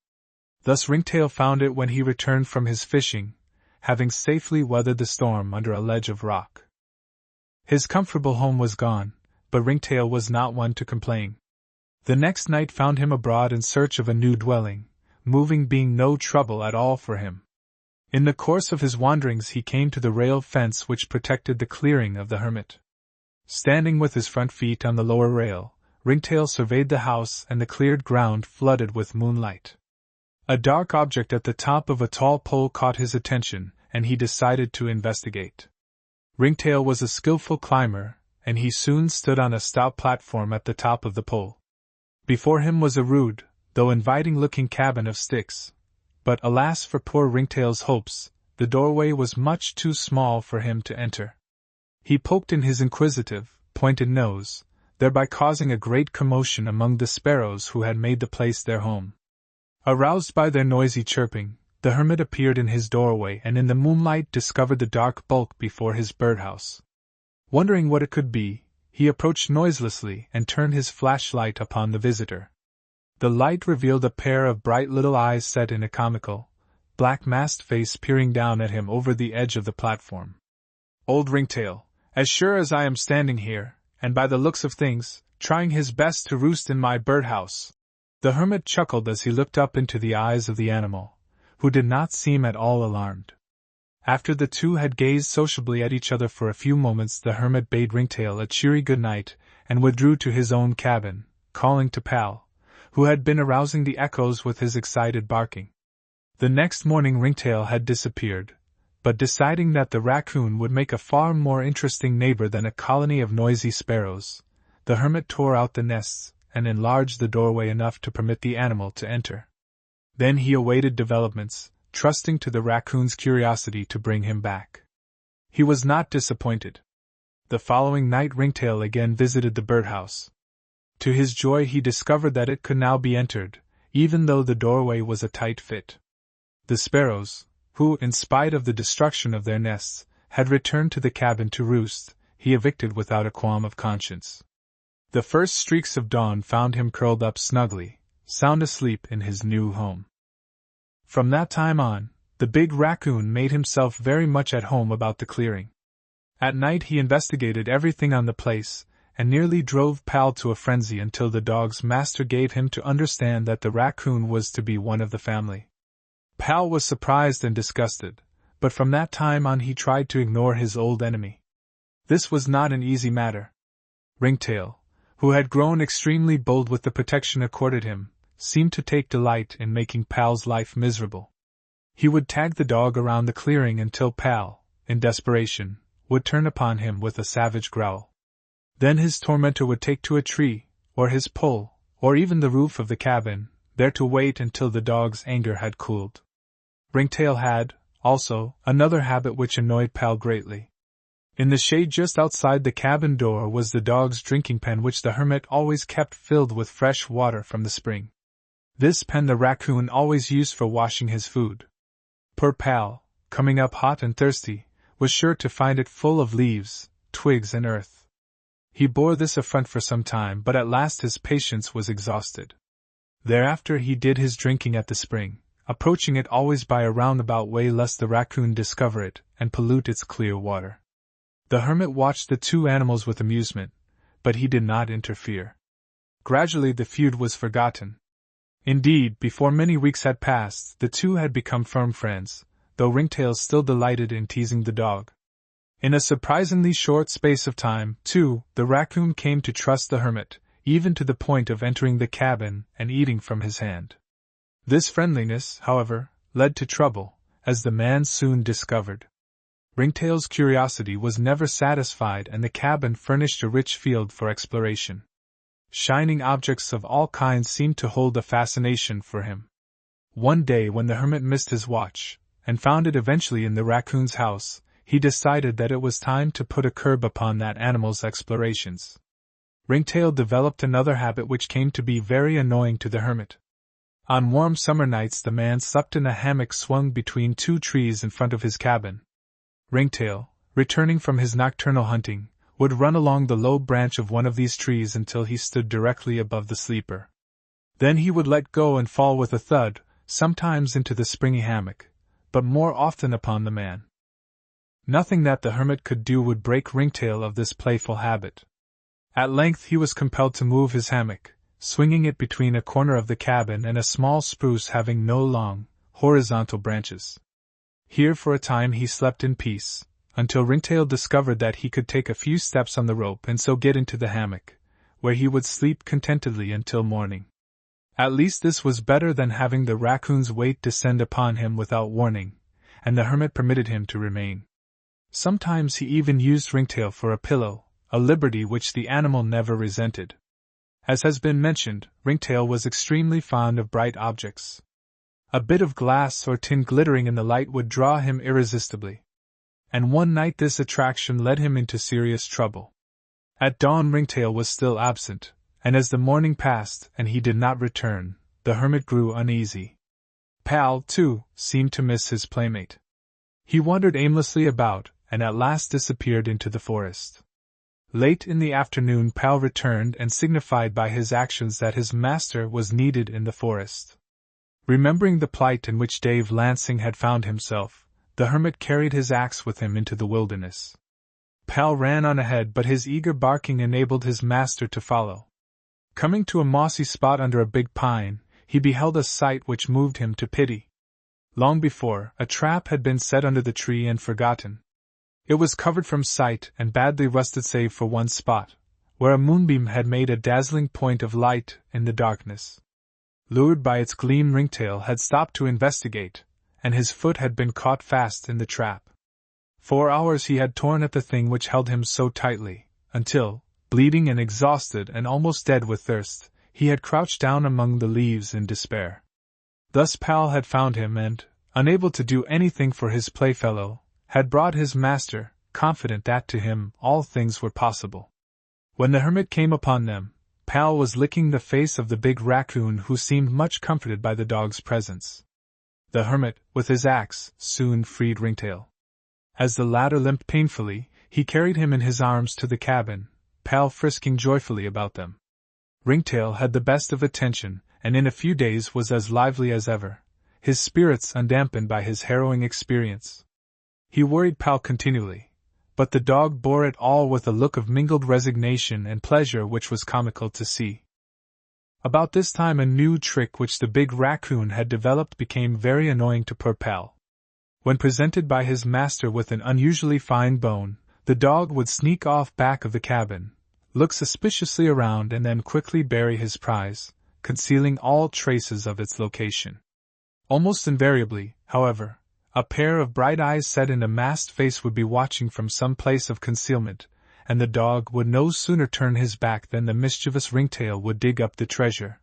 Thus Ringtail found it when he returned from his fishing, having safely weathered the storm under a ledge of rock. His comfortable home was gone, but Ringtail was not one to complain. The next night found him abroad in search of a new dwelling, moving being no trouble at all for him. In the course of his wanderings he came to the rail fence which protected the clearing of the hermit. Standing with his front feet on the lower rail, Ringtail surveyed the house and the cleared ground flooded with moonlight. A dark object at the top of a tall pole caught his attention, and he decided to investigate. Ringtail was a skillful climber, and he soon stood on a stout platform at the top of the pole. Before him was a rude, though inviting-looking cabin of sticks, but alas for poor Ringtail's hopes, the doorway was much too small for him to enter. He poked in his inquisitive, pointed nose, thereby causing a great commotion among the sparrows who had made the place their home. Aroused by their noisy chirping, the hermit appeared in his doorway and in the moonlight discovered the dark bulk before his birdhouse. Wondering what it could be, he approached noiselessly and turned his flashlight upon the visitor. The light revealed a pair of bright little eyes set in a comical, black-masked face peering down at him over the edge of the platform. Old Ringtail, as sure as I am standing here, and by the looks of things, trying his best to roost in my birdhouse. The hermit chuckled as he looked up into the eyes of the animal, who did not seem at all alarmed. After the two had gazed sociably at each other for a few moments, the hermit bade Ringtail a cheery good night and withdrew to his own cabin, calling to Pal, who had been arousing the echoes with his excited barking. The next morning Ringtail had disappeared, but deciding that the raccoon would make a far more interesting neighbor than a colony of noisy sparrows, the hermit tore out the nests and enlarged the doorway enough to permit the animal to enter. Then he awaited developments, trusting to the raccoon's curiosity to bring him back. He was not disappointed. The following night Ringtail again visited the birdhouse. To his joy he discovered that it could now be entered, even though the doorway was a tight fit. The sparrows, who, in spite of the destruction of their nests, had returned to the cabin to roost, he evicted without a qualm of conscience. The first streaks of dawn found him curled up snugly, sound asleep in his new home. From that time on, the big raccoon made himself very much at home about the clearing. At night he investigated everything on the place, and nearly drove Pal to a frenzy until the dog's master gave him to understand that the raccoon was to be one of the family. Pal was surprised and disgusted, but from that time on he tried to ignore his old enemy. This was not an easy matter. Ringtail, who had grown extremely bold with the protection accorded him, seemed to take delight in making Pal's life miserable. He would tag the dog around the clearing until Pal, in desperation, would turn upon him with a savage growl. Then his tormentor would take to a tree, or his pole, or even the roof of the cabin, there to wait until the dog's anger had cooled. Ringtail had, also, another habit which annoyed Pal greatly. In the shade just outside the cabin door was the dog's drinking pen which the hermit always kept filled with fresh water from the spring. This pen the raccoon always used for washing his food. Poor Pal, coming up hot and thirsty, was sure to find it full of leaves, twigs and earth. He bore this affront for some time, but at last his patience was exhausted. Thereafter he did his drinking at the spring, approaching it always by a roundabout way lest the raccoon discover it and pollute its clear water. The hermit watched the two animals with amusement, but he did not interfere. Gradually the feud was forgotten. Indeed, before many weeks had passed, the two had become firm friends, though Ringtail still delighted in teasing the dog. In a surprisingly short space of time, too, the raccoon came to trust the hermit, even to the point of entering the cabin and eating from his hand. This friendliness, however, led to trouble, as the man soon discovered. Ringtail's curiosity was never satisfied, and the cabin furnished a rich field for exploration. Shining objects of all kinds seemed to hold a fascination for him. One day, when the hermit missed his watch, and found it eventually in the raccoon's house, he decided that it was time to put a curb upon that animal's explorations. Ringtail developed another habit which came to be very annoying to the hermit. On warm summer nights the man slept in a hammock swung between two trees in front of his cabin. Ringtail, returning from his nocturnal hunting, would run along the low branch of one of these trees until he stood directly above the sleeper. Then he would let go and fall with a thud, sometimes into the springy hammock, but more often upon the man. Nothing that the hermit could do would break Ringtail of this playful habit. At length he was compelled to move his hammock, swinging it between a corner of the cabin and a small spruce having no long, horizontal branches. Here for a time he slept in peace, until Ringtail discovered that he could take a few steps on the rope and so get into the hammock, where he would sleep contentedly until morning. At least this was better than having the raccoon's weight descend upon him without warning, and the hermit permitted him to remain. Sometimes he even used Ringtail for a pillow, a liberty which the animal never resented. As has been mentioned, Ringtail was extremely fond of bright objects. A bit of glass or tin glittering in the light would draw him irresistibly. And one night this attraction led him into serious trouble. At dawn Ringtail was still absent, and as the morning passed and he did not return, the hermit grew uneasy. Pal, too, seemed to miss his playmate. He wandered aimlessly about, and at last disappeared into the forest. Late in the afternoon Pal returned and signified by his actions that his master was needed in the forest. Remembering the plight in which Dave Lansing had found himself, the hermit carried his axe with him into the wilderness. Pal ran on ahead, but his eager barking enabled his master to follow. Coming to a mossy spot under a big pine, he beheld a sight which moved him to pity. Long before, a trap had been set under the tree and forgotten. It was covered from sight and badly rusted save for one spot, where a moonbeam had made a dazzling point of light in the darkness. Lured by its gleam, Ringtail had stopped to investigate, and his foot had been caught fast in the trap. For hours he had torn at the thing which held him so tightly, until, bleeding and exhausted and almost dead with thirst, he had crouched down among the leaves in despair. Thus Pal had found him and, unable to do anything for his playfellow, had brought his master, confident that to him all things were possible. When the hermit came upon them, Pal was licking the face of the big raccoon, who seemed much comforted by the dog's presence. The hermit, with his axe, soon freed Ringtail. As the latter limped painfully, he carried him in his arms to the cabin, Pal frisking joyfully about them. Ringtail had the best of attention, and in a few days was as lively as ever, his spirits undampened by his harrowing experience. He worried Pal continually, but the dog bore it all with a look of mingled resignation and pleasure which was comical to see. About this time a new trick which the big raccoon had developed became very annoying to poor Pal. When presented by his master with an unusually fine bone, the dog would sneak off back of the cabin, look suspiciously around and then quickly bury his prize, concealing all traces of its location. Almost invariably, however, a pair of bright eyes set in a masked face would be watching from some place of concealment, and the dog would no sooner turn his back than the mischievous Ringtail would dig up the treasure.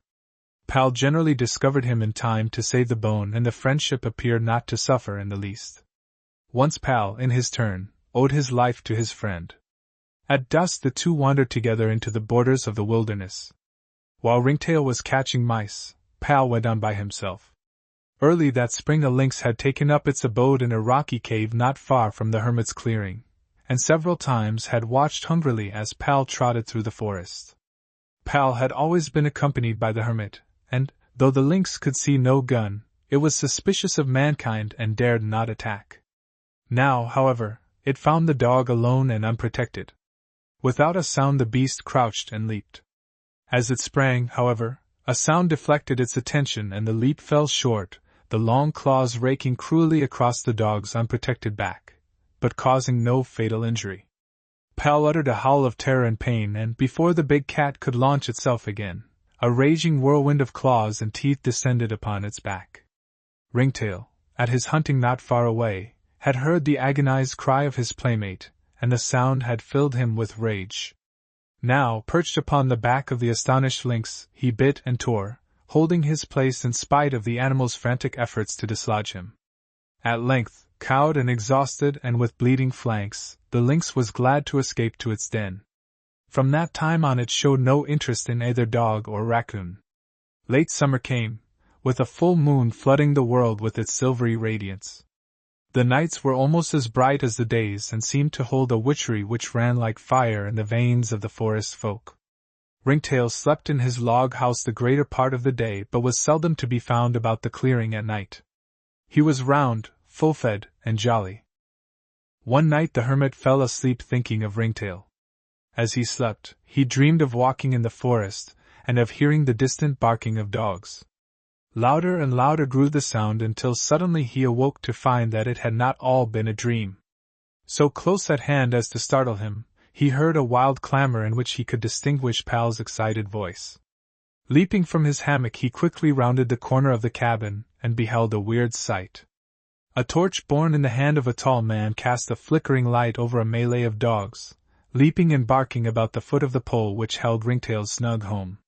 Pal generally discovered him in time to save the bone, and the friendship appeared not to suffer in the least. Once Pal, in his turn, owed his life to his friend. At dusk the two wandered together into the borders of the wilderness. While Ringtail was catching mice, Pal went on by himself. Early that spring a lynx had taken up its abode in a rocky cave not far from the hermit's clearing, and several times had watched hungrily as Pal trotted through the forest. Pal had always been accompanied by the hermit, and, though the lynx could see no gun, it was suspicious of mankind and dared not attack. Now, however, it found the dog alone and unprotected. Without a sound the beast crouched and leaped. As it sprang, however, a sound deflected its attention and the leap fell short, the long claws raking cruelly across the dog's unprotected back, but causing no fatal injury. Pal uttered a howl of terror and pain, and before the big cat could launch itself again, a raging whirlwind of claws and teeth descended upon its back. Ringtail, at his hunting not far away, had heard the agonized cry of his playmate, and the sound had filled him with rage. Now, perched upon the back of the astonished lynx, he bit and tore, holding his place in spite of the animal's frantic efforts to dislodge him. At length, cowed and exhausted and with bleeding flanks, the lynx was glad to escape to its den. From that time on it showed no interest in either dog or raccoon. Late summer came, with a full moon flooding the world with its silvery radiance. The nights were almost as bright as the days and seemed to hold a witchery which ran like fire in the veins of the forest folk. Ringtail slept in his log house the greater part of the day but was seldom to be found about the clearing at night. He was round, full-fed, and jolly. One night the hermit fell asleep thinking of Ringtail. As he slept, he dreamed of walking in the forest, and of hearing the distant barking of dogs. Louder and louder grew the sound until suddenly he awoke to find that it had not all been a dream. So close at hand as to startle him, he heard a wild clamor in which he could distinguish Pal's excited voice. Leaping from his hammock he quickly rounded the corner of the cabin, and beheld a weird sight. A torch borne in the hand of a tall man cast a flickering light over a melee of dogs, leaping and barking about the foot of the pole which held Ringtail's snug home.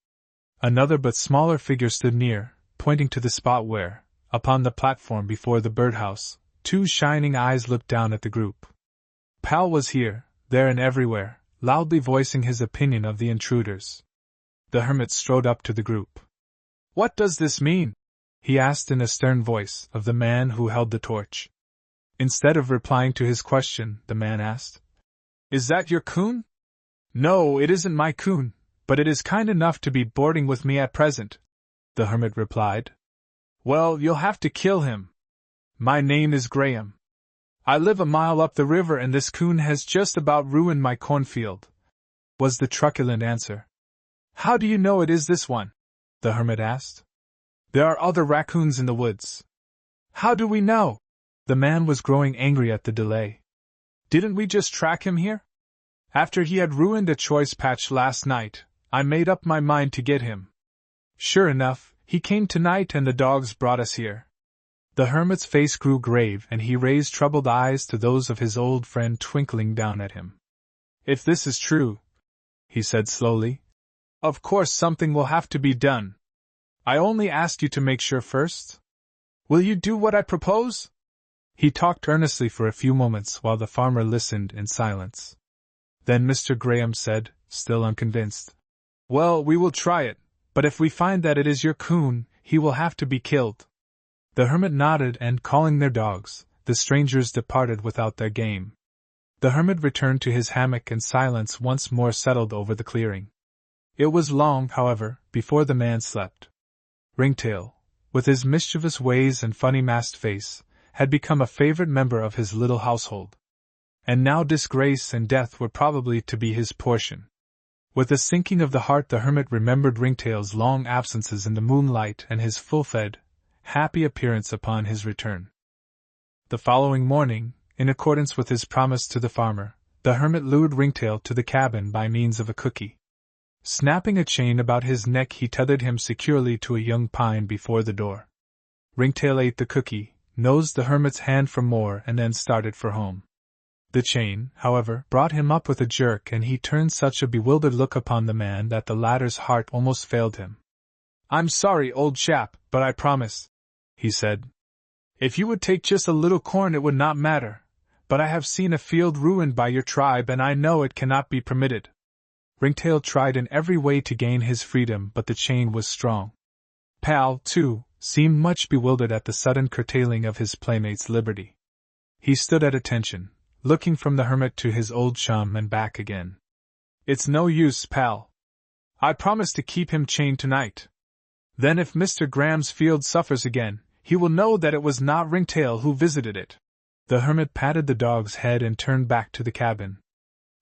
Another but smaller figure stood near, pointing to the spot where, upon the platform before the birdhouse, two shining eyes looked down at the group. Pal was here, there and everywhere, loudly voicing his opinion of the intruders. The hermit strode up to the group. "What does this mean?" he asked in a stern voice of the man who held the torch. Instead of replying to his question, the man asked, "Is that your coon?" "No, it isn't my coon, but it is kind enough to be boarding with me at present," the hermit replied. "Well, you'll have to kill him. My name is Graham. I live a mile up the river and this coon has just about ruined my cornfield," was the truculent answer. "How do you know it is this one?" the hermit asked. "There are other raccoons in the woods." "How do we know?" The man was growing angry at the delay. "Didn't we just track him here? After he had ruined a choice patch last night, I made up my mind to get him. Sure enough, he came tonight and the dogs brought us here." The hermit's face grew grave and he raised troubled eyes to those of his old friend twinkling down at him. "If this is true," he said slowly, "of course something will have to be done. I only asked you to make sure first. Will you do what I propose?" He talked earnestly for a few moments while the farmer listened in silence. Then Mr. Graham said, still unconvinced, "Well, we will try it, but if we find that it is your coon, he will have to be killed." The hermit nodded and, calling their dogs, the strangers departed without their game. The hermit returned to his hammock and silence once more settled over the clearing. It was long, however, before the man slept. Ringtail, with his mischievous ways and funny masked face, had become a favorite member of his little household. And now disgrace and death were probably to be his portion. With a sinking of the heart the hermit remembered Ringtail's long absences in the moonlight and his full-fed, happy appearance upon his return. The following morning, in accordance with his promise to the farmer, the hermit lured Ringtail to the cabin by means of a cookie. Snapping a chain about his neck he tethered him securely to a young pine before the door. Ringtail ate the cookie, nosed the hermit's hand for more and then started for home. The chain, however, brought him up with a jerk and he turned such a bewildered look upon the man that the latter's heart almost failed him. "I'm sorry, old chap, but I promise," he said. "If you would take just a little corn it would not matter, but I have seen a field ruined by your tribe and I know it cannot be permitted." Ringtail tried in every way to gain his freedom but the chain was strong. Pal, too, seemed much bewildered at the sudden curtailing of his playmate's liberty. He stood at attention, looking from the hermit to his old chum and back again. "It's no use, Pal. I promised to keep him chained tonight. Then if Mr. Graham's field suffers again, he will know that it was not Ringtail who visited it." The hermit patted the dog's head and turned back to the cabin.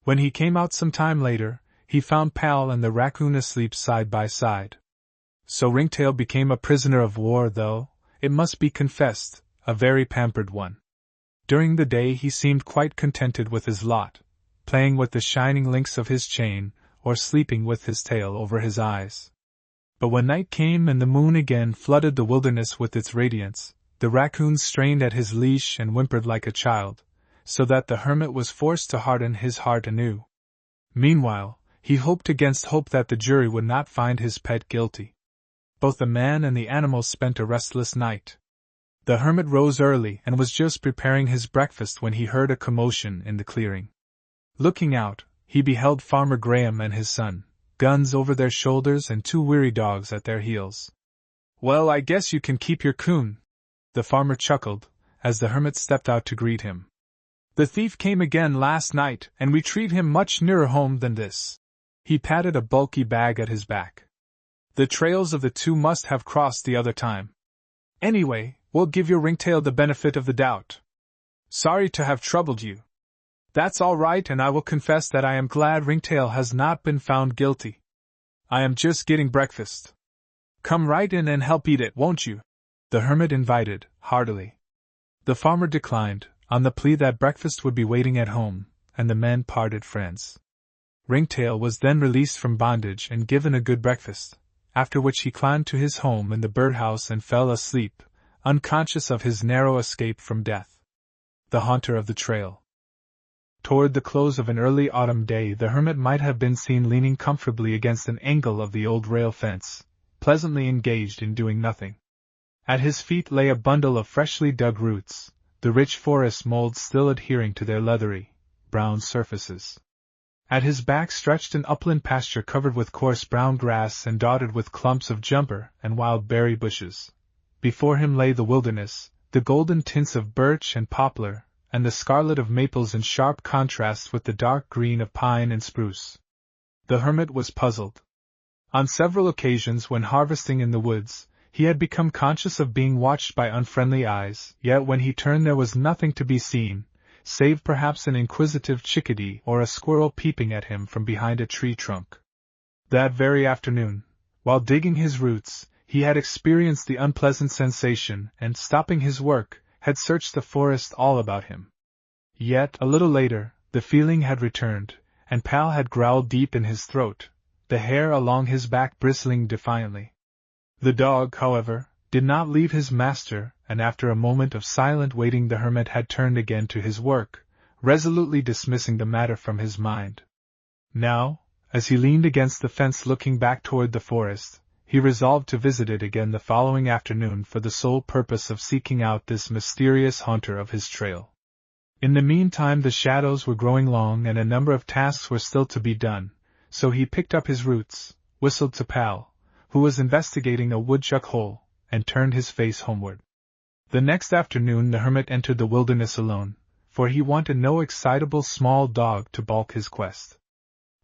When he came out some time later, he found Pal and the raccoon asleep side by side. So Ringtail became a prisoner of war, though, it must be confessed, a very pampered one. During the day he seemed quite contented with his lot, playing with the shining links of his chain, or sleeping with his tail over his eyes. But when night came and the moon again flooded the wilderness with its radiance, the raccoon strained at his leash and whimpered like a child, so that the hermit was forced to harden his heart anew. Meanwhile, he hoped against hope that the jury would not find his pet guilty. Both the man and the animal spent a restless night. The hermit rose early and was just preparing his breakfast when he heard a commotion in the clearing. Looking out, he beheld Farmer Graham and his son, guns over their shoulders and 2 weary dogs at their heels. "Well, I guess you can keep your coon," the farmer chuckled, as the hermit stepped out to greet him. "The thief came again last night, and we treat him much nearer home than this." He patted a bulky bag at his back. "The trails of the 2 must have crossed the other time. Anyway, we'll give your Ringtail the benefit of the doubt. Sorry to have troubled you. That's all right, and I will confess that I am glad Ringtail has not been found guilty. I am just getting breakfast. Come right in and help eat it, won't you?" the hermit invited, heartily. The farmer declined, on the plea that breakfast would be waiting at home, and the men parted friends. Ringtail was then released from bondage and given a good breakfast, after which he climbed to his home in the birdhouse and fell asleep, unconscious of his narrow escape from death. The haunter of the trail. Toward the close of an early autumn day, the hermit might have been seen leaning comfortably against an angle of the old rail fence, pleasantly engaged in doing nothing. At his feet lay a bundle of freshly dug roots, the rich forest mold still adhering to their leathery, brown surfaces. At his back stretched an upland pasture covered with coarse brown grass and dotted with clumps of jumper and wild berry bushes. Before him lay the wilderness, the golden tints of birch and poplar, and the scarlet of maples in sharp contrast with the dark green of pine and spruce. The hermit was puzzled. On several occasions when harvesting in the woods, he had become conscious of being watched by unfriendly eyes, yet when he turned there was nothing to be seen, save perhaps an inquisitive chickadee or a squirrel peeping at him from behind a tree trunk. That very afternoon, while digging his roots, he had experienced the unpleasant sensation and, stopping his work, had searched the forest all about him. Yet, a little later, the feeling had returned, and Pal had growled deep in his throat, the hair along his back bristling defiantly. The dog, however, did not leave his master, and after a moment of silent waiting the hermit had turned again to his work, resolutely dismissing the matter from his mind. Now, as he leaned against the fence looking back toward the forest, he resolved to visit it again the following afternoon for the sole purpose of seeking out this mysterious haunter of his trail. In the meantime the shadows were growing long and a number of tasks were still to be done, so he picked up his roots, whistled to Pal, who was investigating a woodchuck hole, and turned his face homeward. The next afternoon the hermit entered the wilderness alone, for he wanted no excitable small dog to balk his quest.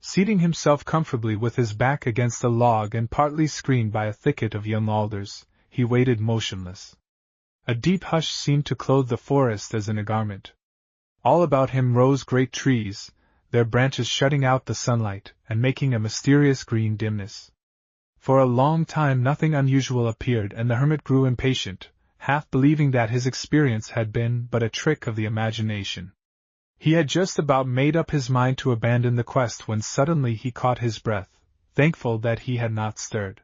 Seating himself comfortably with his back against a log and partly screened by a thicket of young alders, he waited motionless. A deep hush seemed to clothe the forest as in a garment. All about him rose great trees, their branches shutting out the sunlight and making a mysterious green dimness. For a long time nothing unusual appeared, and the hermit grew impatient, half believing that his experience had been but a trick of the imagination. He had just about made up his mind to abandon the quest when suddenly he caught his breath, thankful that he had not stirred.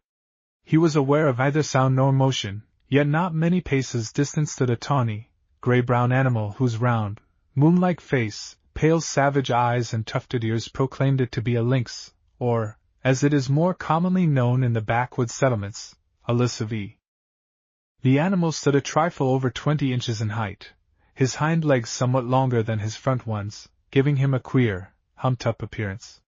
He was aware of either sound nor motion, yet not many paces distant stood a tawny, gray-brown animal whose round, moon-like face, pale savage eyes and tufted ears proclaimed it to be a lynx, or, as it is more commonly known in the backwoods settlements, a lissavee. The animal stood a trifle over 20 inches in height, his hind legs somewhat longer than his front ones, giving him a queer, humped-up appearance.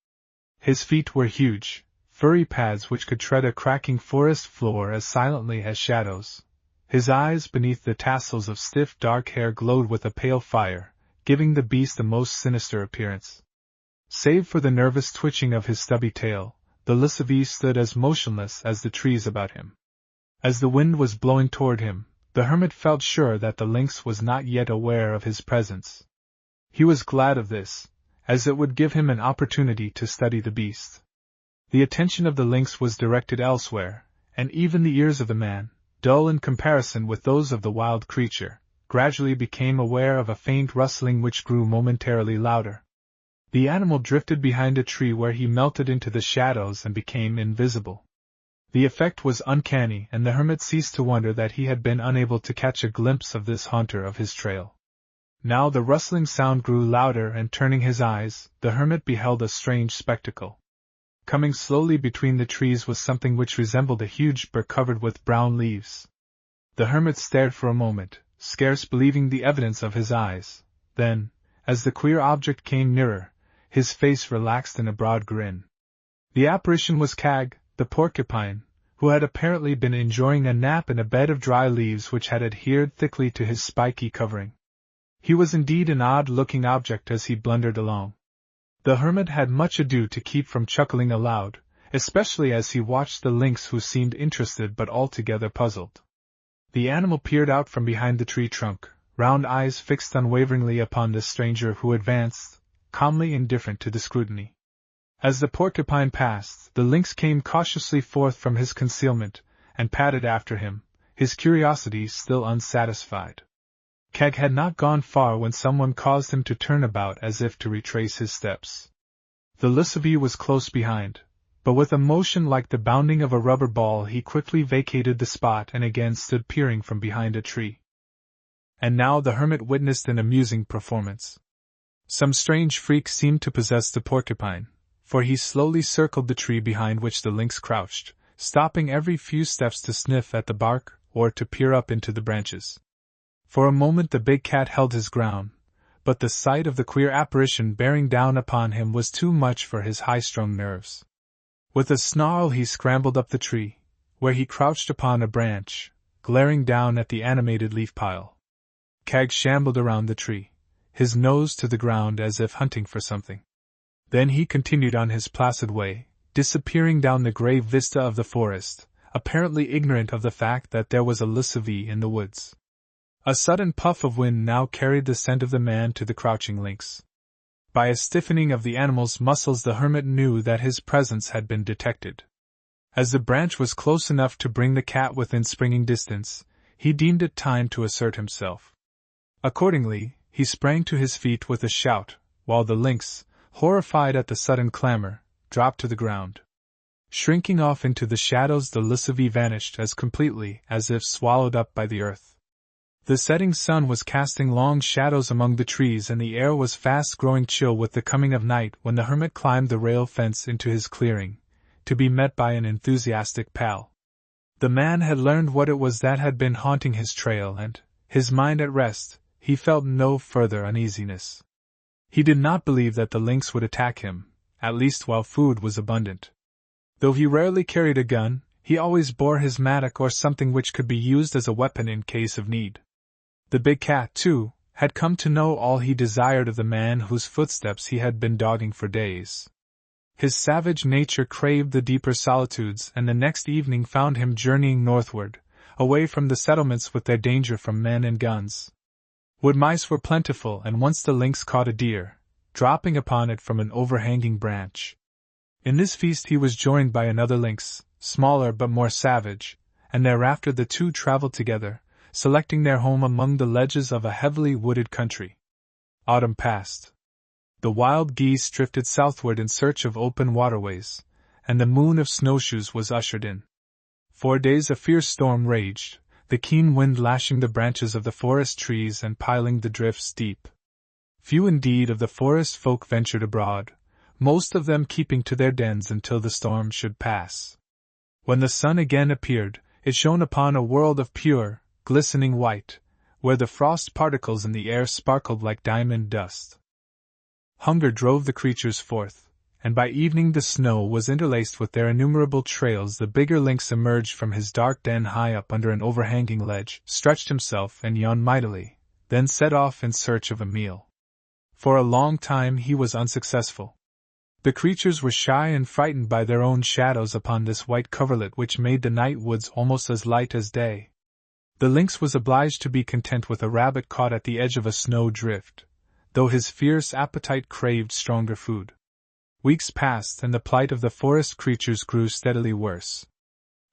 His feet were huge, furry pads which could tread a cracking forest floor as silently as shadows. His eyes beneath the tassels of stiff dark hair glowed with a pale fire, giving the beast a most sinister appearance. Save for the nervous twitching of his stubby tail, the Lissavi stood as motionless as the trees about him. As the wind was blowing toward him, the hermit felt sure that the lynx was not yet aware of his presence. He was glad of this, as it would give him an opportunity to study the beast. The attention of the lynx was directed elsewhere, and even the ears of the man, dull in comparison with those of the wild creature, gradually became aware of a faint rustling which grew momentarily louder. The animal drifted behind a tree where he melted into the shadows and became invisible. The effect was uncanny, and the hermit ceased to wonder that he had been unable to catch a glimpse of this haunter of his trail. Now the rustling sound grew louder, and turning his eyes, the hermit beheld a strange spectacle. Coming slowly between the trees was something which resembled a huge bird covered with brown leaves. The hermit stared for a moment, scarce believing the evidence of his eyes. Then, as the queer object came nearer, his face relaxed in a broad grin. The apparition was Kag, the porcupine, who had apparently been enjoying a nap in a bed of dry leaves which had adhered thickly to his spiky covering. He was indeed an odd-looking object as he blundered along. The hermit had much ado to keep from chuckling aloud, especially as he watched the lynx, who seemed interested but altogether puzzled. The animal peered out from behind the tree trunk, round eyes fixed unwaveringly upon the stranger who advanced, calmly indifferent to the scrutiny. As the porcupine passed, the lynx came cautiously forth from his concealment, and padded after him, his curiosity still unsatisfied. Kag had not gone far when someone caused him to turn about as if to retrace his steps. The Lissavi was close behind, but with a motion like the bounding of a rubber ball he quickly vacated the spot and again stood peering from behind a tree. And now the hermit witnessed an amusing performance. Some strange freak seemed to possess the porcupine, for he slowly circled the tree behind which the lynx crouched, stopping every few steps to sniff at the bark or to peer up into the branches. For a moment the big cat held his ground, but the sight of the queer apparition bearing down upon him was too much for his high-strung nerves. With a snarl he scrambled up the tree, where he crouched upon a branch, glaring down at the animated leaf pile. Kag shambled around the tree, his nose to the ground as if hunting for something. Then he continued on his placid way, disappearing down the grey vista of the forest, apparently ignorant of the fact that there was a Lissavi in the woods. A sudden puff of wind now carried the scent of the man to the crouching lynx. By a stiffening of the animal's muscles the hermit knew that his presence had been detected. As the branch was close enough to bring the cat within springing distance, he deemed it time to assert himself. Accordingly, he sprang to his feet with a shout, while the lynx, horrified at the sudden clamor, dropped to the ground. Shrinking off into the shadows, the Lissavi vanished as completely as if swallowed up by the earth. The setting sun was casting long shadows among the trees, and the air was fast growing chill with the coming of night when the hermit climbed the rail fence into his clearing, to be met by an enthusiastic pal. The man had learned what it was that had been haunting his trail, and, his mind at rest, he felt no further uneasiness. He did not believe that the lynx would attack him, at least while food was abundant. Though he rarely carried a gun, he always bore his mattock or something which could be used as a weapon in case of need. The big cat, too, had come to know all he desired of the man whose footsteps he had been dogging for days. His savage nature craved the deeper solitudes, and the next evening found him journeying northward, away from the settlements with their danger from men and guns. Wood mice were plentiful, and once the lynx caught a deer, dropping upon it from an overhanging branch. In this feast he was joined by another lynx, smaller but more savage, and thereafter the two traveled together, selecting their home among the ledges of a heavily wooded country. Autumn passed. The wild geese drifted southward in search of open waterways, and the moon of snowshoes was ushered in. 4 days a fierce storm raged, the keen wind lashing the branches of the forest trees and piling the drifts deep. Few indeed of the forest folk ventured abroad, most of them keeping to their dens until the storm should pass. When the sun again appeared, it shone upon a world of pure, glistening white, where the frost particles in the air sparkled like diamond dust. Hunger drove the creatures forth, and by evening the snow was interlaced with their innumerable trails. The bigger lynx emerged from his dark den high up under an overhanging ledge, stretched himself and yawned mightily, then set off in search of a meal. For a long time he was unsuccessful. The creatures were shy and frightened by their own shadows upon this white coverlet which made the night woods almost as light as day. The lynx was obliged to be content with a rabbit caught at the edge of a snow drift, though his fierce appetite craved stronger food. Weeks passed and the plight of the forest creatures grew steadily worse.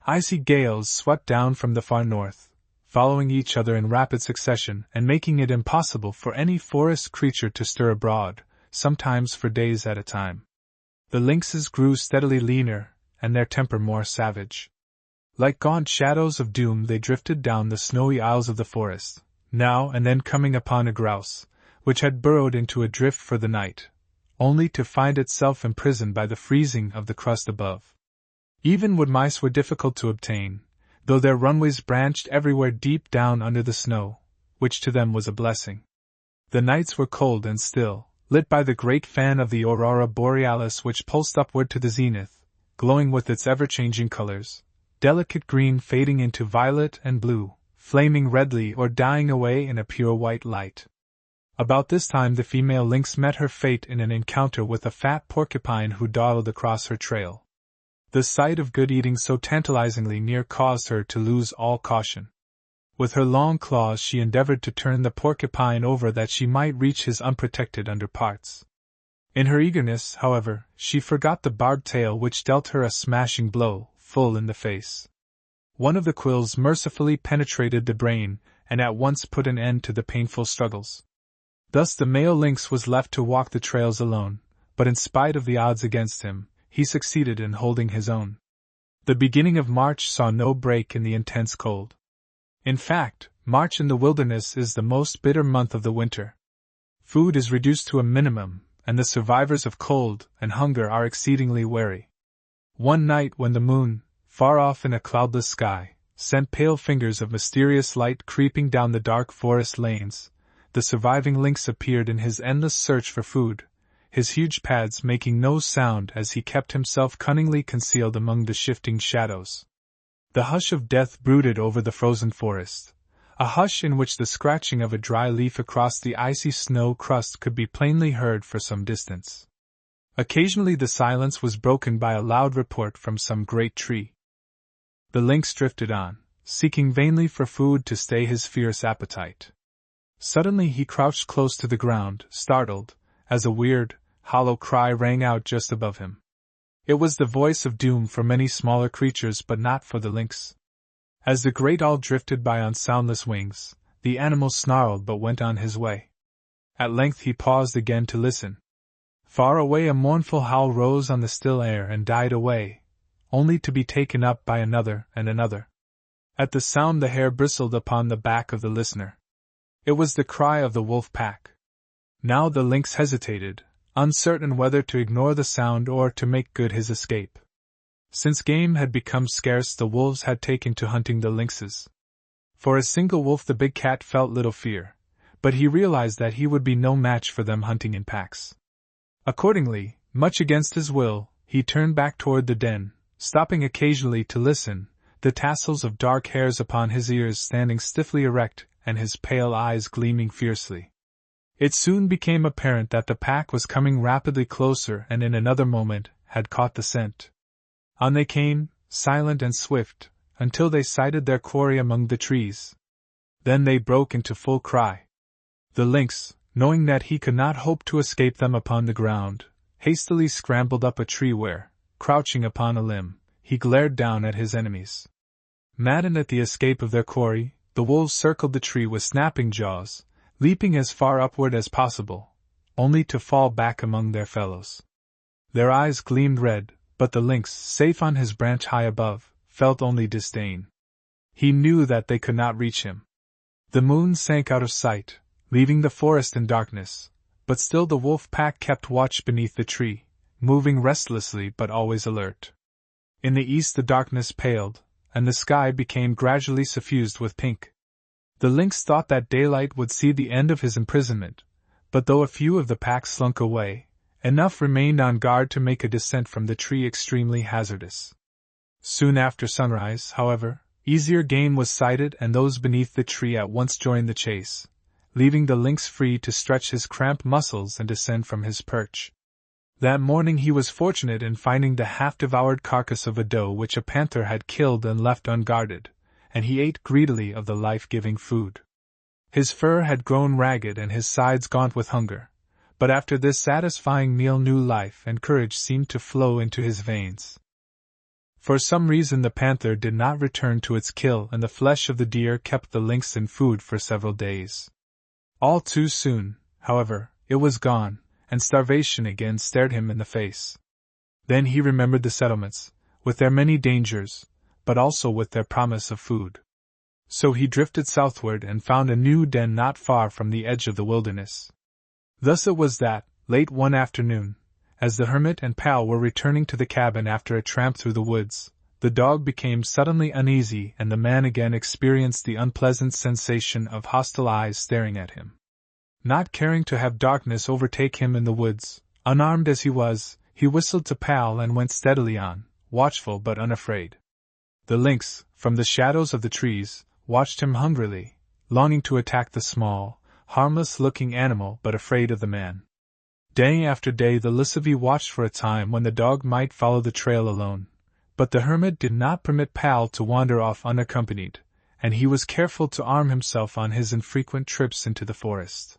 Icy gales swept down from the far north, following each other in rapid succession and making it impossible for any forest creature to stir abroad, sometimes for days at a time. The lynxes grew steadily leaner, and their temper more savage. Like gaunt shadows of doom they drifted down the snowy aisles of the forest, now and then coming upon a grouse, which had burrowed into a drift for the night, only to find itself imprisoned by the freezing of the crust above. Even wood mice were difficult to obtain, though their runways branched everywhere deep down under the snow, which to them was a blessing. The nights were cold and still, lit by the great fan of the aurora borealis which pulsed upward to the zenith, glowing with its ever-changing colors, delicate green fading into violet and blue, flaming redly or dying away in a pure white light. About this time the female lynx met her fate in an encounter with a fat porcupine who dawdled across her trail. The sight of good eating so tantalizingly near caused her to lose all caution. With her long claws she endeavored to turn the porcupine over that she might reach his unprotected under parts. In her eagerness, however, she forgot the barbed tail which dealt her a smashing blow, full in the face. One of the quills mercifully penetrated the brain, and at once put an end to the painful struggles. Thus the male lynx was left to walk the trails alone, but in spite of the odds against him, he succeeded in holding his own. The beginning of March saw no break in the intense cold. In fact, March in the wilderness is the most bitter month of the winter. Food is reduced to a minimum, and the survivors of cold and hunger are exceedingly wary. One night when the moon, far off in a cloudless sky, sent pale fingers of mysterious light creeping down the dark forest lanes, the surviving lynx appeared in his endless search for food, his huge pads making no sound as he kept himself cunningly concealed among the shifting shadows. The hush of death brooded over the frozen forest, a hush in which the scratching of a dry leaf across the icy snow crust could be plainly heard for some distance. Occasionally the silence was broken by a loud report from some great tree. The lynx drifted on, seeking vainly for food to stay his fierce appetite. Suddenly he crouched close to the ground, startled, as a weird, hollow cry rang out just above him. It was the voice of doom for many smaller creatures but not for the lynx. As the great owl drifted by on soundless wings, the animal snarled but went on his way. At length he paused again to listen. Far away a mournful howl rose on the still air and died away, only to be taken up by another and another. At the sound the hair bristled upon the back of the listener. It was the cry of the wolf pack. Now the lynx hesitated, uncertain whether to ignore the sound or to make good his escape. Since game had become scarce, the wolves had taken to hunting the lynxes. For a single wolf the big cat felt little fear, but he realized that he would be no match for them hunting in packs. Accordingly, much against his will, he turned back toward the den, stopping occasionally to listen, the tassels of dark hairs upon his ears standing stiffly erect and his pale eyes gleaming fiercely. It soon became apparent that the pack was coming rapidly closer and in another moment had caught the scent. On they came, silent and swift, until they sighted their quarry among the trees. Then they broke into full cry. The lynx, knowing that he could not hope to escape them upon the ground, hastily scrambled up a tree where, crouching upon a limb, he glared down at his enemies. Maddened at the escape of their quarry, the wolves circled the tree with snapping jaws, leaping as far upward as possible, only to fall back among their fellows. Their eyes gleamed red, but the lynx, safe on his branch high above, felt only disdain. He knew that they could not reach him. The moon sank out of sight, leaving the forest in darkness, but still the wolf pack kept watch beneath the tree, moving restlessly but always alert. In the east the darkness paled, and the sky became gradually suffused with pink. The lynx thought that daylight would see the end of his imprisonment, but though a few of the pack slunk away, Enough remained on guard to make a descent from the tree extremely hazardous. Soon after sunrise, however, easier game was sighted and those beneath the tree at once joined the chase, leaving the lynx free to stretch his cramped muscles and descend from his perch. That morning he was fortunate in finding the half-devoured carcass of a doe which a panther had killed and left unguarded, and he ate greedily of the life-giving food. His fur had grown ragged and his sides gaunt with hunger, but after this satisfying meal new life and courage seemed to flow into his veins. For some reason the panther did not return to its kill and the flesh of the deer kept the lynx in food for several days. All too soon, however, it was gone, and starvation again stared him in the face. Then he remembered the settlements, with their many dangers, but also with their promise of food. So he drifted southward and found a new den not far from the edge of the wilderness. Thus it was that, late one afternoon, as the hermit and pal were returning to the cabin after a tramp through the woods, the dog became suddenly uneasy and the man again experienced the unpleasant sensation of hostile eyes staring at him. Not caring to have darkness overtake him in the woods, unarmed as he was, he whistled to pal and went steadily on, watchful but unafraid. The lynx, from the shadows of the trees, watched him hungrily, longing to attack the small, harmless-looking animal but afraid of the man. Day after day the lascivi watched for a time when the dog might follow the trail alone, but the hermit did not permit pal to wander off unaccompanied, and he was careful to arm himself on his infrequent trips into the forest.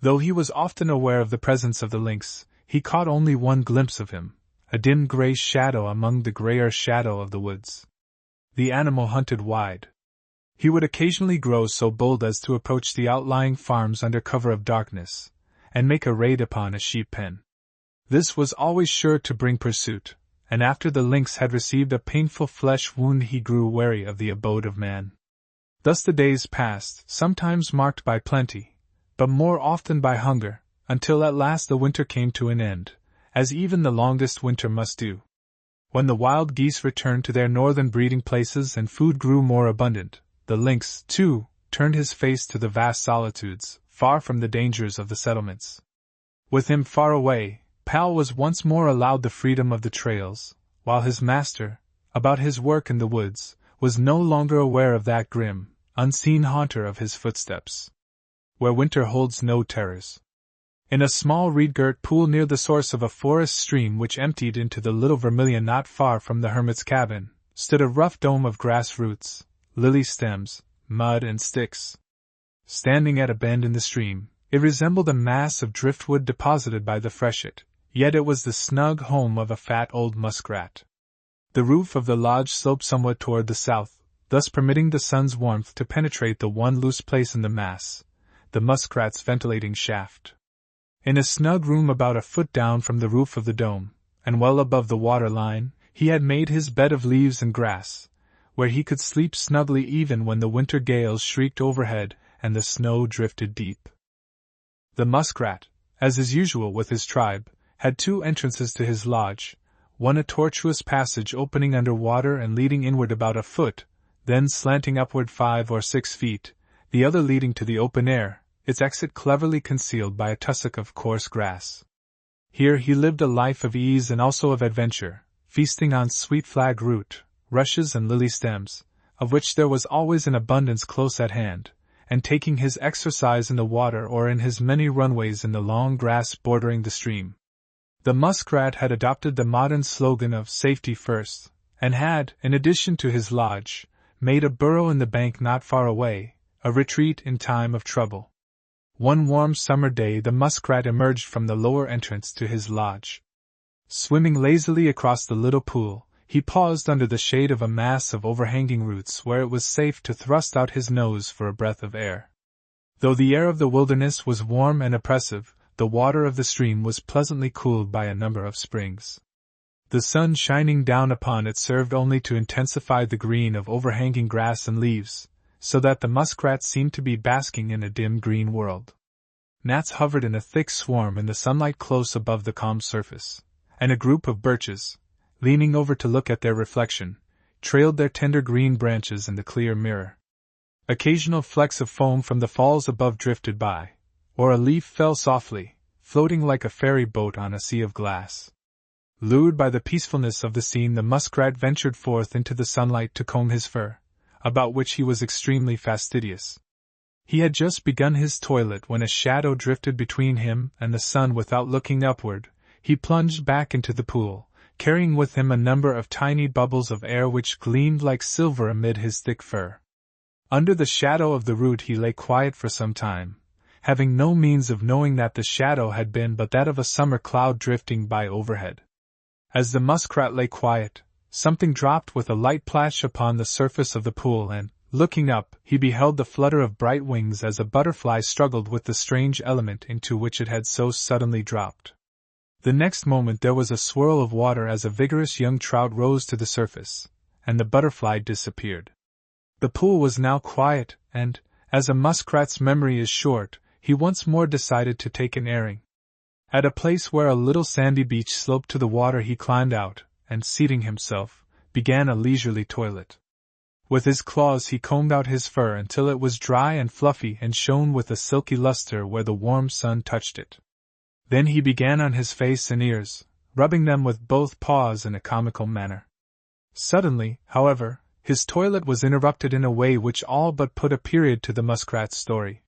Though he was often aware of the presence of the lynx, he caught only one glimpse of him, a dim gray shadow among the grayer shadow of the woods. The animal hunted wide. He would occasionally grow so bold as to approach the outlying farms under cover of darkness, and make a raid upon a sheep pen. This was always sure to bring pursuit, and after the lynx had received a painful flesh wound he grew wary of the abode of man. Thus the days passed, sometimes marked by plenty, but more often by hunger, until at last the winter came to an end, as even the longest winter must do. When the wild geese returned to their northern breeding places and food grew more abundant, the lynx, too, turned his face to the vast solitudes, far from the dangers of the settlements. With him far away, Pal was once more allowed the freedom of the trails, while his master, about his work in the woods, was no longer aware of that grim, unseen haunter of his footsteps. Where winter holds no terrors. In a small reed-girt pool near the source of a forest stream which emptied into the Little Vermilion not far from the hermit's cabin, stood a rough dome of grass roots, lily stems, mud and sticks. Standing at a bend in the stream, it resembled a mass of driftwood deposited by the freshet, yet it was the snug home of a fat old muskrat. The roof of the lodge sloped somewhat toward the south, thus permitting the sun's warmth to penetrate the one loose place in the mass, the muskrat's ventilating shaft. In a snug room about a foot down from the roof of the dome, and well above the water line, he had made his bed of leaves and grass, where he could sleep snugly even when the winter gales shrieked overhead and the snow drifted deep. The muskrat, as is usual with his tribe, had two entrances to his lodge, one a tortuous passage opening under water and leading inward about a foot, then slanting upward 5 or 6 feet, the other leading to the open air, its exit cleverly concealed by a tussock of coarse grass. Here he lived a life of ease and also of adventure, feasting on sweet flag root, rushes and lily stems, of which there was always an abundance close at hand, and taking his exercise in the water or in his many runways in the long grass bordering the stream. The muskrat had adopted the modern slogan of safety first, and had, in addition to his lodge, made a burrow in the bank not far away, a retreat in time of trouble. One warm summer day the muskrat emerged from the lower entrance to his lodge. Swimming lazily across the little pool, he paused under the shade of a mass of overhanging roots where it was safe to thrust out his nose for a breath of air. Though the air of the wilderness was warm and oppressive, the water of the stream was pleasantly cooled by a number of springs. The sun shining down upon it served only to intensify the green of overhanging grass and leaves, so that the muskrat seemed to be basking in a dim green world. Gnats hovered in a thick swarm in the sunlight close above the calm surface, and a group of birches, leaning over to look at their reflection, trailed their tender green branches in the clear mirror. Occasional flecks of foam from the falls above drifted by, or a leaf fell softly, floating like a ferry boat on a sea of glass. Lured by the peacefulness of the scene, the muskrat ventured forth into the sunlight to comb his fur, about which he was extremely fastidious. He had just begun his toilet when a shadow drifted between him and the sun. Without looking upward, he plunged back into the pool, carrying with him a number of tiny bubbles of air which gleamed like silver amid his thick fur. Under the shadow of the root he lay quiet for some time, having no means of knowing that the shadow had been but that of a summer cloud drifting by overhead. As the muskrat lay quiet, something dropped with a light plash upon the surface of the pool, and, looking up, he beheld the flutter of bright wings as a butterfly struggled with the strange element into which it had so suddenly dropped. The next moment there was a swirl of water as a vigorous young trout rose to the surface, and the butterfly disappeared. The pool was now quiet, and, as a muskrat's memory is short, he once more decided to take an airing. At a place where a little sandy beach sloped to the water he climbed out, and seating himself, began a leisurely toilet. With his claws he combed out his fur until it was dry and fluffy and shone with a silky luster where the warm sun touched it. Then he began on his face and ears, rubbing them with both paws in a comical manner. Suddenly, however, his toilet was interrupted in a way which all but put a period to the muskrat's story.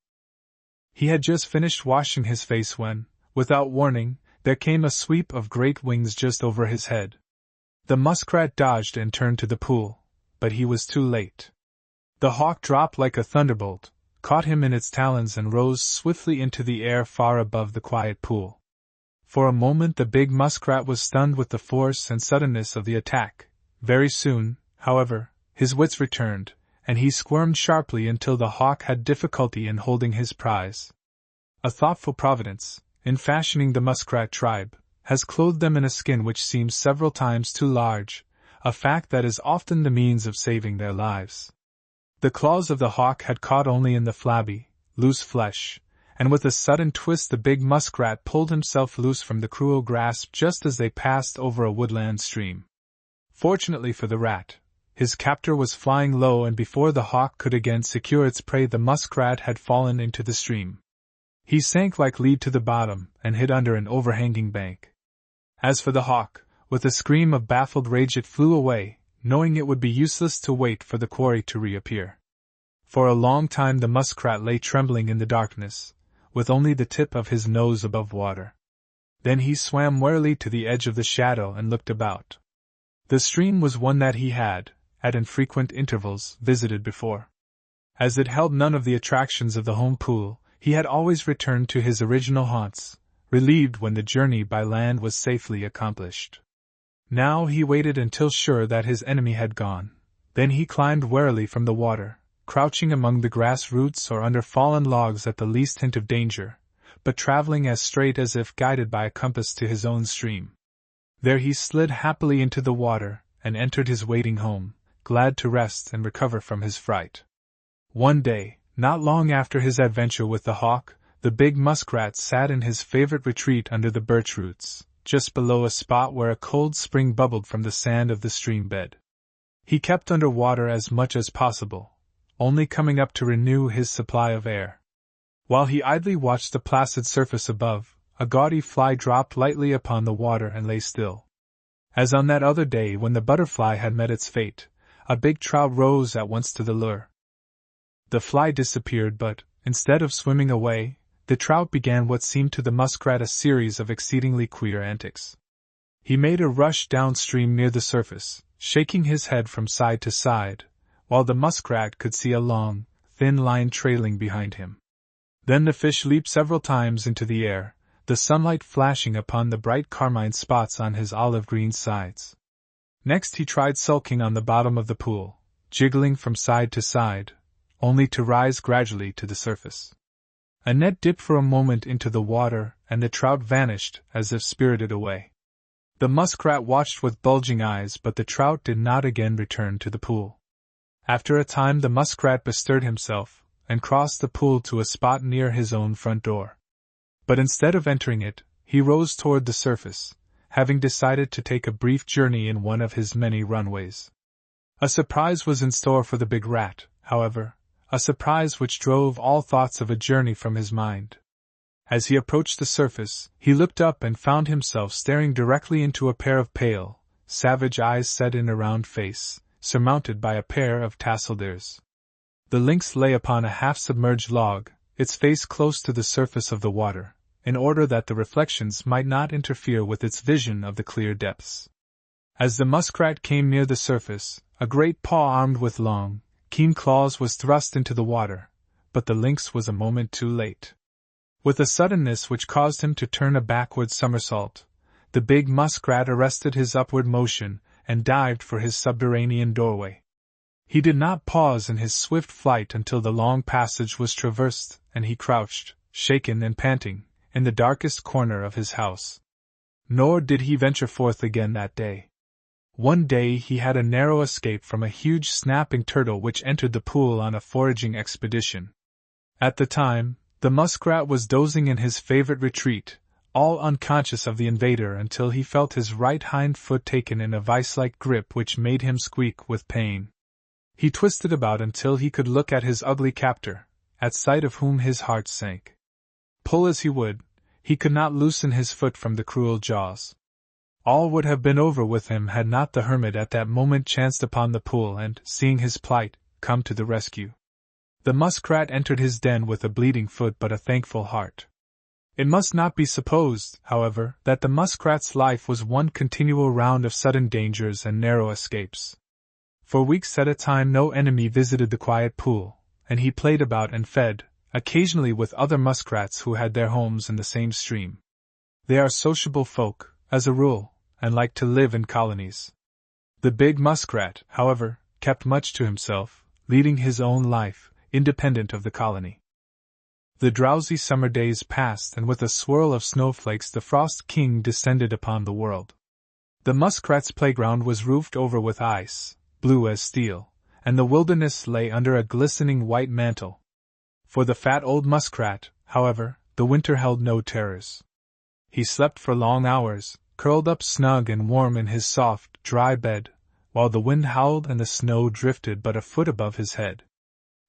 He had just finished washing his face when, without warning, there came a sweep of great wings just over his head. The muskrat dodged and turned to the pool, but he was too late. The hawk dropped like a thunderbolt, caught him in its talons and rose swiftly into the air far above the quiet pool. For a moment the big muskrat was stunned with the force and suddenness of the attack. Very soon, however, his wits returned, and he squirmed sharply until the hawk had difficulty in holding his prize. A thoughtful providence, in fashioning the muskrat tribe, has clothed them in a skin which seems several times too large, a fact that is often the means of saving their lives. The claws of the hawk had caught only in the flabby, loose flesh, and with a sudden twist the big muskrat pulled himself loose from the cruel grasp just as they passed over a woodland stream. Fortunately for the rat, his captor was flying low, and before the hawk could again secure its prey the muskrat had fallen into the stream. He sank like lead to the bottom and hid under an overhanging bank. As for the hawk, with a scream of baffled rage it flew away, knowing it would be useless to wait for the quarry to reappear. For a long time the muskrat lay trembling in the darkness, with only the tip of his nose above water. Then he swam warily to the edge of the shadow and looked about. The stream was one that he had, at infrequent intervals, visited before. As it held none of the attractions of the home pool, he had always returned to his original haunts, relieved when the journey by land was safely accomplished. Now he waited until sure that his enemy had gone. Then he climbed warily from the water, crouching among the grass roots or under fallen logs at the least hint of danger, but traveling as straight as if guided by a compass to his own stream. There he slid happily into the water, and entered his waiting home, glad to rest and recover from his fright. One day, not long after his adventure with the hawk, the big muskrat sat in his favorite retreat under the birch roots, just below a spot where a cold spring bubbled from the sand of the stream bed. He kept under water as much as possible, only coming up to renew his supply of air. While he idly watched the placid surface above, a gaudy fly dropped lightly upon the water and lay still. As on that other day when the butterfly had met its fate, a big trout rose at once to the lure. The fly disappeared, but, instead of swimming away, the trout began what seemed to the muskrat a series of exceedingly queer antics. He made a rush downstream near the surface, shaking his head from side to side, while the muskrat could see a long, thin line trailing behind him. Then the fish leaped several times into the air, the sunlight flashing upon the bright carmine spots on his olive-green sides. Next he tried sulking on the bottom of the pool, jiggling from side to side, only to rise gradually to the surface. A net dipped for a moment into the water, and the trout vanished as if spirited away. The muskrat watched with bulging eyes, but the trout did not again return to the pool. After a time the muskrat bestirred himself, and crossed the pool to a spot near his own front door. But instead of entering it, he rose toward the surface, having decided to take a brief journey in one of his many runways. A surprise was in store for the big rat, however, a surprise which drove all thoughts of a journey from his mind. As he approached the surface, he looked up and found himself staring directly into a pair of pale, savage eyes set in a round face, surmounted by a pair of tasseled ears. The lynx lay upon a half-submerged log, its face close to the surface of the water, in order that the reflections might not interfere with its vision of the clear depths. As the muskrat came near the surface, a great paw armed with long, keen claws was thrust into the water, but the lynx was a moment too late. With a suddenness which caused him to turn a backward somersault, the big muskrat arrested his upward motion and dived for his subterranean doorway. He did not pause in his swift flight until the long passage was traversed, and he crouched, shaken and panting, in the darkest corner of his house. Nor did he venture forth again that day. One day he had a narrow escape from a huge snapping turtle which entered the pool on a foraging expedition. At the time, the muskrat was dozing in his favorite retreat, all unconscious of the invader until he felt his right hind foot taken in a vice-like grip which made him squeak with pain. He twisted about until he could look at his ugly captor, at sight of whom his heart sank. Pull as he would, he could not loosen his foot from the cruel jaws. All would have been over with him had not the hermit at that moment chanced upon the pool and, seeing his plight, come to the rescue. The muskrat entered his den with a bleeding foot but a thankful heart. It must not be supposed, however, that the muskrat's life was one continual round of sudden dangers and narrow escapes. For weeks at a time no enemy visited the quiet pool, and he played about and fed, occasionally with other muskrats who had their homes in the same stream. They are sociable folk, as a rule, and like to live in colonies. The big muskrat, however, kept much to himself, leading his own life, independent of the colony. The drowsy summer days passed, and with a swirl of snowflakes the Frost King descended upon the world. The muskrat's playground was roofed over with ice, blue as steel, and the wilderness lay under a glistening white mantle. For the fat old muskrat, however, the winter held no terrors. He slept for long hours, curled up snug and warm in his soft, dry bed, while the wind howled and the snow drifted but a foot above his head.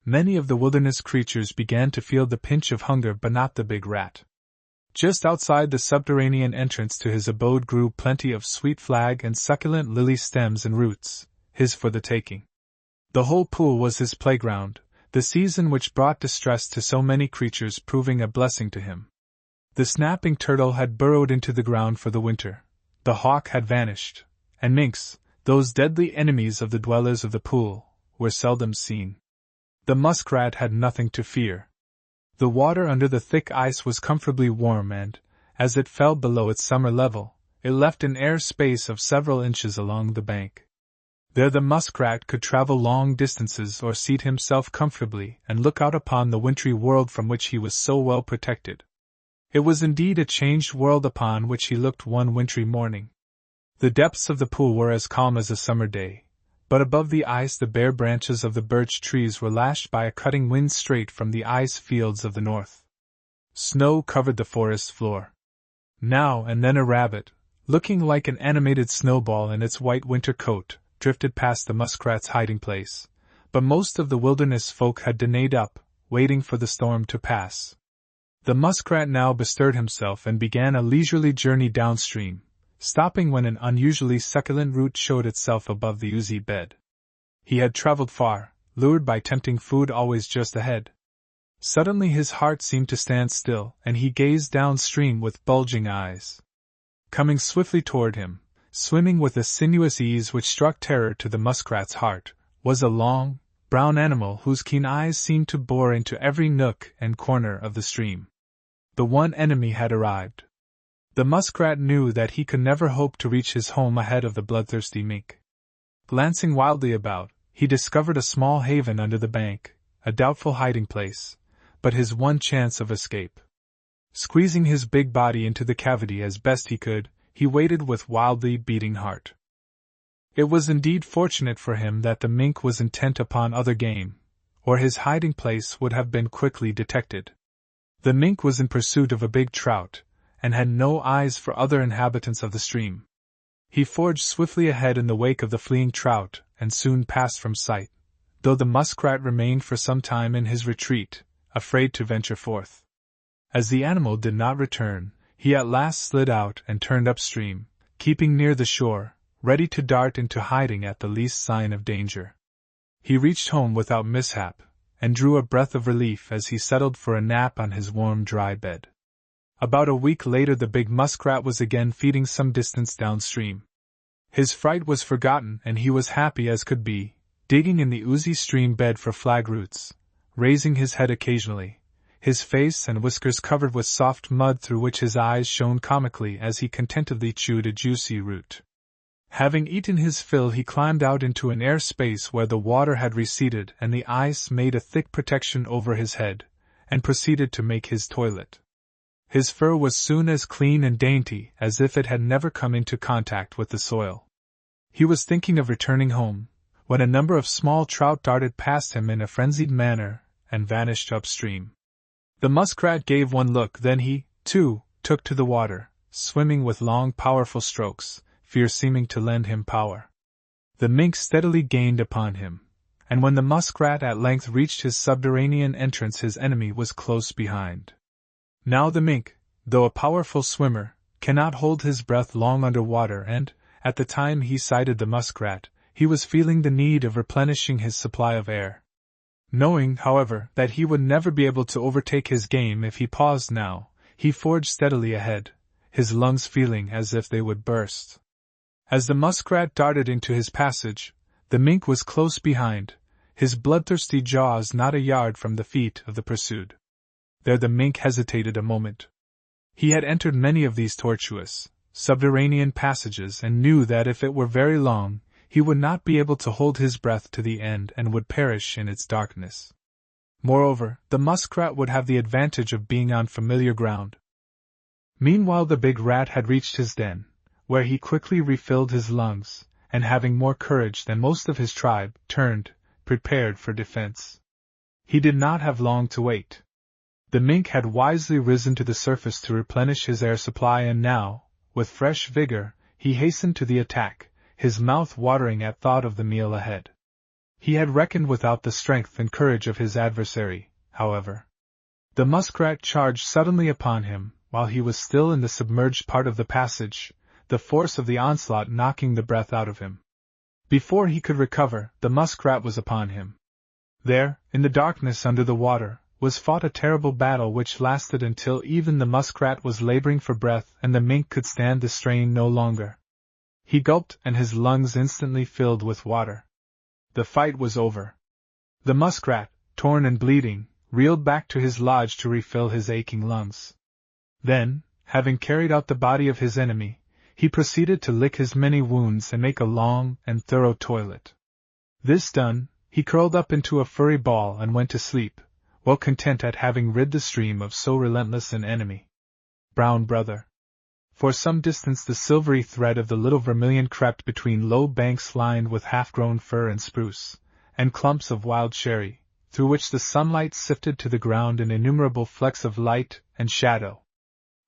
Many of the wilderness creatures began to feel the pinch of hunger, but not the big rat. Just outside the subterranean entrance to his abode grew plenty of sweet flag and succulent lily stems and roots, his for the taking. The whole pool was his playground, the season which brought distress to so many creatures proving a blessing to him. The snapping turtle had burrowed into the ground for the winter, the hawk had vanished, and minks, those deadly enemies of the dwellers of the pool, were seldom seen. The muskrat had nothing to fear. The water under the thick ice was comfortably warm and, as it fell below its summer level, it left an air space of several inches along the bank. There the muskrat could travel long distances or seat himself comfortably and look out upon the wintry world from which he was so well protected. It was indeed a changed world upon which he looked one wintry morning. The depths of the pool were as calm as a summer day, but above the ice the bare branches of the birch trees were lashed by a cutting wind straight from the ice fields of the north. Snow covered the forest floor. Now and then a rabbit, looking like an animated snowball in its white winter coat, drifted past the muskrat's hiding place, but most of the wilderness folk had denayed up, waiting for the storm to pass. The muskrat now bestirred himself and began a leisurely journey downstream, stopping when an unusually succulent root showed itself above the oozy bed. He had traveled far, lured by tempting food always just ahead. Suddenly his heart seemed to stand still, and he gazed downstream with bulging eyes. Coming swiftly toward him, swimming with a sinuous ease which struck terror to the muskrat's heart, was a long, brown animal whose keen eyes seemed to bore into every nook and corner of the stream. The one enemy had arrived. The muskrat knew that he could never hope to reach his home ahead of the bloodthirsty mink. Glancing wildly about, he discovered a small haven under the bank, a doubtful hiding place, but his one chance of escape. Squeezing his big body into the cavity as best he could, he waited with wildly beating heart. It was indeed fortunate for him that the mink was intent upon other game, or his hiding place would have been quickly detected. The mink was in pursuit of a big trout, and had no eyes for other inhabitants of the stream. He forged swiftly ahead in the wake of the fleeing trout, and soon passed from sight, though the muskrat remained for some time in his retreat, afraid to venture forth. As the animal did not return, he at last slid out and turned upstream, keeping near the shore, ready to dart into hiding at the least sign of danger. He reached home without mishap, and drew a breath of relief as he settled for a nap on his warm, dry bed. About a week later the big muskrat was again feeding some distance downstream. His fright was forgotten and he was happy as could be, digging in the oozy stream bed for flag roots, raising his head occasionally, his face and whiskers covered with soft mud through which his eyes shone comically as he contentedly chewed a juicy root. Having eaten his fill he climbed out into an air space where the water had receded and the ice made a thick protection over his head, and proceeded to make his toilet. His fur was soon as clean and dainty as if it had never come into contact with the soil. He was thinking of returning home, when a number of small trout darted past him in a frenzied manner and vanished upstream. The muskrat gave one look, then he, too, took to the water, swimming with long powerful strokes, fear seeming to lend him power. The mink steadily gained upon him, and when the muskrat at length reached his subterranean entrance his enemy was close behind. Now the mink, though a powerful swimmer, cannot hold his breath long under water and, at the time he sighted the muskrat, he was feeling the need of replenishing his supply of air. Knowing, however, that he would never be able to overtake his game if he paused now, he forged steadily ahead, his lungs feeling as if they would burst. As the muskrat darted into his passage, the mink was close behind, his bloodthirsty jaws not a yard from the feet of the pursued. There the mink hesitated a moment. He had entered many of these tortuous, subterranean passages and knew that if it were very long, he would not be able to hold his breath to the end and would perish in its darkness. Moreover, the muskrat would have the advantage of being on familiar ground. Meanwhile the big rat had reached his den, where he quickly refilled his lungs, and having more courage than most of his tribe, turned, prepared for defense. He did not have long to wait. The mink had wisely risen to the surface to replenish his air supply and now, with fresh vigor, he hastened to the attack, his mouth watering at thought of the meal ahead. He had reckoned without the strength and courage of his adversary, however. The muskrat charged suddenly upon him, while he was still in the submerged part of the passage, the force of the onslaught knocking the breath out of him. Before he could recover, the muskrat was upon him. There, in the darkness under the water, was fought a terrible battle which lasted until even the muskrat was laboring for breath and the mink could stand the strain no longer. He gulped and his lungs instantly filled with water. The fight was over. The muskrat, torn and bleeding, reeled back to his lodge to refill his aching lungs. Then, having carried out the body of his enemy, he proceeded to lick his many wounds and make a long and thorough toilet. This done, he curled up into a furry ball and went to sleep, well content at having rid the stream of so relentless an enemy. Brown brother. For some distance the silvery thread of the little vermilion crept between low banks lined with half-grown fir and spruce, and clumps of wild cherry, through which the sunlight sifted to the ground in innumerable flecks of light and shadow.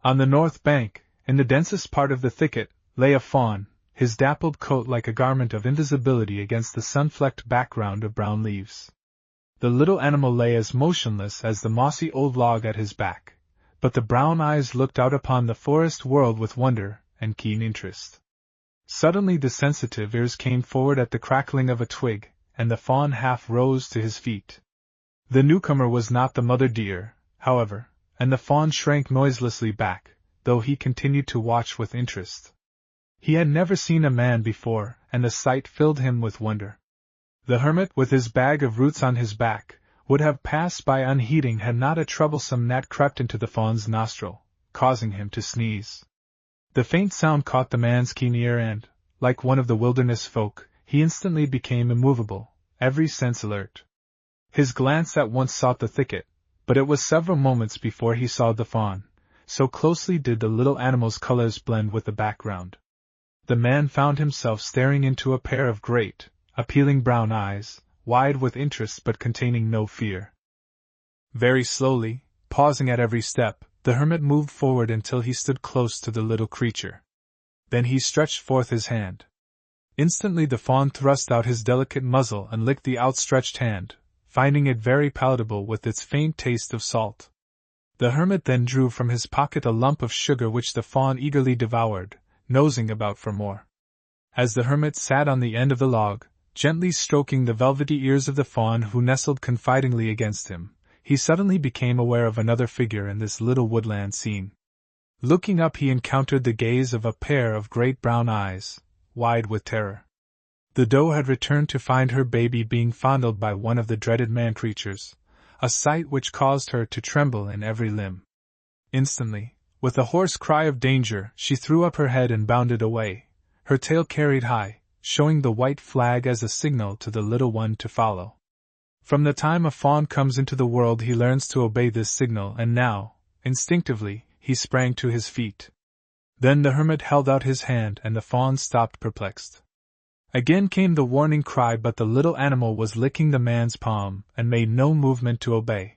On the north bank, in the densest part of the thicket, lay a fawn, his dappled coat like a garment of invisibility against the sun-flecked background of brown leaves. The little animal lay as motionless as the mossy old log at his back, but the brown eyes looked out upon the forest world with wonder and keen interest. Suddenly the sensitive ears came forward at the crackling of a twig, and the fawn half rose to his feet. The newcomer was not the mother deer, however, and the fawn shrank noiselessly back, though he continued to watch with interest. He had never seen a man before, and the sight filled him with wonder. The hermit, with his bag of roots on his back, would have passed by unheeding had not a troublesome gnat crept into the fawn's nostril, causing him to sneeze. The faint sound caught the man's keen ear and, like one of the wilderness folk, he instantly became immovable, every sense alert. His glance at once sought the thicket, but it was several moments before he saw the fawn, so closely did the little animal's colors blend with the background. The man found himself staring into a pair of great, appealing brown eyes, wide with interest but containing no fear. Very slowly, pausing at every step, the hermit moved forward until he stood close to the little creature. Then he stretched forth his hand. Instantly the fawn thrust out his delicate muzzle and licked the outstretched hand, finding it very palatable with its faint taste of salt. The hermit then drew from his pocket a lump of sugar which the fawn eagerly devoured, nosing about for more. As the hermit sat on the end of the log, gently stroking the velvety ears of the fawn who nestled confidingly against him, he suddenly became aware of another figure in this little woodland scene. Looking up, he encountered the gaze of a pair of great brown eyes, wide with terror. The doe had returned to find her baby being fondled by one of the dreaded man-creatures, a sight which caused her to tremble in every limb. Instantly, with a hoarse cry of danger, she threw up her head and bounded away, her tail carried high, showing the white flag as a signal to the little one to follow. From the time a fawn comes into the world, he learns to obey this signal, and now, instinctively, he sprang to his feet. Then the hermit held out his hand, and the fawn stopped perplexed. Again came the warning cry, but the little animal was licking the man's palm, and made no movement to obey.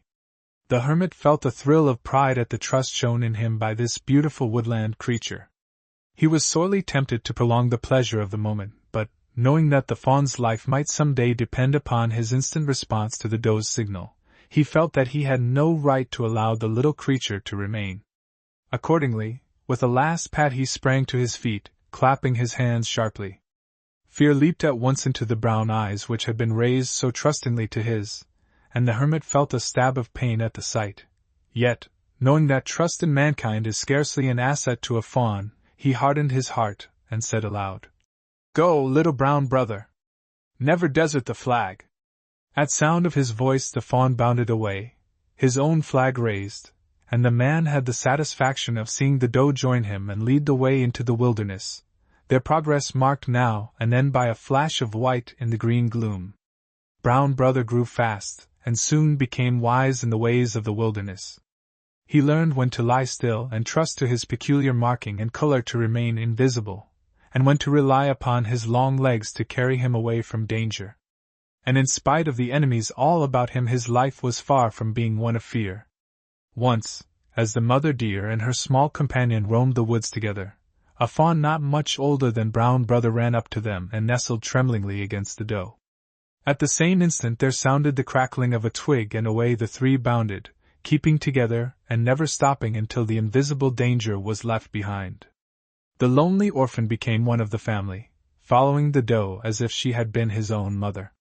The hermit felt a thrill of pride at the trust shown in him by this beautiful woodland creature. He was sorely tempted to prolong the pleasure of the moment, but, knowing that the fawn's life might some day depend upon his instant response to the doe's signal, he felt that he had no right to allow the little creature to remain. Accordingly, with a last pat, he sprang to his feet, clapping his hands sharply. Fear leaped at once into the brown eyes which had been raised so trustingly to his, and the hermit felt a stab of pain at the sight. Yet, knowing that trust in mankind is scarcely an asset to a fawn, he hardened his heart, and said aloud, "Go, little brown brother! Never desert the flag!" At sound of his voice the fawn bounded away, his own flag raised, and the man had the satisfaction of seeing the doe join him and lead the way into the wilderness, their progress marked now and then by a flash of white in the green gloom. Brown brother grew fast, and soon became wise in the ways of the wilderness. He learned when to lie still and trust to his peculiar marking and color to remain invisible, and when to rely upon his long legs to carry him away from danger. And in spite of the enemies all about him, his life was far from being one of fear. Once, as the mother deer and her small companion roamed the woods together, a fawn not much older than brown brother ran up to them and nestled tremblingly against the doe. At the same instant there sounded the crackling of a twig, and away the three bounded, keeping together and never stopping until the invisible danger was left behind. The lonely orphan became one of the family, following the doe as if she had been his own mother.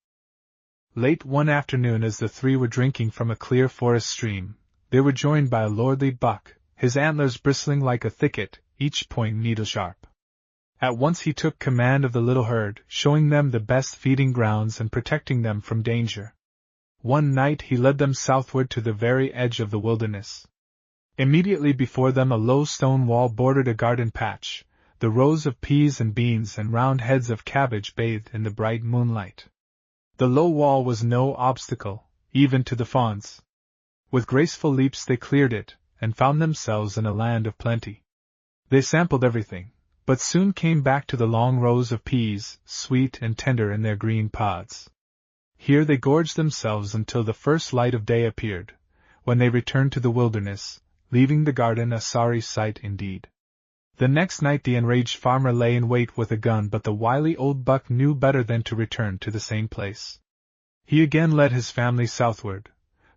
Late one afternoon, as the three were drinking from a clear forest stream, they were joined by a lordly buck, his antlers bristling like a thicket, each point needle-sharp. At once he took command of the little herd, showing them the best feeding grounds and protecting them from danger. One night he led them southward to the very edge of the wilderness. Immediately before them a low stone wall bordered a garden patch, the rows of peas and beans and round heads of cabbage bathed in the bright moonlight. The low wall was no obstacle, even to the fawns. With graceful leaps they cleared it, and found themselves in a land of plenty. They sampled everything, but soon came back to the long rows of peas, sweet and tender in their green pods. Here they gorged themselves until the first light of day appeared, when they returned to the wilderness, leaving the garden a sorry sight indeed. The next night the enraged farmer lay in wait with a gun, but the wily old buck knew better than to return to the same place. He again led his family southward,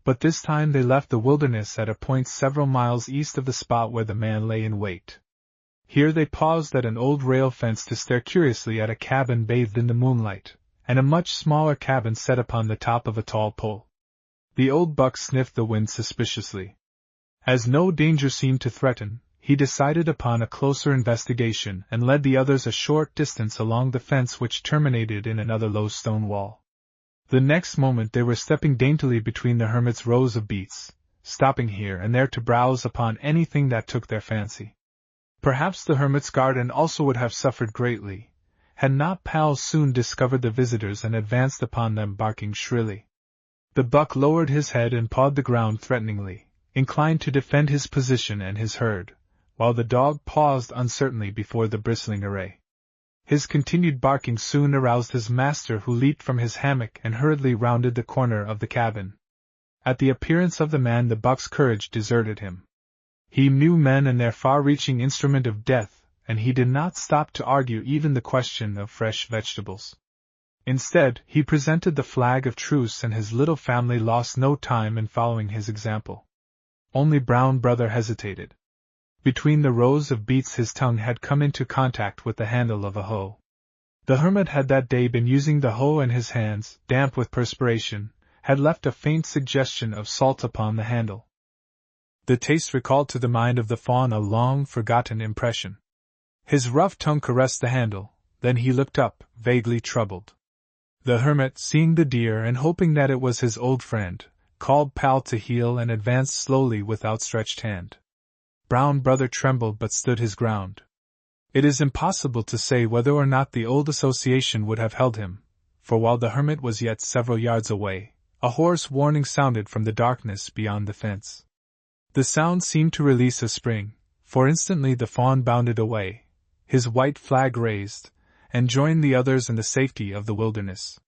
but this time they left the wilderness at a point several miles east of the spot where the man lay in wait. Here they paused at an old rail fence to stare curiously at a cabin bathed in the moonlight, and a much smaller cabin set upon the top of a tall pole. The old buck sniffed the wind suspiciously. As no danger seemed to threaten, he decided upon a closer investigation and led the others a short distance along the fence which terminated in another low stone wall. The next moment they were stepping daintily between the hermit's rows of beets, stopping here and there to browse upon anything that took their fancy. Perhaps the hermit's garden also would have suffered greatly, had not Pal soon discovered the visitors and advanced upon them barking shrilly. The buck lowered his head and pawed the ground threateningly, inclined to defend his position and his herd, while the dog paused uncertainly before the bristling array. His continued barking soon aroused his master, who leaped from his hammock and hurriedly rounded the corner of the cabin. At the appearance of the man the buck's courage deserted him. He knew men and their far-reaching instrument of death, and he did not stop to argue even the question of fresh vegetables. Instead, he presented the flag of truce, and his little family lost no time in following his example. only Brown Brother hesitated. Between the rows of beets his tongue had come into contact with the handle of a hoe. The hermit had that day been using the hoe, and his hands, damp with perspiration, had left a faint suggestion of salt upon the handle. The taste recalled to the mind of the fawn a long-forgotten impression. His rough tongue caressed the handle, then he looked up, vaguely troubled. The hermit, seeing the deer and hoping that it was his old friend, called Pal to heel and advanced slowly with outstretched hand. Brown Brother trembled but stood his ground. It is impossible to say whether or not the old association would have held him, for while the hermit was yet several yards away, a hoarse warning sounded from the darkness beyond the fence. The sound seemed to release a spring, for instantly the fawn bounded away, his white flag raised, and joined the others in the safety of the wilderness.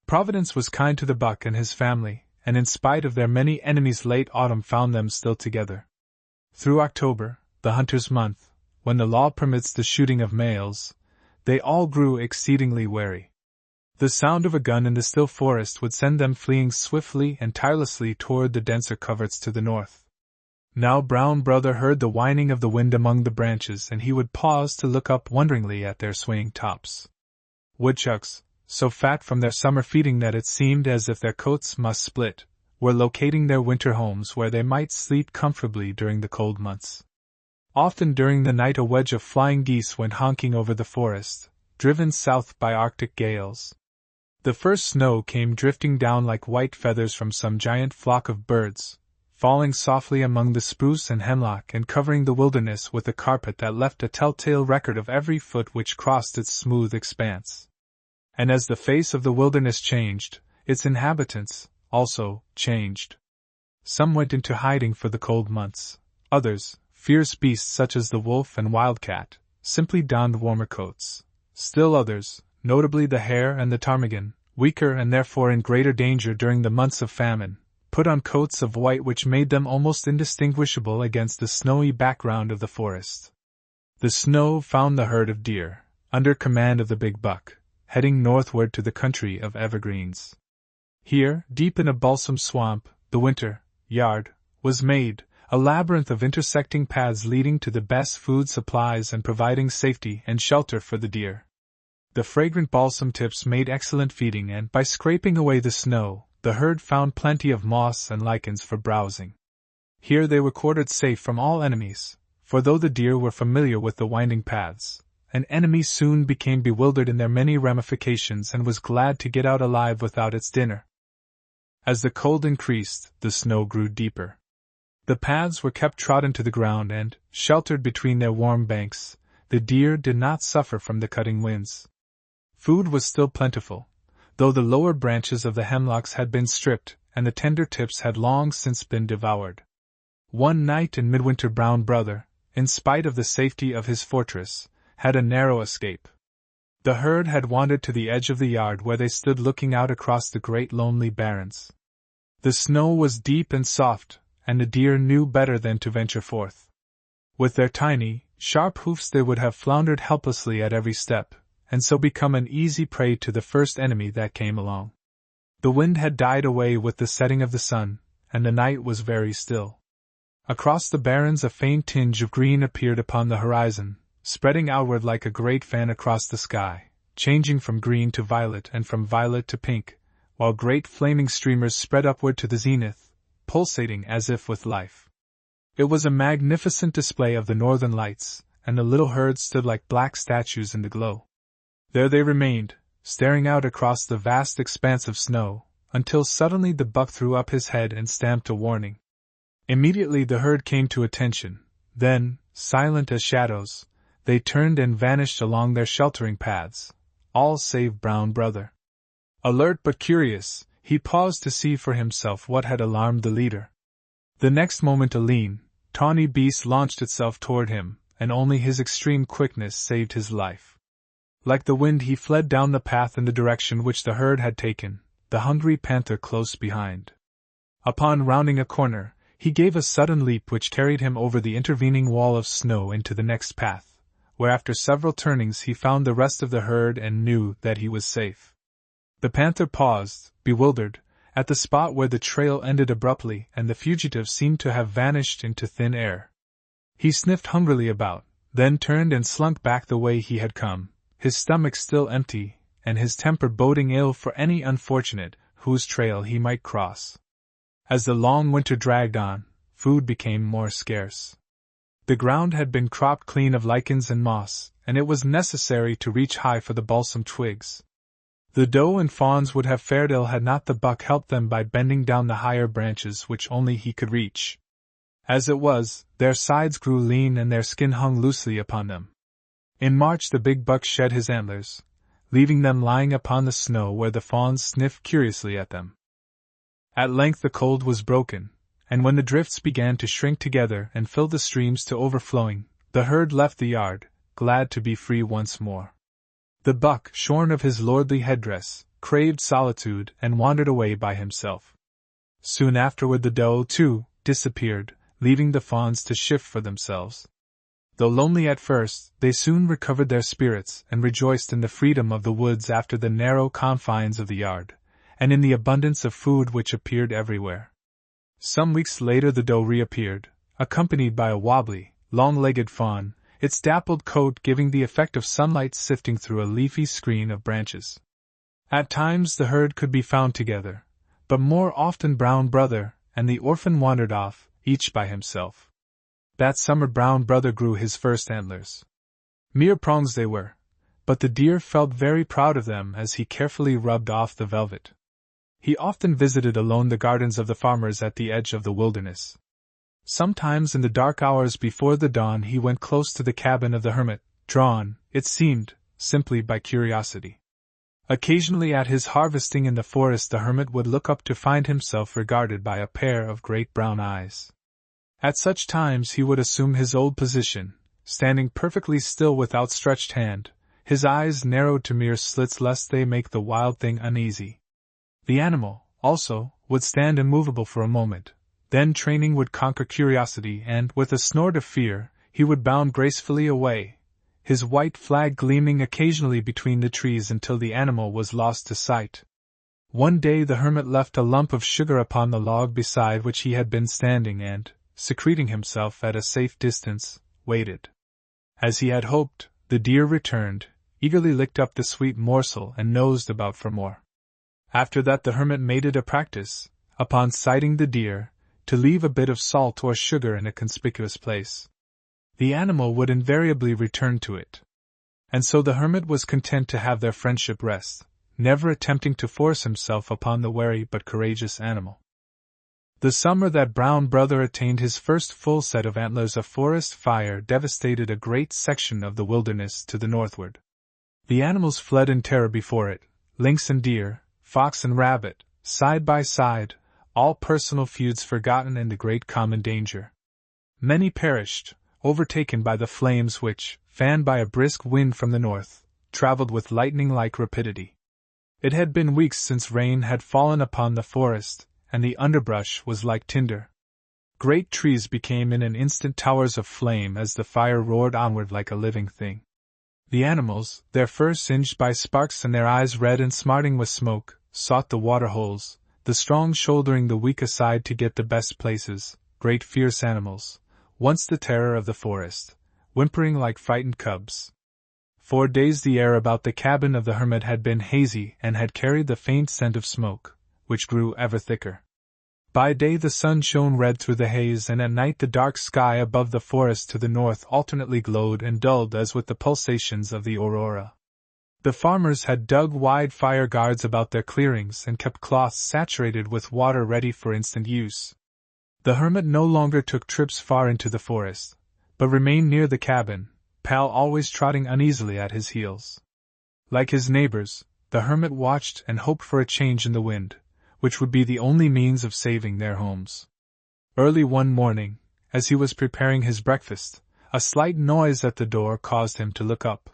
Providence was kind to the buck and his family, and in spite of their many enemies late autumn found them still together. Through October, the hunter's month, when the law permits the shooting of males, they all grew exceedingly wary. The sound of a gun in the still forest would send them fleeing swiftly and tirelessly toward the denser coverts to the north. Now Brown Brother heard the whining of the wind among the branches, and he would pause to look up wonderingly at their swaying tops. Woodchucks, so fat from their summer feeding that it seemed as if their coats must split, were locating their winter homes where they might sleep comfortably during the cold months. Often during the night a wedge of flying geese went honking over the forest, driven south by Arctic gales. The first snow came drifting down like white feathers from some giant flock of birds, falling softly among the spruce and hemlock and covering the wilderness with a carpet that left a telltale record of every foot which crossed its smooth expanse. And as the face of the wilderness changed, its inhabitants, also, changed. Some went into hiding for the cold months. Others, fierce beasts such as the wolf and wildcat, simply donned warmer coats. Still others, notably the hare and the ptarmigan, weaker and therefore in greater danger during the months of famine, put on coats of white which made them almost indistinguishable against the snowy background of the forest. The snow found the herd of deer, under command of the big buck, heading northward to the country of evergreens. Here, deep in a balsam swamp, the winter yard was made, a labyrinth of intersecting paths leading to the best food supplies and providing safety and shelter for the deer. The fragrant balsam tips made excellent feeding, and by scraping away the snow, the herd found plenty of moss and lichens for browsing. Here they were quartered safe from all enemies, for though the deer were familiar with the winding paths, an enemy soon became bewildered in their many ramifications and was glad to get out alive without its dinner. As the cold increased, the snow grew deeper. The paths were kept trodden to the ground and, sheltered between their warm banks, the deer did not suffer from the cutting winds. Food was still plentiful, though the lower branches of the hemlocks had been stripped and the tender tips had long since been devoured. One night in midwinter Brown Brother, in spite of the safety of his fortress, had a narrow escape. The herd had wandered to the edge of the yard where they stood looking out across the great lonely barrens. The snow was deep and soft, and the deer knew better than to venture forth. With their tiny, sharp hoofs they would have floundered helplessly at every step, and so become an easy prey to the first enemy that came along. The wind had died away with the setting of the sun, and the night was very still. Across the barrens a faint tinge of green appeared upon the horizon, spreading outward like a great fan across the sky, changing from green to violet and from violet to pink, while great flaming streamers spread upward to the zenith, pulsating as if with life. It was a magnificent display of the northern lights, and the little herd stood like black statues in the glow. There they remained, staring out across the vast expanse of snow, until suddenly the buck threw up his head and stamped a warning. Immediately the herd came to attention, then, silent as shadows, they turned and vanished along their sheltering paths, all save Brown Brother. Alert but curious, he paused to see for himself what had alarmed the leader. The next moment a lean, tawny beast launched itself toward him, and only his extreme quickness saved his life. Like the wind he fled down the path in the direction which the herd had taken, the hungry panther close behind. Upon rounding a corner, he gave a sudden leap which carried him over the intervening wall of snow into the next path, where after several turnings he found the rest of the herd and knew that he was safe. The panther paused, bewildered, at the spot where the trail ended abruptly and the fugitive seemed to have vanished into thin air. He sniffed hungrily about, then turned and slunk back the way he had come, his stomach still empty, and his temper boding ill for any unfortunate whose trail he might cross. As the long winter dragged on, food became more scarce. The ground had been cropped clean of lichens and moss, and it was necessary to reach high for the balsam twigs. The doe and fawns would have fared ill had not the buck helped them by bending down the higher branches which only he could reach. As it was, their sides grew lean and their skin hung loosely upon them. In March the big buck shed his antlers, leaving them lying upon the snow where the fawns sniffed curiously at them. At length the cold was broken, and when the drifts began to shrink together and fill the streams to overflowing, the herd left the yard, glad to be free once more. The buck, shorn of his lordly headdress, craved solitude and wandered away by himself. Soon afterward the doe, too, disappeared, leaving the fawns to shift for themselves. Though lonely at first, they soon recovered their spirits and rejoiced in the freedom of the woods after the narrow confines of the yard, and in the abundance of food which appeared everywhere. Some weeks later the doe reappeared, accompanied by a wobbly, long-legged fawn, its dappled coat giving the effect of sunlight sifting through a leafy screen of branches. At times the herd could be found together, but more often Brown Brother and the orphan wandered off, each by himself. That summer Brown Brother grew his first antlers. Mere prongs they were, but the deer felt very proud of them as he carefully rubbed off the velvet. He often visited alone the gardens of the farmers at the edge of the wilderness. Sometimes in the dark hours before the dawn he went close to the cabin of the hermit, drawn, it seemed, simply by curiosity. Occasionally at his harvesting in the forest the hermit would look up to find himself regarded by a pair of great brown eyes. At such times he would assume his old position, standing perfectly still with outstretched hand, his eyes narrowed to mere slits lest they make the wild thing uneasy. The animal, also, would stand immovable for a moment, then training would conquer curiosity and, with a snort of fear, he would bound gracefully away, his white flag gleaming occasionally between the trees until the animal was lost to sight. One day the hermit left a lump of sugar upon the log beside which he had been standing and, secreting himself at a safe distance, waited. As he had hoped, the deer returned, eagerly licked up the sweet morsel and nosed about for more. After that the hermit made it a practice, upon sighting the deer, to leave a bit of salt or sugar in a conspicuous place. The animal would invariably return to it. And so the hermit was content to have their friendship rest, never attempting to force himself upon the wary but courageous animal. The summer that Brown Brother attained his first full set of antlers a forest fire devastated a great section of the wilderness to the northward. The animals fled in terror before it, lynx and deer, fox and rabbit, side by side, all personal feuds forgotten in the great common danger. Many perished, overtaken by the flames which, fanned by a brisk wind from the north, traveled with lightning-like rapidity. It had been weeks since rain had fallen upon the forest, and the underbrush was like tinder. Great trees became in an instant towers of flame as the fire roared onward like a living thing. The animals, their fur singed by sparks and their eyes red and smarting with smoke, sought the water-holes, the strong shouldering the weak aside to get the best places, great fierce animals, once the terror of the forest, whimpering like frightened cubs. 4 days the air about the cabin of the hermit had been hazy and had carried the faint scent of smoke, which grew ever thicker. By day the sun shone red through the haze, and at night the dark sky above the forest to the north alternately glowed and dulled as with the pulsations of the aurora. The farmers had dug wide fire guards about their clearings and kept cloths saturated with water ready for instant use. The hermit no longer took trips far into the forest, but remained near the cabin, Pal always trotting uneasily at his heels. Like his neighbors, the hermit watched and hoped for a change in the wind, which would be the only means of saving their homes. Early one morning, as he was preparing his breakfast, a slight noise at the door caused him to look up.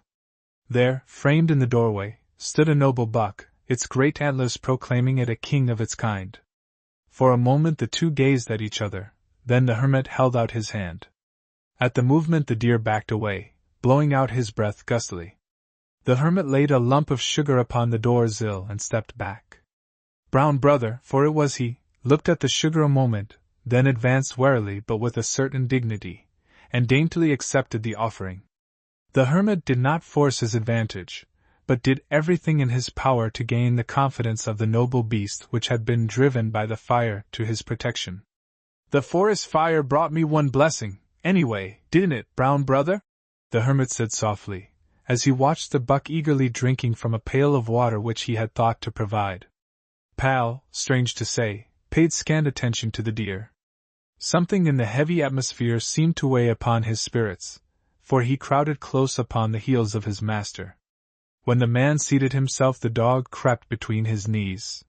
There, framed in the doorway, stood a noble buck, its great antlers proclaiming it a king of its kind. For a moment the two gazed at each other, then the hermit held out his hand. At the movement the deer backed away, blowing out his breath gustily. The hermit laid a lump of sugar upon the door sill and stepped back. Brown brother, for it was he, looked at the sugar a moment, then advanced warily but with a certain dignity, and daintily accepted the offering. The hermit did not force his advantage, but did everything in his power to gain the confidence of the noble beast which had been driven by the fire to his protection. "The forest fire brought me one blessing, anyway, didn't it, brown brother?" the hermit said softly, as he watched the buck eagerly drinking from a pail of water which he had thought to provide. Pal, strange to say, paid scant attention to the deer. Something in the heavy atmosphere seemed to weigh upon his spirits, for he crowded close upon the heels of his master. When the man seated himself, the dog crept between his knees.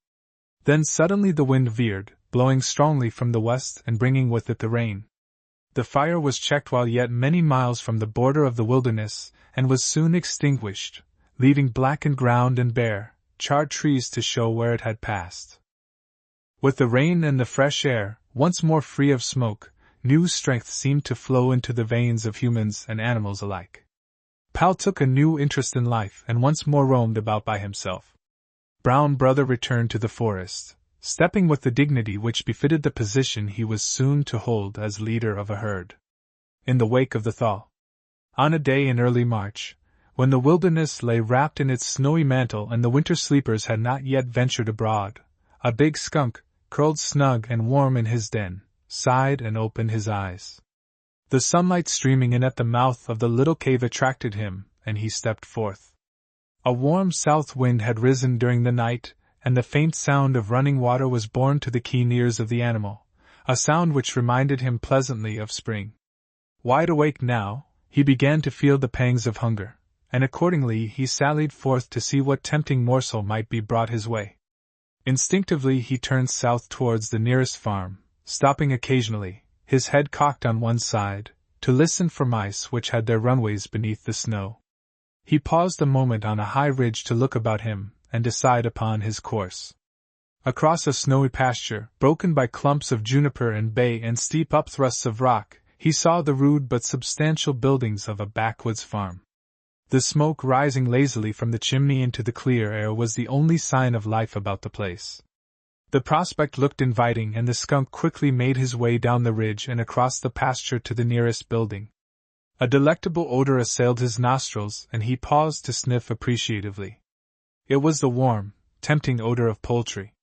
Then suddenly the wind veered, blowing strongly from the west and bringing with it the rain. The fire was checked while yet many miles from the border of the wilderness, and was soon extinguished, leaving blackened ground and bare, charred trees to show where it had passed. With the rain and the fresh air, once more free of smoke, new strength seemed to flow into the veins of humans and animals alike. Pal took a new interest in life and once more roamed about by himself. Brown brother returned to the forest, stepping with the dignity which befitted the position he was soon to hold as leader of a herd. In the wake of the thaw, on a day in early March, when the wilderness lay wrapped in its snowy mantle and the winter sleepers had not yet ventured abroad, a big skunk, curled snug and warm in his den, sighed and opened his eyes. The sunlight streaming in at the mouth of the little cave attracted him, and he stepped forth. A warm south wind had risen during the night, and the faint sound of running water was borne to the keen ears of the animal, a sound which reminded him pleasantly of spring. Wide awake now, he began to feel the pangs of hunger, and accordingly he sallied forth to see what tempting morsel might be brought his way. Instinctively he turned south towards the nearest farm, stopping occasionally, his head cocked on one side, to listen for mice which had their runways beneath the snow. He paused a moment on a high ridge to look about him and decide upon his course. Across a snowy pasture, broken by clumps of juniper and bay and steep upthrusts of rock, he saw the rude but substantial buildings of a backwoods farm. The smoke rising lazily from the chimney into the clear air was the only sign of life about the place. The prospect looked inviting, and the skunk quickly made his way down the ridge and across the pasture to the nearest building. A delectable odor assailed his nostrils, and he paused to sniff appreciatively. It was the warm, tempting odor of poultry.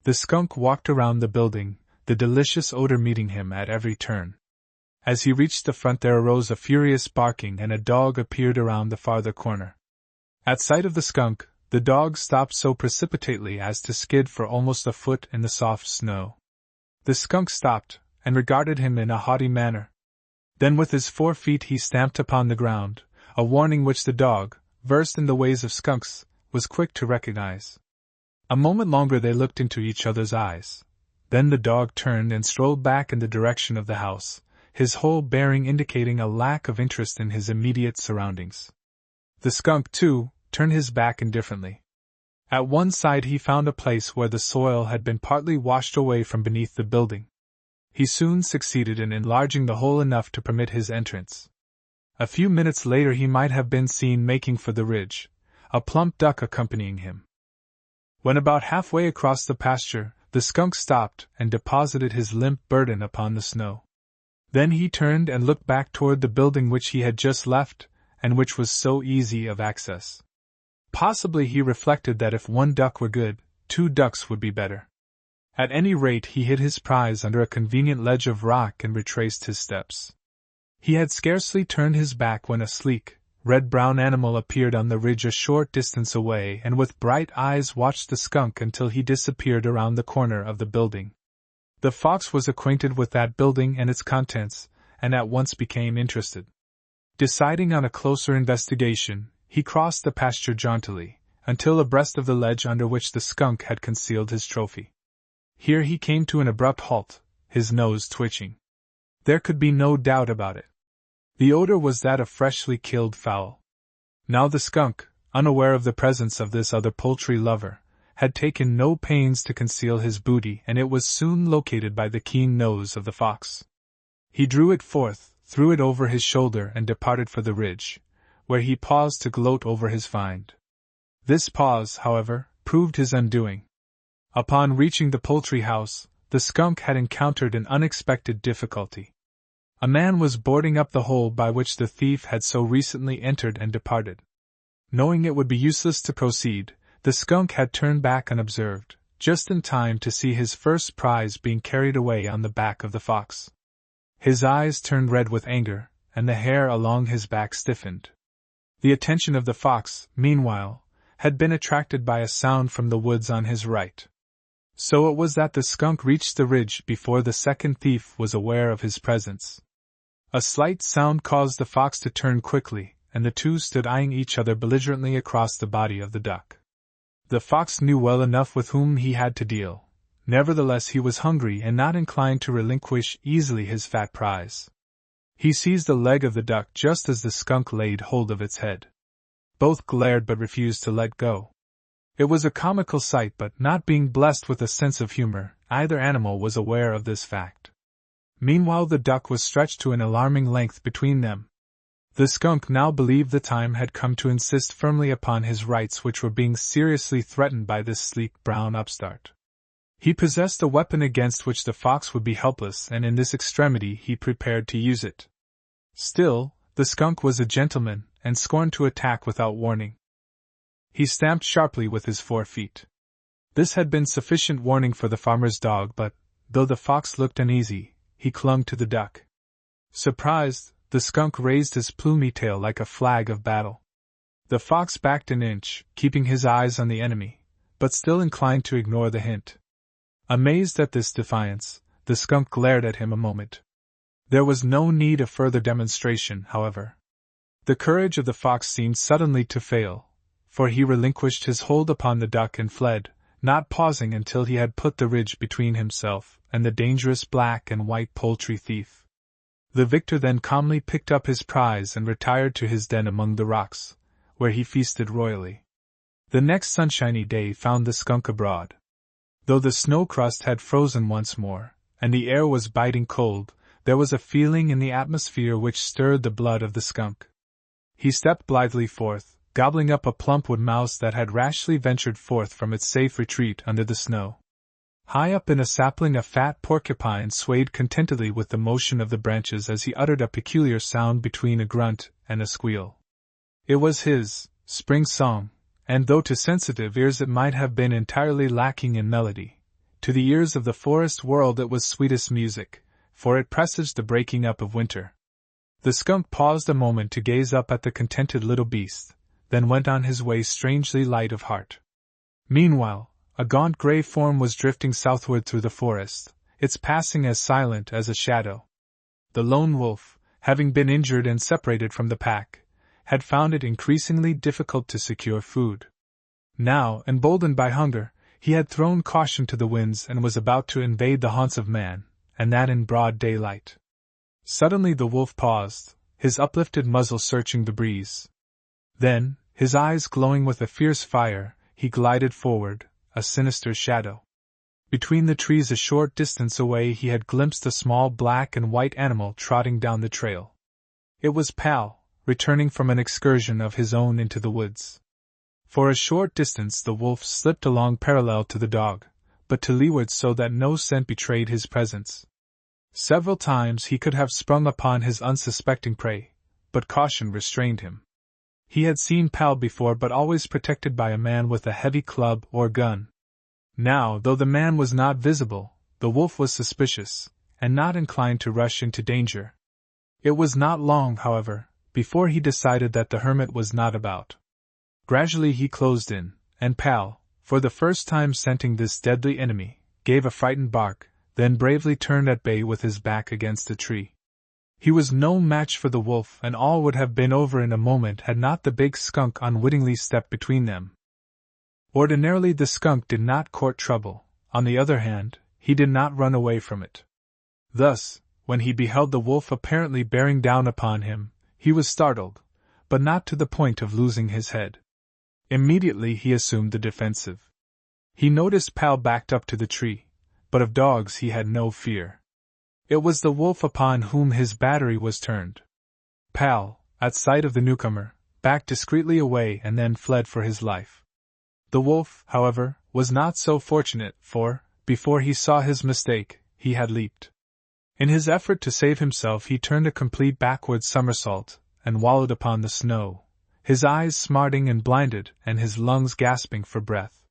The skunk walked around the building, the delicious odor meeting him at every turn. As he reached the front, there arose a furious barking, and a dog appeared around the farther corner. At sight of the skunk, the dog stopped so precipitately as to skid for almost a foot in the soft snow. The skunk stopped, and regarded him in a haughty manner. Then with his 4 feet he stamped upon the ground, a warning which the dog, versed in the ways of skunks, was quick to recognize. A moment longer they looked into each other's eyes. Then the dog turned and strolled back in the direction of the house, his whole bearing indicating a lack of interest in his immediate surroundings. The skunk, too, turned his back indifferently. At one side he found a place where the soil had been partly washed away from beneath the building. He soon succeeded in enlarging the hole enough to permit his entrance. A few minutes later he might have been seen making for the ridge, a plump duck accompanying him. When about halfway across the pasture, the skunk stopped and deposited his limp burden upon the snow. Then he turned and looked back toward the building which he had just left, and which was so easy of access. Possibly he reflected that if 1 duck were good, 2 ducks would be better. At any rate he hid his prize under a convenient ledge of rock and retraced his steps. He had scarcely turned his back when a sleek, red-brown animal appeared on the ridge a short distance away and with bright eyes watched the skunk until he disappeared around the corner of the building. The fox was acquainted with that building and its contents, and at once became interested. Deciding on a closer investigation, he crossed the pasture jauntily, until abreast of the ledge under which the skunk had concealed his trophy. Here he came to an abrupt halt, his nose twitching. There could be no doubt about it. The odor was that of freshly killed fowl. Now the skunk, unaware of the presence of this other poultry lover, had taken no pains to conceal his booty, and it was soon located by the keen nose of the fox. He drew it forth, threw it over his shoulder, and departed for the ridge, where he paused to gloat over his find. This pause, however, proved his undoing. Upon reaching the poultry house, the skunk had encountered an unexpected difficulty. A man was boarding up the hole by which the thief had so recently entered and departed. Knowing it would be useless to proceed, the skunk had turned back unobserved, just in time to see his first prize being carried away on the back of the fox. His eyes turned red with anger, and the hair along his back stiffened. The attention of the fox, meanwhile, had been attracted by a sound from the woods on his right. So it was that the skunk reached the ridge before the second thief was aware of his presence. A slight sound caused the fox to turn quickly, and the two stood eyeing each other belligerently across the body of the duck. The fox knew well enough with whom he had to deal. Nevertheless, he was hungry and not inclined to relinquish easily his fat prize. He seized the leg of the duck just as the skunk laid hold of its head. Both glared but refused to let go. It was a comical sight, but not being blessed with a sense of humor, either animal was aware of this fact. Meanwhile, the duck was stretched to an alarming length between them. The skunk now believed the time had come to insist firmly upon his rights, which were being seriously threatened by this sleek brown upstart. He possessed a weapon against which the fox would be helpless, and in this extremity he prepared to use it. Still, the skunk was a gentleman, and scorned to attack without warning. He stamped sharply with his 4 feet. This had been sufficient warning for the farmer's dog, but, though the fox looked uneasy, he clung to the duck. Surprised, the skunk raised his plumy tail like a flag of battle. The fox backed an inch, keeping his eyes on the enemy, but still inclined to ignore the hint. Amazed at this defiance, the skunk glared at him a moment. There was no need of further demonstration, however. The courage of the fox seemed suddenly to fail, for he relinquished his hold upon the duck and fled, not pausing until he had put the ridge between himself and the dangerous black and white poultry thief. The victor then calmly picked up his prize and retired to his den among the rocks, where he feasted royally. The next sunshiny day found the skunk abroad. Though the snow crust had frozen once more, and the air was biting cold, there was a feeling in the atmosphere which stirred the blood of the skunk. He stepped blithely forth, gobbling up a plump wood mouse that had rashly ventured forth from its safe retreat under the snow. High up in a sapling a fat porcupine swayed contentedly with the motion of the branches as he uttered a peculiar sound between a grunt and a squeal. It was his spring song, and though to sensitive ears it might have been entirely lacking in melody, to the ears of the forest world it was sweetest music, for it presaged the breaking up of winter. The skunk paused a moment to gaze up at the contented little beast, then went on his way strangely light of heart. Meanwhile, a gaunt gray form was drifting southward through the forest, its passing as silent as a shadow. The lone wolf, having been injured and separated from the pack, had found it increasingly difficult to secure food. Now, emboldened by hunger, he had thrown caution to the winds and was about to invade the haunts of man, and that in broad daylight. Suddenly the wolf paused, his uplifted muzzle searching the breeze. Then, his eyes glowing with a fierce fire, he glided forward, a sinister shadow. Between the trees a short distance away he had glimpsed a small black and white animal trotting down the trail. It was Pal, returning from an excursion of his own into the woods. For a short distance the wolf slipped along parallel to the dog, but to leeward so that no scent betrayed his presence. Several times he could have sprung upon his unsuspecting prey, but caution restrained him. He had seen Pal before, but always protected by a man with a heavy club or gun. Now, though the man was not visible, the wolf was suspicious, and not inclined to rush into danger. It was not long, however, before he decided that the hermit was not about. Gradually he closed in, and Pal, for the first time scenting this deadly enemy, gave a frightened bark, then bravely turned at bay with his back against a tree. He was no match for the wolf, and all would have been over in a moment had not the big skunk unwittingly stepped between them. Ordinarily the skunk did not court trouble, on the other hand, he did not run away from it. Thus, when he beheld the wolf apparently bearing down upon him, he was startled, but not to the point of losing his head. Immediately he assumed the defensive. He noticed Pal backed up to the tree, but of dogs he had no fear. It was the wolf upon whom his battery was turned. Pal, at sight of the newcomer, backed discreetly away and then fled for his life. The wolf, however, was not so fortunate, for, before he saw his mistake, he had leaped. In his effort to save himself he turned a complete backward somersault, and wallowed upon the snow, his eyes smarting and blinded, and his lungs gasping for breath.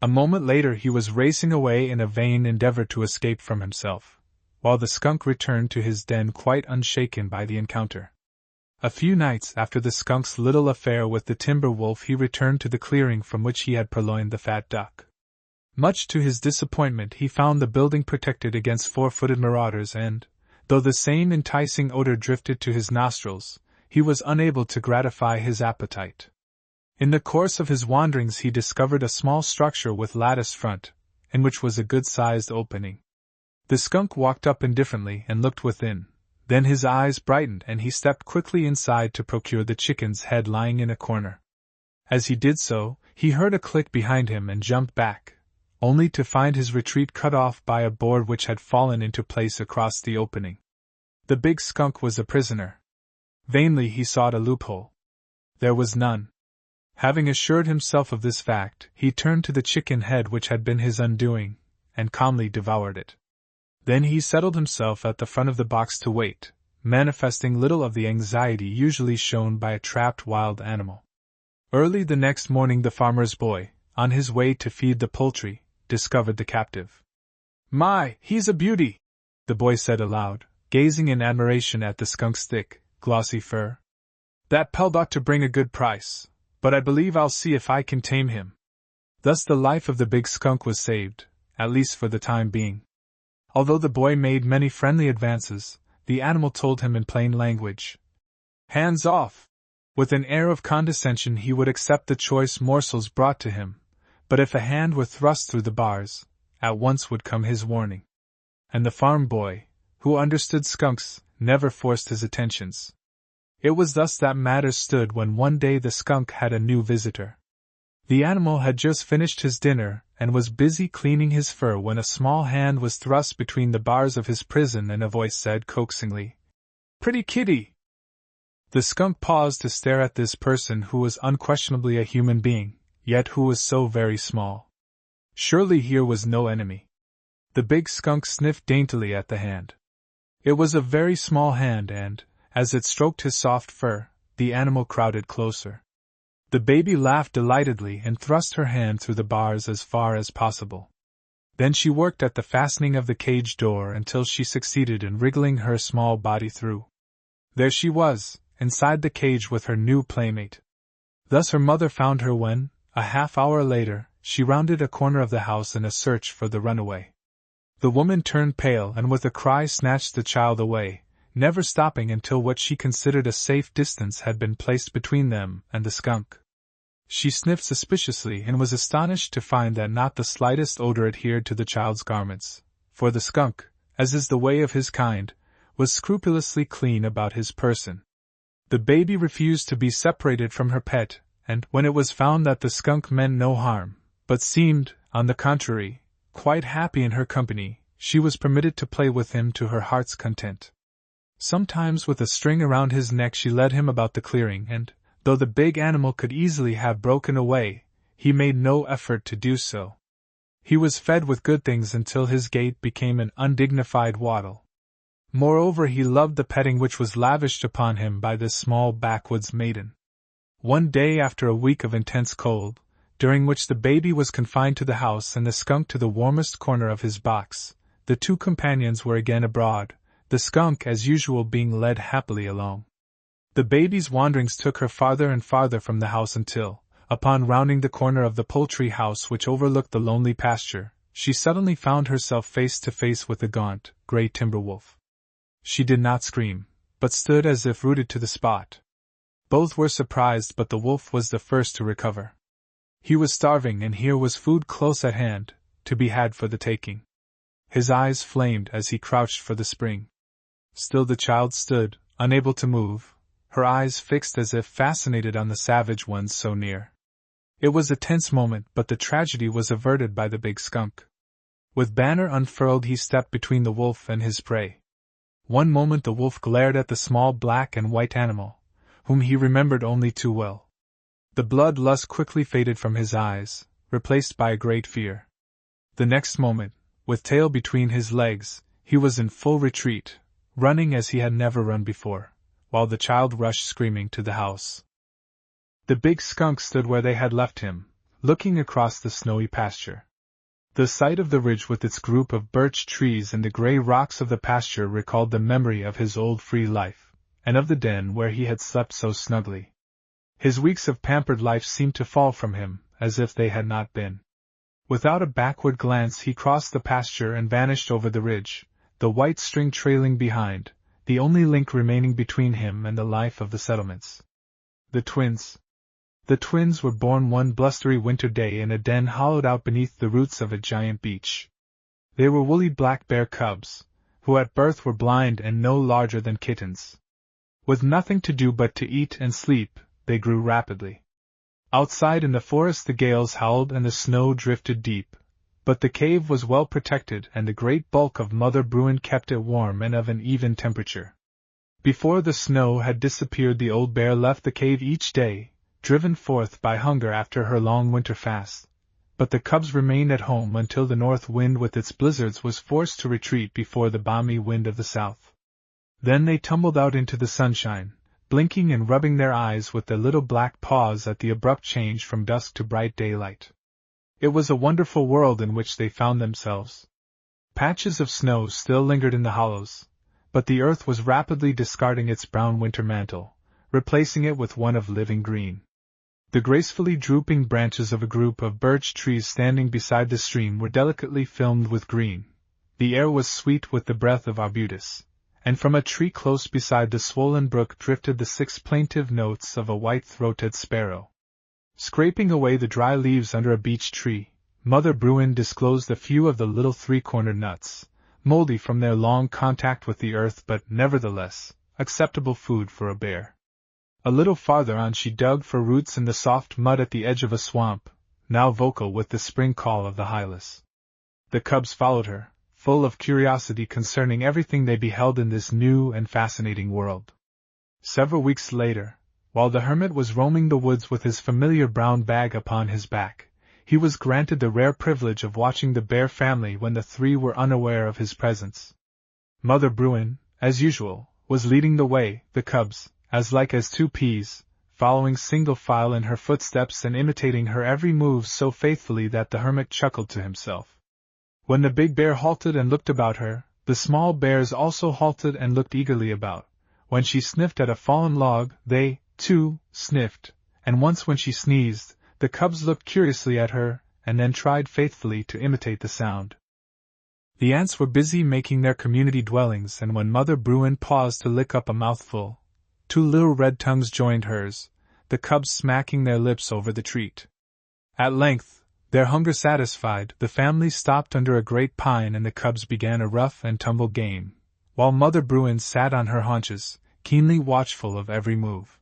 A moment later he was racing away in a vain endeavor to escape from himself, while the skunk returned to his den quite unshaken by the encounter. A few nights after the skunk's little affair with the timber wolf he returned to the clearing from which he had purloined the fat duck. Much to his disappointment he found the building protected against four-footed marauders and, though the same enticing odor drifted to his nostrils, he was unable to gratify his appetite. In the course of his wanderings he discovered a small structure with lattice front, in which was a good-sized opening. The skunk walked up indifferently and looked within. Then his eyes brightened and he stepped quickly inside to procure the chicken's head lying in a corner. As he did so, he heard a click behind him and jumped back, only to find his retreat cut off by a board which had fallen into place across the opening. The big skunk was a prisoner. Vainly he sought a loophole. There was none. Having assured himself of this fact, he turned to the chicken head which had been his undoing, and calmly devoured it. Then he settled himself at the front of the box to wait, manifesting little of the anxiety usually shown by a trapped wild animal. Early the next morning the farmer's boy, on his way to feed the poultry, discovered the captive. "My, he's a beauty!" the boy said aloud, gazing in admiration at the skunk's thick, glossy fur. "That pelt ought to bring a good price, but I believe I'll see if I can tame him." Thus the life of the big skunk was saved, at least for the time being. Although the boy made many friendly advances, the animal told him in plain language, "Hands off!" With an air of condescension he would accept the choice morsels brought to him, but if a hand were thrust through the bars, at once would come his warning. And the farm boy, who understood skunks, never forced his attentions. It was thus that matters stood when one day the skunk had a new visitor. The animal had just finished his dinner and was busy cleaning his fur when a small hand was thrust between the bars of his prison and a voice said coaxingly, "Pretty kitty!" The skunk paused to stare at this person who was unquestionably a human being, yet who was so very small. Surely here was no enemy. The big skunk sniffed daintily at the hand. It was a very small hand and, as it stroked his soft fur, the animal crowded closer. The baby laughed delightedly and thrust her hand through the bars as far as possible. Then she worked at the fastening of the cage door until she succeeded in wriggling her small body through. There she was, inside the cage with her new playmate. Thus her mother found her when, a half-hour later, she rounded a corner of the house in a search for the runaway. The woman turned pale and with a cry snatched the child away, never stopping until what she considered a safe distance had been placed between them and the skunk. She sniffed suspiciously and was astonished to find that not the slightest odor adhered to the child's garments, for the skunk, as is the way of his kind, was scrupulously clean about his person. The baby refused to be separated from her pet, and when it was found that the skunk meant no harm, but seemed, on the contrary, quite happy in her company, she was permitted to play with him to her heart's content. Sometimes with a string around his neck she led him about the clearing and, though the big animal could easily have broken away, he made no effort to do so. He was fed with good things until his gait became an undignified waddle. Moreover, he loved the petting which was lavished upon him by this small backwoods maiden. One day after a week of intense cold, during which the baby was confined to the house and the skunk to the warmest corner of his box, the two companions were again abroad, the skunk as usual being led happily along. The baby's wanderings took her farther and farther from the house until, upon rounding the corner of the poultry house which overlooked the lonely pasture, she suddenly found herself face to face with the gaunt, gray timber wolf. She did not scream, but stood as if rooted to the spot. Both were surprised, but the wolf was the first to recover. He was starving and here was food close at hand, to be had for the taking. His eyes flamed as he crouched for the spring. Still the child stood, unable to move, her eyes fixed as if fascinated on the savage ones so near. It was a tense moment, but the tragedy was averted by the big skunk. With banner unfurled he stepped between the wolf and his prey. One moment the wolf glared at the small black and white animal, whom he remembered only too well. The blood lust quickly faded from his eyes, replaced by a great fear. The next moment, with tail between his legs, he was in full retreat, running as he had never run before, while the child rushed screaming to the house. The big skunk stood where they had left him, looking across the snowy pasture. The sight of the ridge with its group of birch trees and the gray rocks of the pasture recalled the memory of his old free life, and of the den where he had slept so snugly. His weeks of pampered life seemed to fall from him, as if they had not been. Without a backward glance he crossed the pasture and vanished over the ridge, the white string trailing behind, the only link remaining between him and the life of the settlements. The twins. The twins were born one blustery winter day in a den hollowed out beneath the roots of a giant beech. They were woolly black bear cubs, who at birth were blind and no larger than kittens. With nothing to do but to eat and sleep, they grew rapidly. Outside in the forest the gales howled and the snow drifted deep, but the cave was well protected and the great bulk of Mother Bruin kept it warm and of an even temperature. Before the snow had disappeared the old bear left the cave each day, driven forth by hunger after her long winter fast, but the cubs remained at home until the north wind with its blizzards was forced to retreat before the balmy wind of the south. Then they tumbled out into the sunshine, blinking and rubbing their eyes with their little black paws at the abrupt change from dusk to bright daylight. It was a wonderful world in which they found themselves. Patches of snow still lingered in the hollows, but the earth was rapidly discarding its brown winter mantle, replacing it with one of living green. The gracefully drooping branches of a group of birch trees standing beside the stream were delicately filmed with green. The air was sweet with the breath of arbutus, and from a tree close beside the swollen brook drifted the 6 plaintive notes of a white-throated sparrow. Scraping away the dry leaves under a beech tree, Mother Bruin disclosed a few of the little 3-cornered nuts, moldy from their long contact with the earth but nevertheless acceptable food for a bear. A little farther on she dug for roots in the soft mud at the edge of a swamp, now vocal with the spring call of the hylas. The cubs followed her, full of curiosity concerning everything they beheld in this new and fascinating world. Several weeks later, while the hermit was roaming the woods with his familiar brown bag upon his back, he was granted the rare privilege of watching the bear family when the 3 were unaware of his presence. Mother Bruin, as usual, was leading the way, the cubs, as like as 2 peas, following single file in her footsteps and imitating her every move so faithfully that the hermit chuckled to himself. When the big bear halted and looked about her, the small bears also halted and looked eagerly about. When she sniffed at a fallen log, they, too, sniffed, and once when she sneezed, the cubs looked curiously at her, and then tried faithfully to imitate the sound. The ants were busy making their community dwellings, and when Mother Bruin paused to lick up a mouthful, 2 little red tongues joined hers, the cubs smacking their lips over the treat. At length, their hunger satisfied, the family stopped under a great pine and the cubs began a rough and tumble game, while Mother Bruin sat on her haunches, keenly watchful of every move.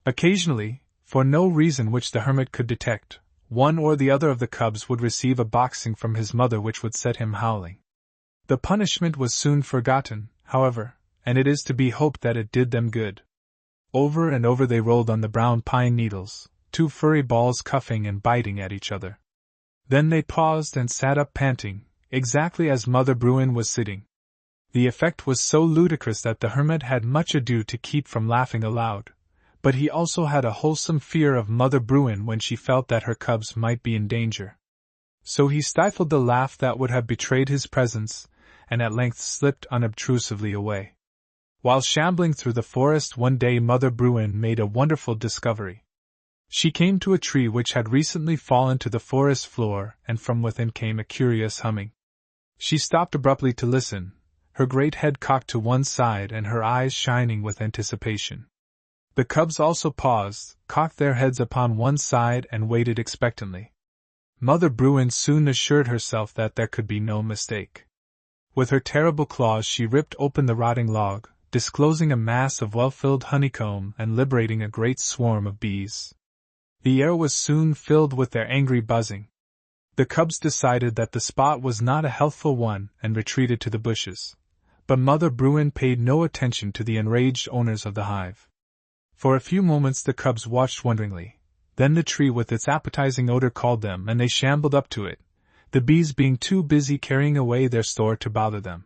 Occasionally, for no reason which the hermit could detect, one or the other of the cubs would receive a boxing from his mother which would set him howling. The punishment was soon forgotten, however, and it is to be hoped that it did them good. Over and over they rolled on the brown pine needles, 2 furry balls cuffing and biting at each other. Then they paused and sat up panting, exactly as Mother Bruin was sitting. The effect was so ludicrous that the hermit had much ado to keep from laughing aloud, but he also had a wholesome fear of Mother Bruin when she felt that her cubs might be in danger. So he stifled the laugh that would have betrayed his presence, and at length slipped unobtrusively away. While shambling through the forest one day Mother Bruin made a wonderful discovery. She came to a tree which had recently fallen to the forest floor, and from within came a curious humming. She stopped abruptly to listen, her great head cocked to one side and her eyes shining with anticipation. The cubs also paused, cocked their heads upon one side and waited expectantly. Mother Bruin soon assured herself that there could be no mistake. With her terrible claws she ripped open the rotting log, disclosing a mass of well-filled honeycomb and liberating a great swarm of bees. The air was soon filled with their angry buzzing. The cubs decided that the spot was not a healthful one and retreated to the bushes, but Mother Bruin paid no attention to the enraged owners of the hive. For a few moments the cubs watched wonderingly, Then the tree with its appetizing odor called them and they shambled up to it, the bees being too busy carrying away their store to bother them.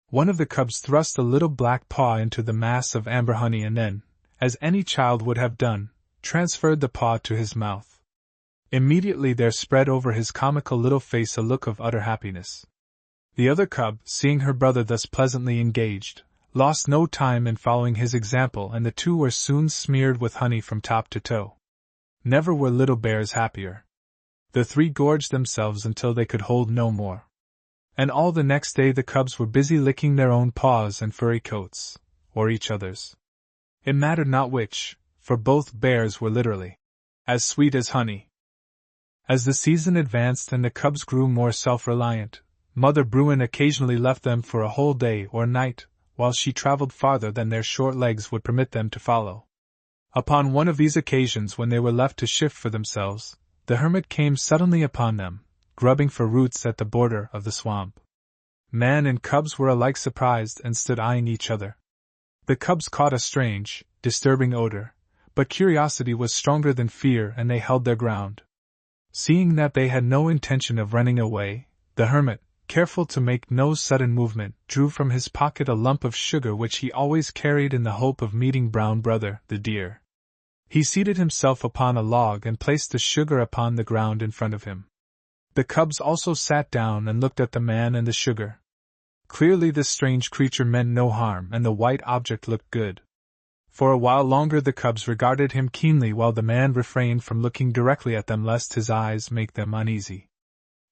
One of the cubs thrust a little black paw into the mass of amber honey and then, as any child would have done, transferred the paw to his mouth. Immediately there spread over his comical little face a look of utter happiness. The other cub, seeing her brother thus pleasantly engaged, lost no time in following his example and the two were soon smeared with honey from top to toe. Never were little bears happier. The three gorged themselves until they could hold no more. And all the next day the cubs were busy licking their own paws and furry coats, or each other's. It mattered not which, for both bears were literally as sweet as honey. As the season advanced and the cubs grew more self-reliant, Mother Bruin occasionally left them for a whole day or night, while she traveled farther than their short legs would permit them to follow. Upon one of these occasions when they were left to shift for themselves, the hermit came suddenly upon them, grubbing for roots at the border of the swamp. Man and cubs were alike surprised and stood eyeing each other. The cubs caught a strange, disturbing odor, but curiosity was stronger than fear and they held their ground. Seeing that they had no intention of running away, the hermit, careful to make no sudden movement, drew from his pocket a lump of sugar which he always carried in the hope of meeting Brown Brother, the deer. He seated himself upon a log and placed the sugar upon the ground in front of him. The cubs also sat down and looked at the man and the sugar. Clearly this strange creature meant no harm and the white object looked good. For a while longer the cubs regarded him keenly while the man refrained from looking directly at them lest his eyes make them uneasy.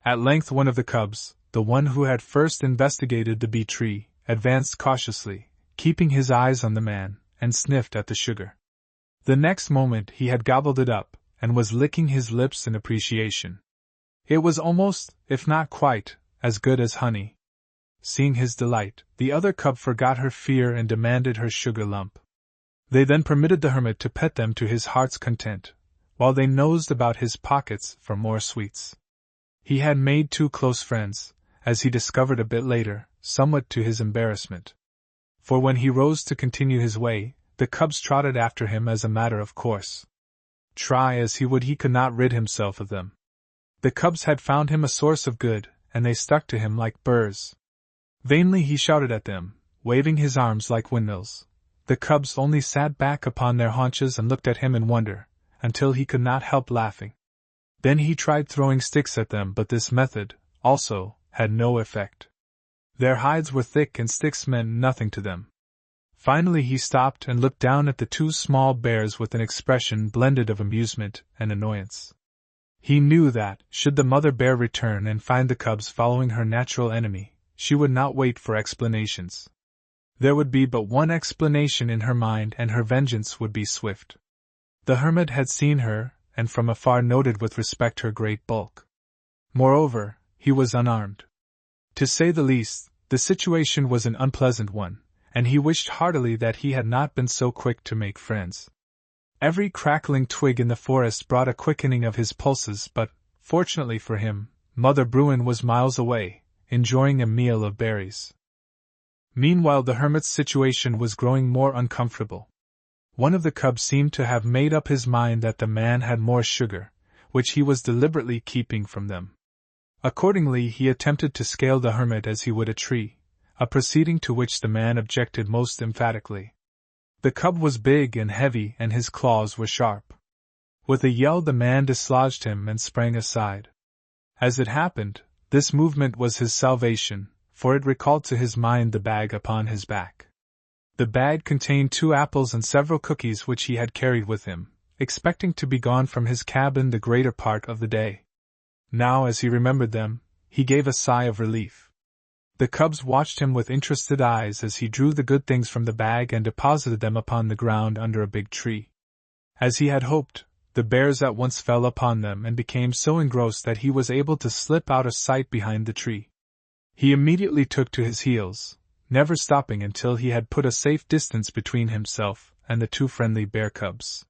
At length one of the cubs, the one who had first investigated the bee tree, advanced cautiously, keeping his eyes on the man, and sniffed at the sugar. The next moment he had gobbled it up, and was licking his lips in appreciation. It was almost, if not quite, as good as honey. Seeing his delight, the other cub forgot her fear and demanded her sugar lump. They then permitted the hermit to pet them to his heart's content, while they nosed about his pockets for more sweets. He had made two close friends, as he discovered a bit later, somewhat to his embarrassment. For when he rose to continue his way, the cubs trotted after him as a matter of course. Try as he would, he could not rid himself of them. The cubs had found him a source of good, and they stuck to him like burrs. Vainly he shouted at them, waving his arms like windmills. The cubs only sat back upon their haunches and looked at him in wonder, until he could not help laughing. Then he tried throwing sticks at them, but this method, also, had no effect. Their hides were thick and sticks meant nothing to them. Finally he stopped and looked down at the two small bears with an expression blended of amusement and annoyance. He knew that, should the mother bear return and find the cubs following her natural enemy, she would not wait for explanations. There would be but one explanation in her mind and her vengeance would be swift. The hermit had seen her, and from afar noted with respect her great bulk. Moreover, he was unarmed. To say the least, the situation was an unpleasant one, and he wished heartily that he had not been so quick to make friends. Every crackling twig in the forest brought a quickening of his pulses, but, fortunately for him, Mother Bruin was miles away, enjoying a meal of berries. Meanwhile the hermit's situation was growing more uncomfortable. One of the cubs seemed to have made up his mind that the man had more sugar, which he was deliberately keeping from them. Accordingly he attempted to scale the hermit as he would a tree, a proceeding to which the man objected most emphatically. The cub was big and heavy and his claws were sharp. With a yell the man dislodged him and sprang aside. As it happened, this movement was his salvation, for it recalled to his mind the bag upon his back. The bag contained 2 apples and several cookies which he had carried with him, expecting to be gone from his cabin the greater part of the day. Now, as he remembered them, he gave a sigh of relief. The cubs watched him with interested eyes as he drew the good things from the bag and deposited them upon the ground under a big tree. As he had hoped, the bears at once fell upon them and became so engrossed that he was able to slip out of sight behind the tree. He immediately took to his heels, never stopping until he had put a safe distance between himself and the 2 friendly bear cubs.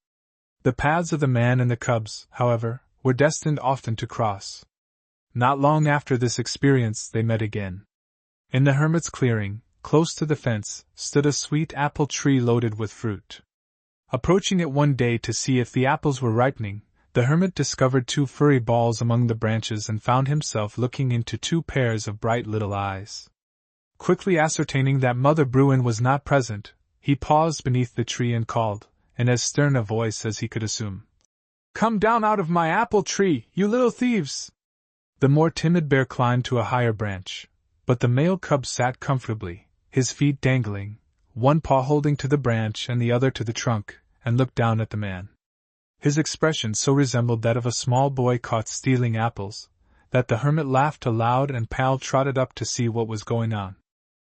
The paths of the man and the cubs, however, were destined often to cross. Not long after this experience they met again. In the hermit's clearing, close to the fence, stood a sweet apple tree loaded with fruit. Approaching it one day to see if the apples were ripening, the hermit discovered 2 furry balls among the branches and found himself looking into 2 pairs of bright little eyes. Quickly ascertaining that Mother Bruin was not present, he paused beneath the tree and called, in as stern a voice as he could assume, "Come down out of my apple tree, you little thieves!" The more timid bear climbed to a higher branch, but the male cub sat comfortably, his feet dangling, one paw holding to the branch and the other to the trunk, and looked down at the man. His expression so resembled that of a small boy caught stealing apples, that the hermit laughed aloud and Pal trotted up to see what was going on.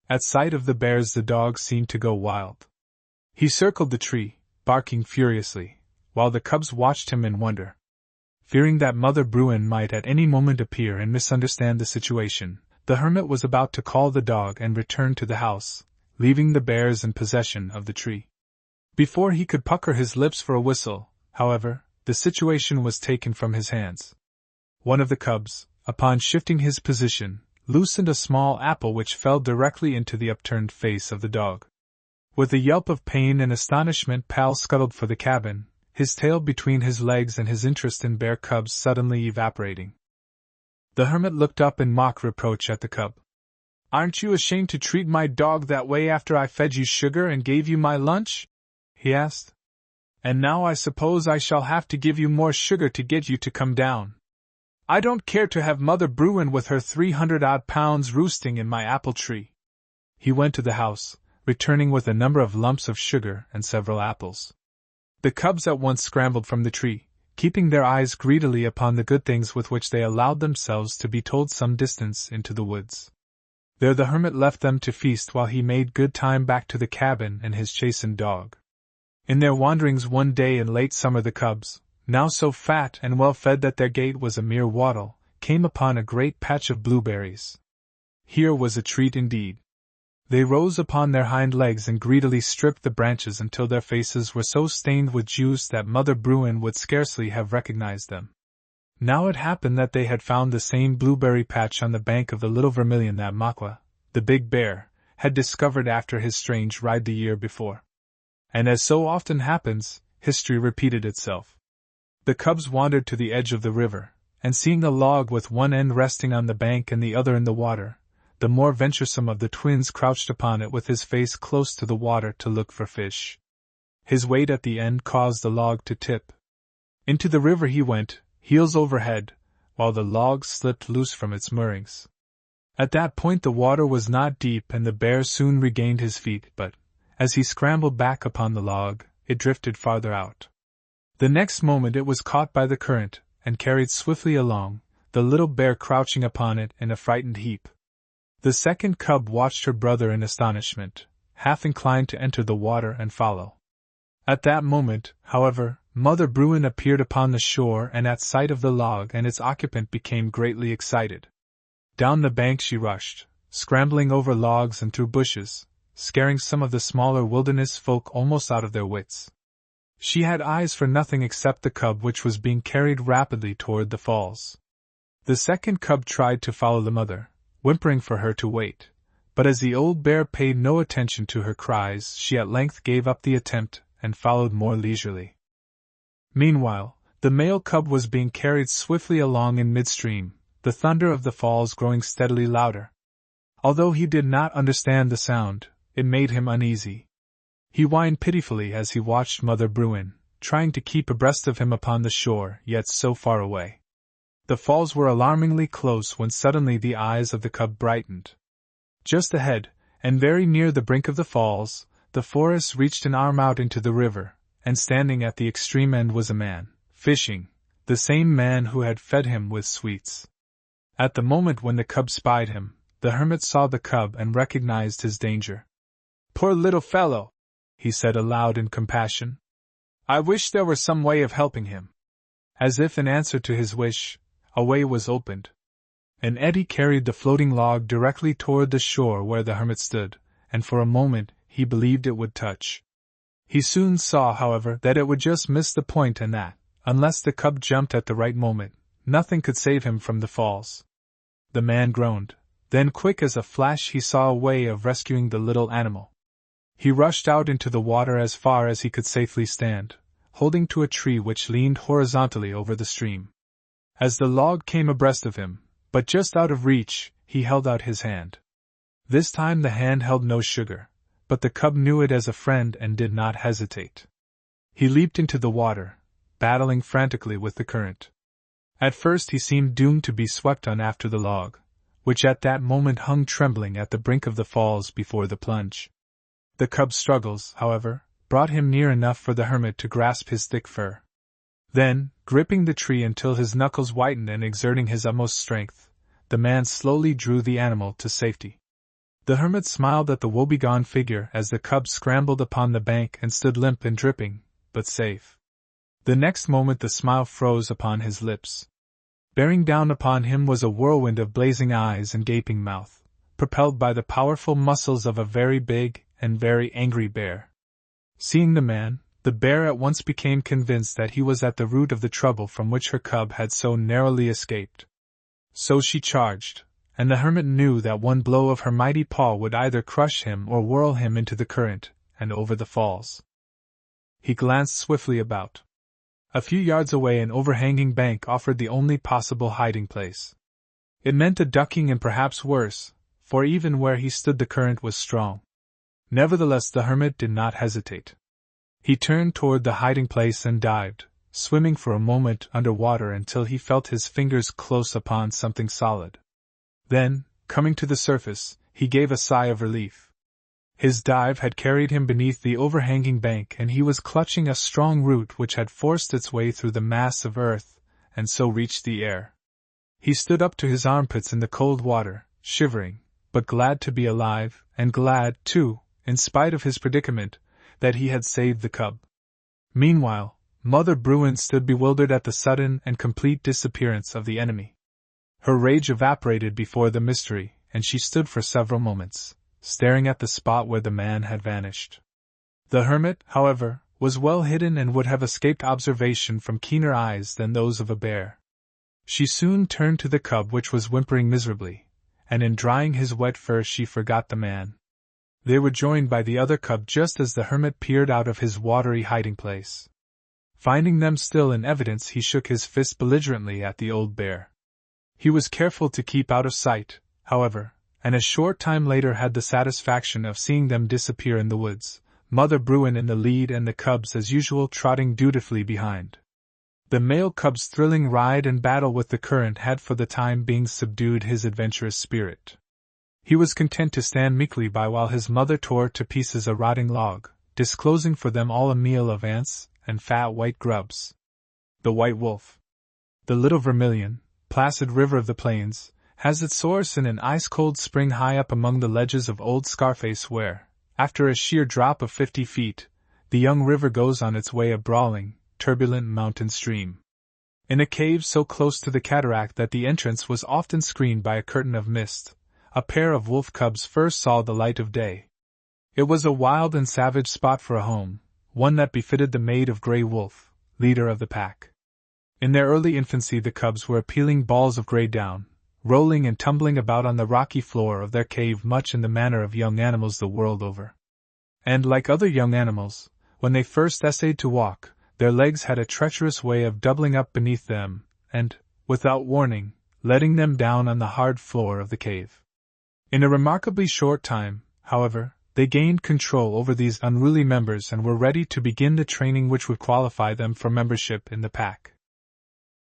At sight of the bears the dog seemed to go wild. He circled the tree, barking furiously, while the cubs watched him in wonder. Fearing that Mother Bruin might at any moment appear and misunderstand the situation, the hermit was about to call the dog and return to the house, leaving the bears in possession of the tree. Before he could pucker his lips for a whistle, however, the situation was taken from his hands. One of the cubs, upon shifting his position, loosened a small apple which fell directly into the upturned face of the dog. With a yelp of pain and astonishment, Pal scuttled for the cabin, his tail between his legs and his interest in bear cubs suddenly evaporating. The hermit looked up in mock reproach at the cub. "Aren't you ashamed to treat my dog that way after I fed you sugar and gave you my lunch?" he asked. "And now I suppose I shall have to give you more sugar to get you to come down. I don't care to have Mother Bruin with her 300-odd pounds roosting in my apple tree." He went to the house, returning with a number of lumps of sugar and several apples. The cubs at once scrambled from the tree, keeping their eyes greedily upon the good things with which they allowed themselves to be told some distance into the woods. There the hermit left them to feast while he made good time back to the cabin and his chastened dog. In their wanderings one day in late summer the cubs, now so fat and well fed that their gait was a mere waddle, came upon a great patch of blueberries. Here was a treat indeed. They rose upon their hind legs and greedily stripped the branches until their faces were so stained with juice that Mother Bruin would scarcely have recognized them. Now it happened that they had found the same blueberry patch on the bank of the Little Vermilion that Makwa, the big bear, had discovered after his strange ride the year before. And as so often happens, history repeated itself. The cubs wandered to the edge of the river, and seeing a log with one end resting on the bank and the other in the water, the more venturesome of the twins crouched upon it with his face close to the water to look for fish. His weight at the end caused the log to tip. Into the river he went, heels over head, while the log slipped loose from its moorings. At that point the water was not deep and the bear soon regained his feet, but, as he scrambled back upon the log, it drifted farther out. The next moment it was caught by the current, and carried swiftly along, the little bear crouching upon it in a frightened heap. The second cub watched her brother in astonishment, half inclined to enter the water and follow. At that moment, however, Mother Bruin appeared upon the shore and at sight of the log and its occupant became greatly excited. Down the bank she rushed, scrambling over logs and through bushes, scaring some of the smaller wilderness folk almost out of their wits. She had eyes for nothing except the cub which was being carried rapidly toward the falls. The second cub tried to follow the mother, whimpering for her to wait, but as the old bear paid no attention to her cries, she at length gave up the attempt and followed more leisurely. Meanwhile, the male cub was being carried swiftly along in midstream, the thunder of the falls growing steadily louder. Although he did not understand the sound, it made him uneasy. He whined pitifully as he watched Mother Bruin, trying to keep abreast of him upon the shore, yet so far away. The falls were alarmingly close when suddenly the eyes of the cub brightened. Just ahead, and very near the brink of the falls, the forest reached an arm out into the river, and standing at the extreme end was a man, fishing, the same man who had fed him with sweets. At the moment when the cub spied him, the hermit saw the cub and recognized his danger. "Poor little fellow," he said aloud in compassion. "I wish there were some way of helping him." As if in answer to his wish, a way was opened. An eddy carried the floating log directly toward the shore where the hermit stood, and for a moment he believed it would touch. He soon saw, however, that it would just miss the point and that, unless the cub jumped at the right moment, nothing could save him from the falls. The man groaned. Then quick as a flash he saw a way of rescuing the little animal. He rushed out into the water as far as he could safely stand, holding to a tree which leaned horizontally over the stream. As the log came abreast of him, but just out of reach, he held out his hand. This time the hand held no sugar, but the cub knew it as a friend and did not hesitate. He leaped into the water, battling frantically with the current. At first he seemed doomed to be swept on after the log, which at that moment hung trembling at the brink of the falls before the plunge. The cub's struggles, however, brought him near enough for the hermit to grasp his thick fur. Then, gripping the tree until his knuckles whitened and exerting his utmost strength, the man slowly drew the animal to safety. The hermit smiled at the woebegone figure as the cub scrambled upon the bank and stood limp and dripping, but safe. The next moment the smile froze upon his lips. Bearing down upon him was a whirlwind of blazing eyes and gaping mouth, propelled by the powerful muscles of a very big and very angry bear. Seeing the man, the bear at once became convinced that he was at the root of the trouble from which her cub had so narrowly escaped. So she charged, and the hermit knew that one blow of her mighty paw would either crush him or whirl him into the current, and over the falls. He glanced swiftly about. A few yards away an overhanging bank offered the only possible hiding place. It meant a ducking and perhaps worse, for even where he stood the current was strong. Nevertheless the hermit did not hesitate. He turned toward the hiding place and dived, swimming for a moment under water until he felt his fingers close upon something solid. Then, coming to the surface, he gave a sigh of relief. His dive had carried him beneath the overhanging bank and he was clutching a strong root which had forced its way through the mass of earth, and so reached the air. He stood up to his armpits in the cold water, shivering, but glad to be alive, and glad, too, in spite of his predicament, that he had saved the cub. Meanwhile, Mother Bruin stood bewildered at the sudden and complete disappearance of the enemy. Her rage evaporated before the mystery, and she stood for several moments, staring at the spot where the man had vanished. The hermit, however, was well hidden and would have escaped observation from keener eyes than those of a bear. She soon turned to the cub which was whimpering miserably, and in drying his wet fur she forgot the man. They were joined by the other cub just as the hermit peered out of his watery hiding place. Finding them still in evidence, he shook his fist belligerently at the old bear. He was careful to keep out of sight, however, and a short time later had the satisfaction of seeing them disappear in the woods, Mother Bruin in the lead and the cubs as usual trotting dutifully behind. The male cub's thrilling ride and battle with the current had for the time being subdued his adventurous spirit. He was content to stand meekly by while his mother tore to pieces a rotting log, disclosing for them all a meal of ants and fat white grubs. The white wolf, the little vermilion, placid river of the plains, has its source in an ice-cold spring high up among the ledges of Old Scarface where, after a sheer drop of 50 feet, the young river goes on its way a brawling, turbulent mountain stream. In a cave so close to the cataract that the entrance was often screened by a curtain of mist, a pair of wolf cubs first saw the light of day. It was a wild and savage spot for a home, one that befitted the Maid of Grey Wolf, leader of the pack. In their early infancy the cubs were appealing balls of grey down, rolling and tumbling about on the rocky floor of their cave much in the manner of young animals the world over. And like other young animals, when they first essayed to walk, their legs had a treacherous way of doubling up beneath them, and, without warning, letting them down on the hard floor of the cave. In a remarkably short time, however, they gained control over these unruly members and were ready to begin the training which would qualify them for membership in the pack.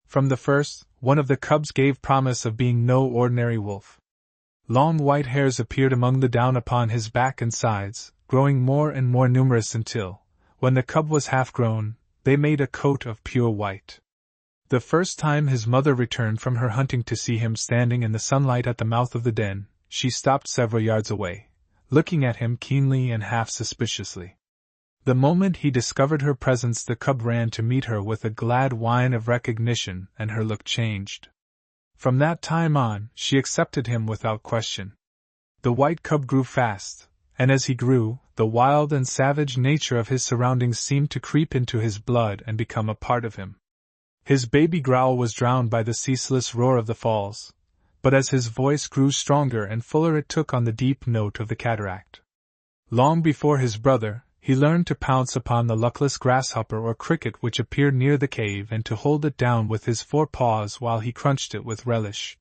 From the first, one of the cubs gave promise of being no ordinary wolf. Long white hairs appeared among the down upon his back and sides, growing more and more numerous until, when the cub was half grown, they made a coat of pure white. The first time his mother returned from her hunting to see him standing in the sunlight at the mouth of the den, she stopped several yards away, looking at him keenly and half suspiciously. The moment he discovered her presence the cub ran to meet her with a glad whine of recognition, and her look changed. From that time on, she accepted him without question. The white cub grew fast, and as he grew, the wild and savage nature of his surroundings seemed to creep into his blood and become a part of him. His baby growl was drowned by the ceaseless roar of the falls, but as his voice grew stronger and fuller it took on the deep note of the cataract. Long before his brother, he learned to pounce upon the luckless grasshopper or cricket which appeared near the cave and to hold it down with his forepaws while he crunched it with relish.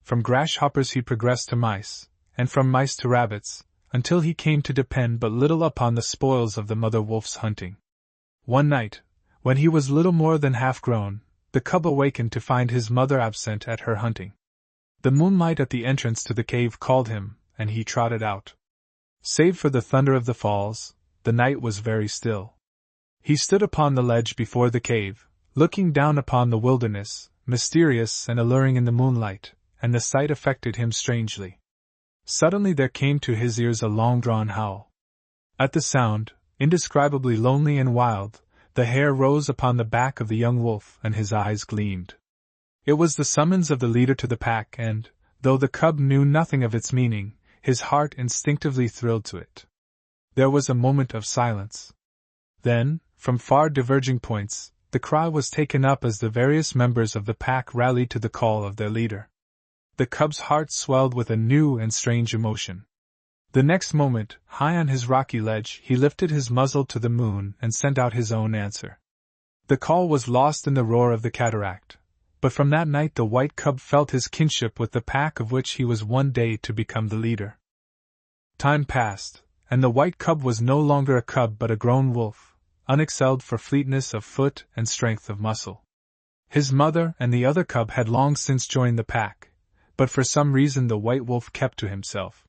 From grasshoppers he progressed to mice, and from mice to rabbits, until he came to depend but little upon the spoils of the mother wolf's hunting. One night, when he was little more than half grown, the cub awakened to find his mother absent at her hunting. The moonlight at the entrance to the cave called him, and he trotted out. Save for the thunder of the falls, the night was very still. He stood upon the ledge before the cave, looking down upon the wilderness, mysterious and alluring in the moonlight, and the sight affected him strangely. Suddenly there came to his ears a long-drawn howl. At the sound, indescribably lonely and wild, the hair rose upon the back of the young wolf and his eyes gleamed. It was the summons of the leader to the pack and, though the cub knew nothing of its meaning, his heart instinctively thrilled to it. There was a moment of silence. Then, from far diverging points, the cry was taken up as the various members of the pack rallied to the call of their leader. The cub's heart swelled with a new and strange emotion. The next moment, high on his rocky ledge, he lifted his muzzle to the moon and sent out his own answer. The call was lost in the roar of the cataract, but from that night the white cub felt his kinship with the pack of which he was one day to become the leader. Time passed, and the white cub was no longer a cub but a grown wolf, unexcelled for fleetness of foot and strength of muscle. His mother and the other cub had long since joined the pack, but for some reason the white wolf kept to himself.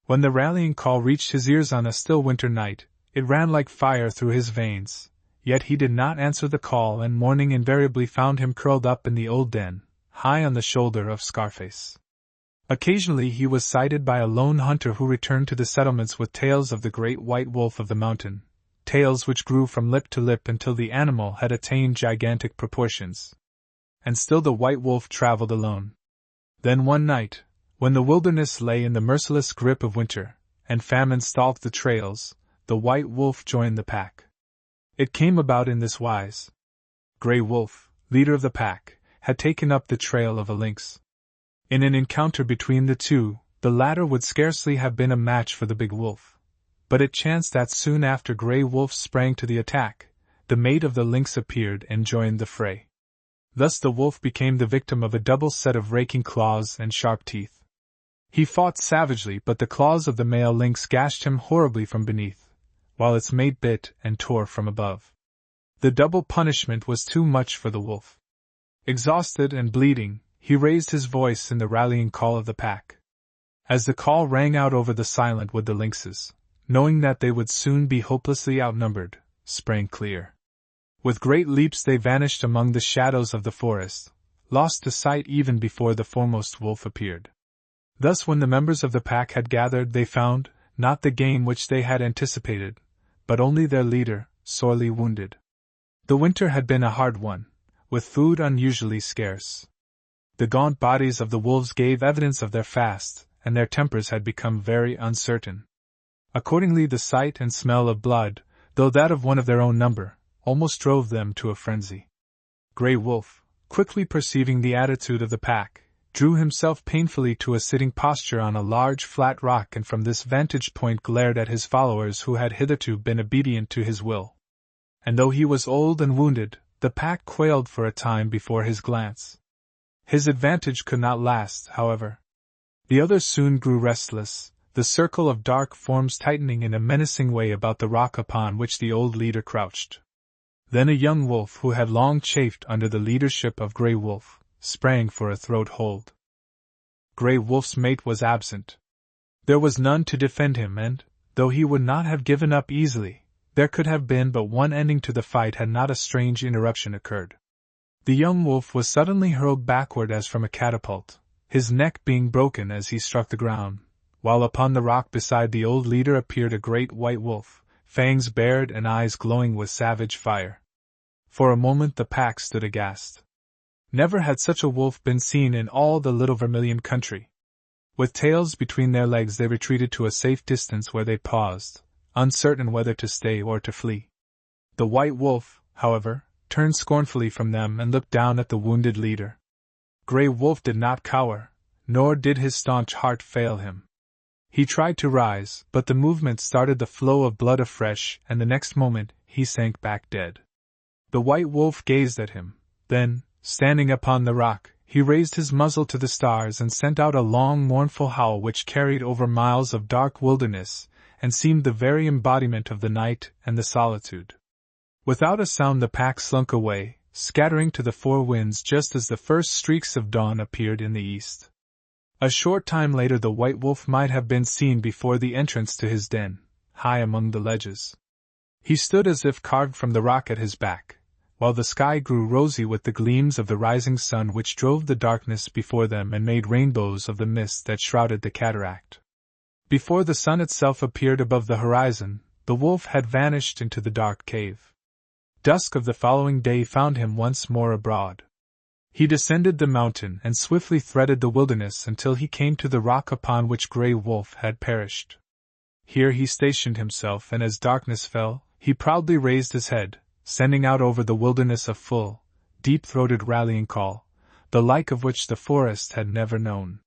When the rallying call reached his ears on a still winter night, it ran like fire through his veins, yet he did not answer the call, and morning invariably found him curled up in the old den, high on the shoulder of Scarface. Occasionally he was sighted by a lone hunter who returned to the settlements with tales of the great white wolf of the mountain, tales which grew from lip to lip until the animal had attained gigantic proportions. And still the white wolf traveled alone. Then one night, when the wilderness lay in the merciless grip of winter, and famine stalked the trails, the white wolf joined the pack. It came about in this wise. Grey Wolf, leader of the pack, had taken up the trail of a lynx. In an encounter between the two, the latter would scarcely have been a match for the big wolf. But it chanced that soon after Grey Wolf sprang to the attack, the mate of the lynx appeared and joined the fray. Thus the wolf became the victim of a double set of raking claws and sharp teeth. He fought savagely, but the claws of the male lynx gashed him horribly from beneath, while its mate bit and tore from above. The double punishment was too much for the wolf. Exhausted and bleeding, he raised his voice in the rallying call of the pack. As the call rang out over the silent wood, the lynxes, knowing that they would soon be hopelessly outnumbered, sprang clear. With great leaps they vanished among the shadows of the forest, lost to sight even before the foremost wolf appeared. Thus when the members of the pack had gathered, they found, not the game which they had anticipated, but only their leader, sorely wounded. The winter had been a hard one, with food unusually scarce. The gaunt bodies of the wolves gave evidence of their fast, and their tempers had become very uncertain. Accordingly the sight and smell of blood, though that of one of their own number, almost drove them to a frenzy. Grey Wolf, quickly perceiving the attitude of the pack, drew himself painfully to a sitting posture on a large flat rock, and from this vantage point glared at his followers who had hitherto been obedient to his will. And though he was old and wounded, the pack quailed for a time before his glance. His advantage could not last, however. The others soon grew restless, the circle of dark forms tightening in a menacing way about the rock upon which the old leader crouched. Then a young wolf who had long chafed under the leadership of Grey Wolf sprang for a throat hold. Grey Wolf's mate was absent. There was none to defend him, and, though he would not have given up easily, there could have been but one ending to the fight had not a strange interruption occurred. The young wolf was suddenly hurled backward as from a catapult, his neck being broken as he struck the ground, while upon the rock beside the old leader appeared a great white wolf, fangs bared and eyes glowing with savage fire. For a moment the pack stood aghast. Never had such a wolf been seen in all the little Vermilion country. With tails between their legs they retreated to a safe distance, where they paused, uncertain whether to stay or to flee. The white wolf, however, turned scornfully from them and looked down at the wounded leader. Grey Wolf did not cower, nor did his staunch heart fail him. He tried to rise, but the movement started the flow of blood afresh, and the next moment he sank back dead. The white wolf gazed at him. Then, standing upon the rock, he raised his muzzle to the stars and sent out a long mournful howl which carried over miles of dark wilderness, and seemed the very embodiment of the night and the solitude. Without a sound the pack slunk away, scattering to the four winds just as the first streaks of dawn appeared in the east. A short time later the white wolf might have been seen before the entrance to his den, high among the ledges. He stood as if carved from the rock at his back, while the sky grew rosy with the gleams of the rising sun which drove the darkness before them and made rainbows of the mist that shrouded the cataract. Before the sun itself appeared above the horizon, the wolf had vanished into the dark cave. Dusk of the following day found him once more abroad. He descended the mountain and swiftly threaded the wilderness until he came to the rock upon which Grey Wolf had perished. Here he stationed himself, and as darkness fell, he proudly raised his head, sending out over the wilderness a full, deep-throated rallying call, the like of which the forest had never known.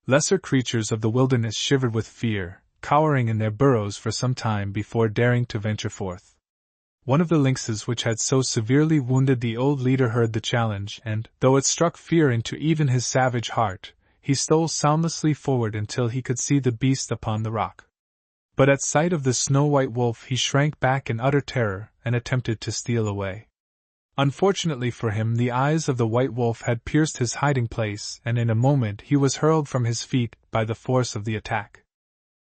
Lesser creatures of the wilderness shivered with fear, cowering in their burrows for some time before daring to venture forth. One of the lynxes which had so severely wounded the old leader heard the challenge, and, though it struck fear into even his savage heart, he stole soundlessly forward until he could see the beast upon the rock. But at sight of the snow-white wolf he shrank back in utter terror, and attempted to steal away. Unfortunately for him the eyes of the white wolf had pierced his hiding place, and in a moment he was hurled from his feet by the force of the attack.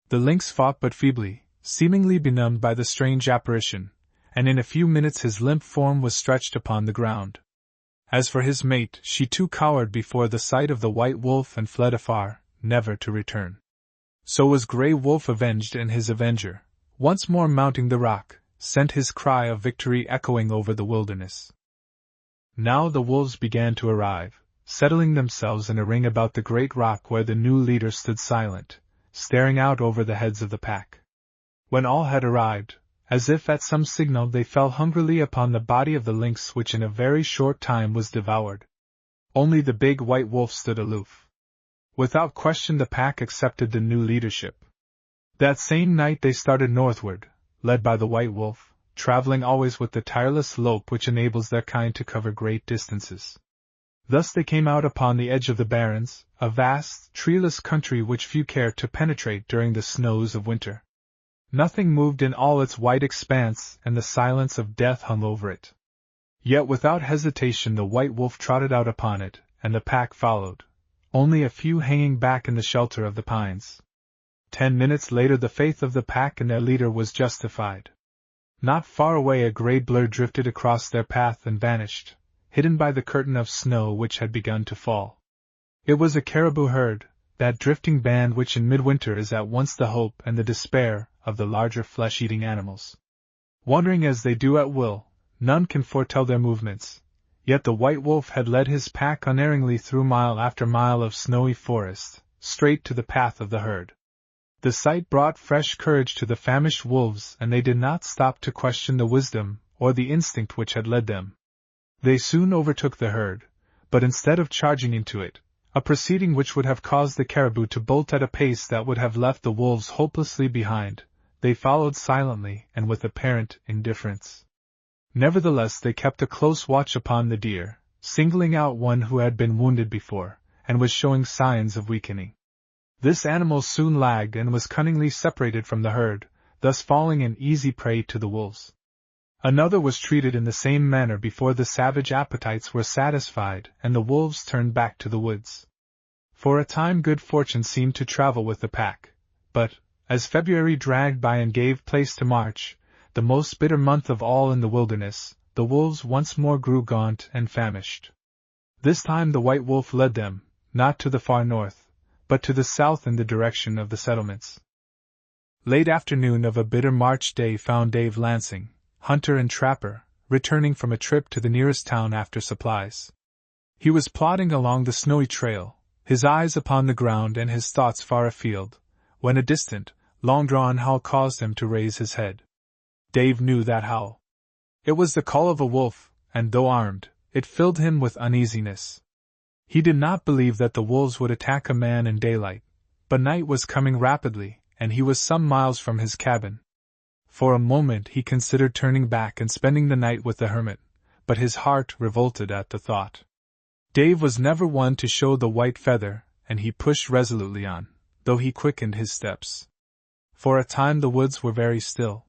The lynx fought but feebly, seemingly benumbed by the strange apparition, and in a few minutes his limp form was stretched upon the ground. As for his mate, she too cowered before the sight of the white wolf and fled afar, never to return. So was Grey Wolf avenged, and his avenger, once more mounting the rock, sent his cry of victory echoing over the wilderness. Now the wolves began to arrive, settling themselves in a ring about the great rock where the new leader stood silent, staring out over the heads of the pack. When all had arrived, as if at some signal they fell hungrily upon the body of the lynx which in a very short time was devoured. Only the big white wolf stood aloof. Without question the pack accepted the new leadership. That same night they started northward, led by the white wolf, traveling always with the tireless lope which enables their kind to cover great distances. Thus they came out upon the edge of the barrens, a vast, treeless country which few cared to penetrate during the snows of winter. Nothing moved in all its wide expanse, and the silence of death hung over it. Yet without hesitation the white wolf trotted out upon it, and the pack followed, only a few hanging back in the shelter of the pines. 10 minutes later the faith of the pack in their leader was justified. Not far away a grey blur drifted across their path and vanished, hidden by the curtain of snow which had begun to fall. It was a caribou herd, that drifting band which in midwinter is at once the hope and the despair of the larger flesh-eating animals. Wandering as they do at will, none can foretell their movements, yet the white wolf had led his pack unerringly through mile after mile of snowy forest, straight to the path of the herd. The sight brought fresh courage to the famished wolves, and they did not stop to question the wisdom or the instinct which had led them. They soon overtook the herd, but instead of charging into it, a proceeding which would have caused the caribou to bolt at a pace that would have left the wolves hopelessly behind, they followed silently and with apparent indifference. Nevertheless they kept a close watch upon the deer, singling out one who had been wounded before, and was showing signs of weakening. This animal soon lagged and was cunningly separated from the herd, thus falling an easy prey to the wolves. Another was treated in the same manner before the savage appetites were satisfied and the wolves turned back to the woods. For a time good fortune seemed to travel with the pack, but, as February dragged by and gave place to March, the most bitter month of all in the wilderness, the wolves once more grew gaunt and famished. This time the white wolf led them, not to the far north, but to the south in the direction of the settlements. Late afternoon of a bitter March day found Dave Lansing, hunter and trapper, returning from a trip to the nearest town after supplies. He was plodding along the snowy trail, his eyes upon the ground and his thoughts far afield, when a distant, long-drawn howl caused him to raise his head. Dave knew that howl. It was the call of a wolf, and though armed, it filled him with uneasiness. He did not believe that the wolves would attack a man in daylight, but night was coming rapidly, and he was some miles from his cabin. For a moment he considered turning back and spending the night with the hermit, but his heart revolted at the thought. Dave was never one to show the white feather, and he pushed resolutely on, though he quickened his steps. For a time the woods were very still.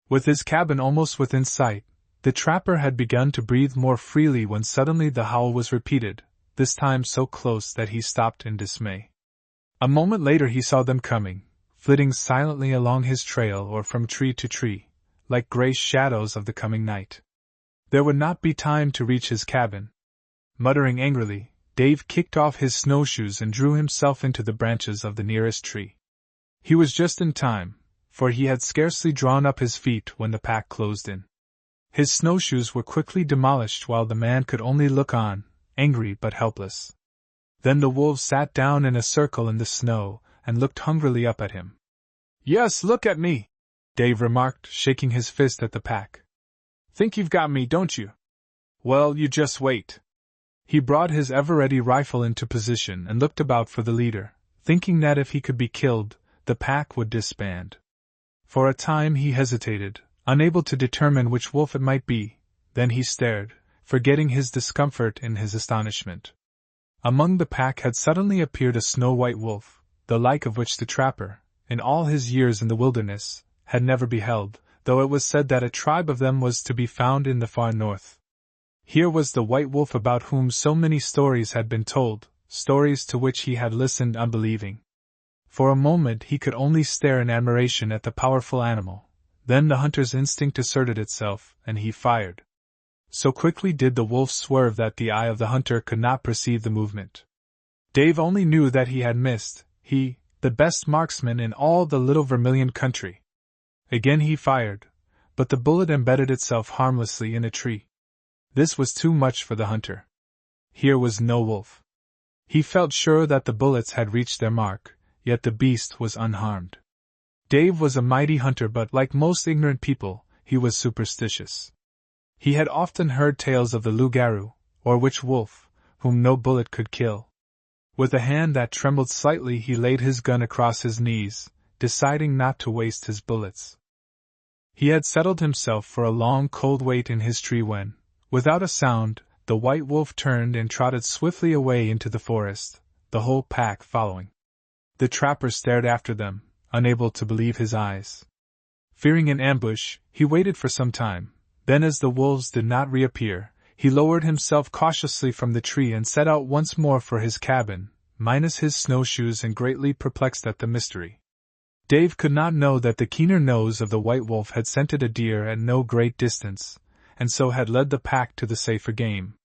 With his cabin almost within sight, the trapper had begun to breathe more freely when suddenly the howl was repeated, this time so close that he stopped in dismay. A moment later he saw them coming, flitting silently along his trail or from tree to tree, like gray shadows of the coming night. There would not be time to reach his cabin. Muttering angrily, Dave kicked off his snowshoes and drew himself into the branches of the nearest tree. He was just in time, for he had scarcely drawn up his feet when the pack closed in. His snowshoes were quickly demolished while the man could only look on, angry but helpless. Then the wolves sat down in a circle in the snow and looked hungrily up at him. "Yes, look at me," Dave remarked, shaking his fist at the pack. "Think you've got me, don't you? Well, you just wait." He brought his ever-ready rifle into position and looked about for the leader, thinking that if he could be killed, the pack would disband. For a time he hesitated, unable to determine which wolf it might be, then he stared, forgetting his discomfort in his astonishment. Among the pack had suddenly appeared a snow-white wolf, the like of which the trapper, in all his years in the wilderness, had never beheld, though it was said that a tribe of them was to be found in the far north. Here was the white wolf about whom so many stories had been told, stories to which he had listened unbelieving. For a moment he could only stare in admiration at the powerful animal, then the hunter's instinct asserted itself, and he fired. So quickly did the wolf swerve that the eye of the hunter could not perceive the movement. Dave only knew that he had missed, he, the best marksman in all the little Vermilion country. Again he fired, but the bullet embedded itself harmlessly in a tree. This was too much for the hunter. Here was no wolf. He felt sure that the bullets had reached their mark, yet the beast was unharmed. Dave was a mighty hunter, but like most ignorant people, he was superstitious. He had often heard tales of the loup-garou, or witch wolf, whom no bullet could kill. With a hand that trembled slightly he laid his gun across his knees, deciding not to waste his bullets. He had settled himself for a long cold wait in his tree when, without a sound, the white wolf turned and trotted swiftly away into the forest, the whole pack following. The trapper stared after them, unable to believe his eyes. Fearing an ambush, he waited for some time, then as the wolves did not reappear, he lowered himself cautiously from the tree and set out once more for his cabin, minus his snowshoes and greatly perplexed at the mystery. Dave could not know that the keener nose of the white wolf had scented a deer at no great distance, and so had led the pack to the safer game.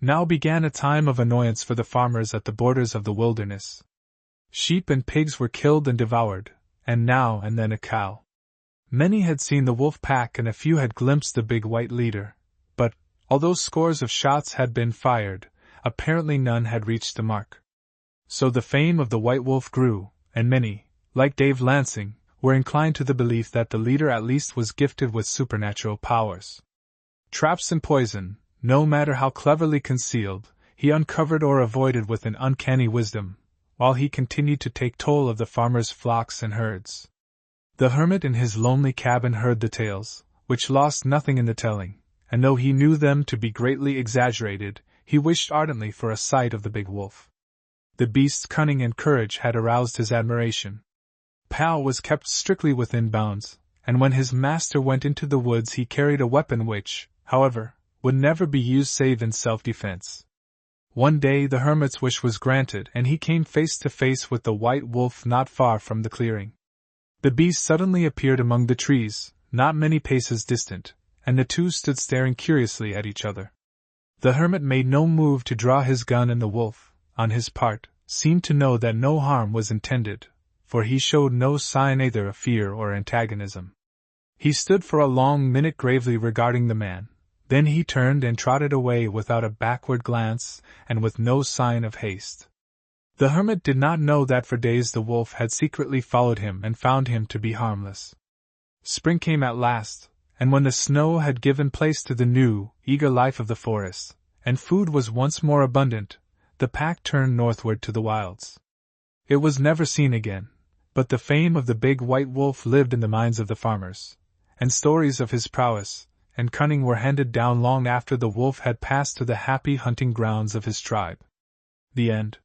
Now began a time of annoyance for the farmers at the borders of the wilderness. Sheep and pigs were killed and devoured, and now and then a cow. Many had seen the wolf pack and a few had glimpsed the big white leader, but, although scores of shots had been fired, apparently none had reached the mark. So the fame of the white wolf grew, and many, like Dave Lansing, were inclined to the belief that the leader at least was gifted with supernatural powers. Traps and poison, no matter how cleverly concealed, he uncovered or avoided with an uncanny wisdom, while he continued to take toll of the farmers' flocks and herds. The hermit in his lonely cabin heard the tales, which lost nothing in the telling, and though he knew them to be greatly exaggerated, he wished ardently for a sight of the big wolf. The beast's cunning and courage had aroused his admiration. Pal was kept strictly within bounds, and when his master went into the woods he carried a weapon which, however, would never be used save in self-defense. One day the hermit's wish was granted and he came face to face with the white wolf not far from the clearing. The beast suddenly appeared among the trees, not many paces distant, and the two stood staring curiously at each other. The hermit made no move to draw his gun, and the wolf, on his part, seemed to know that no harm was intended, for he showed no sign either of fear or antagonism. He stood for a long minute gravely regarding the man, then he turned and trotted away without a backward glance and with no sign of haste. The hermit did not know that for days the wolf had secretly followed him and found him to be harmless. Spring came at last, and when the snow had given place to the new, eager life of the forest, and food was once more abundant, the pack turned northward to the wilds. It was never seen again, But the fame of the big white wolf lived in the minds of the farmers, and stories of his prowess and cunning were handed down long after the wolf had passed to the happy hunting grounds of his tribe. The end.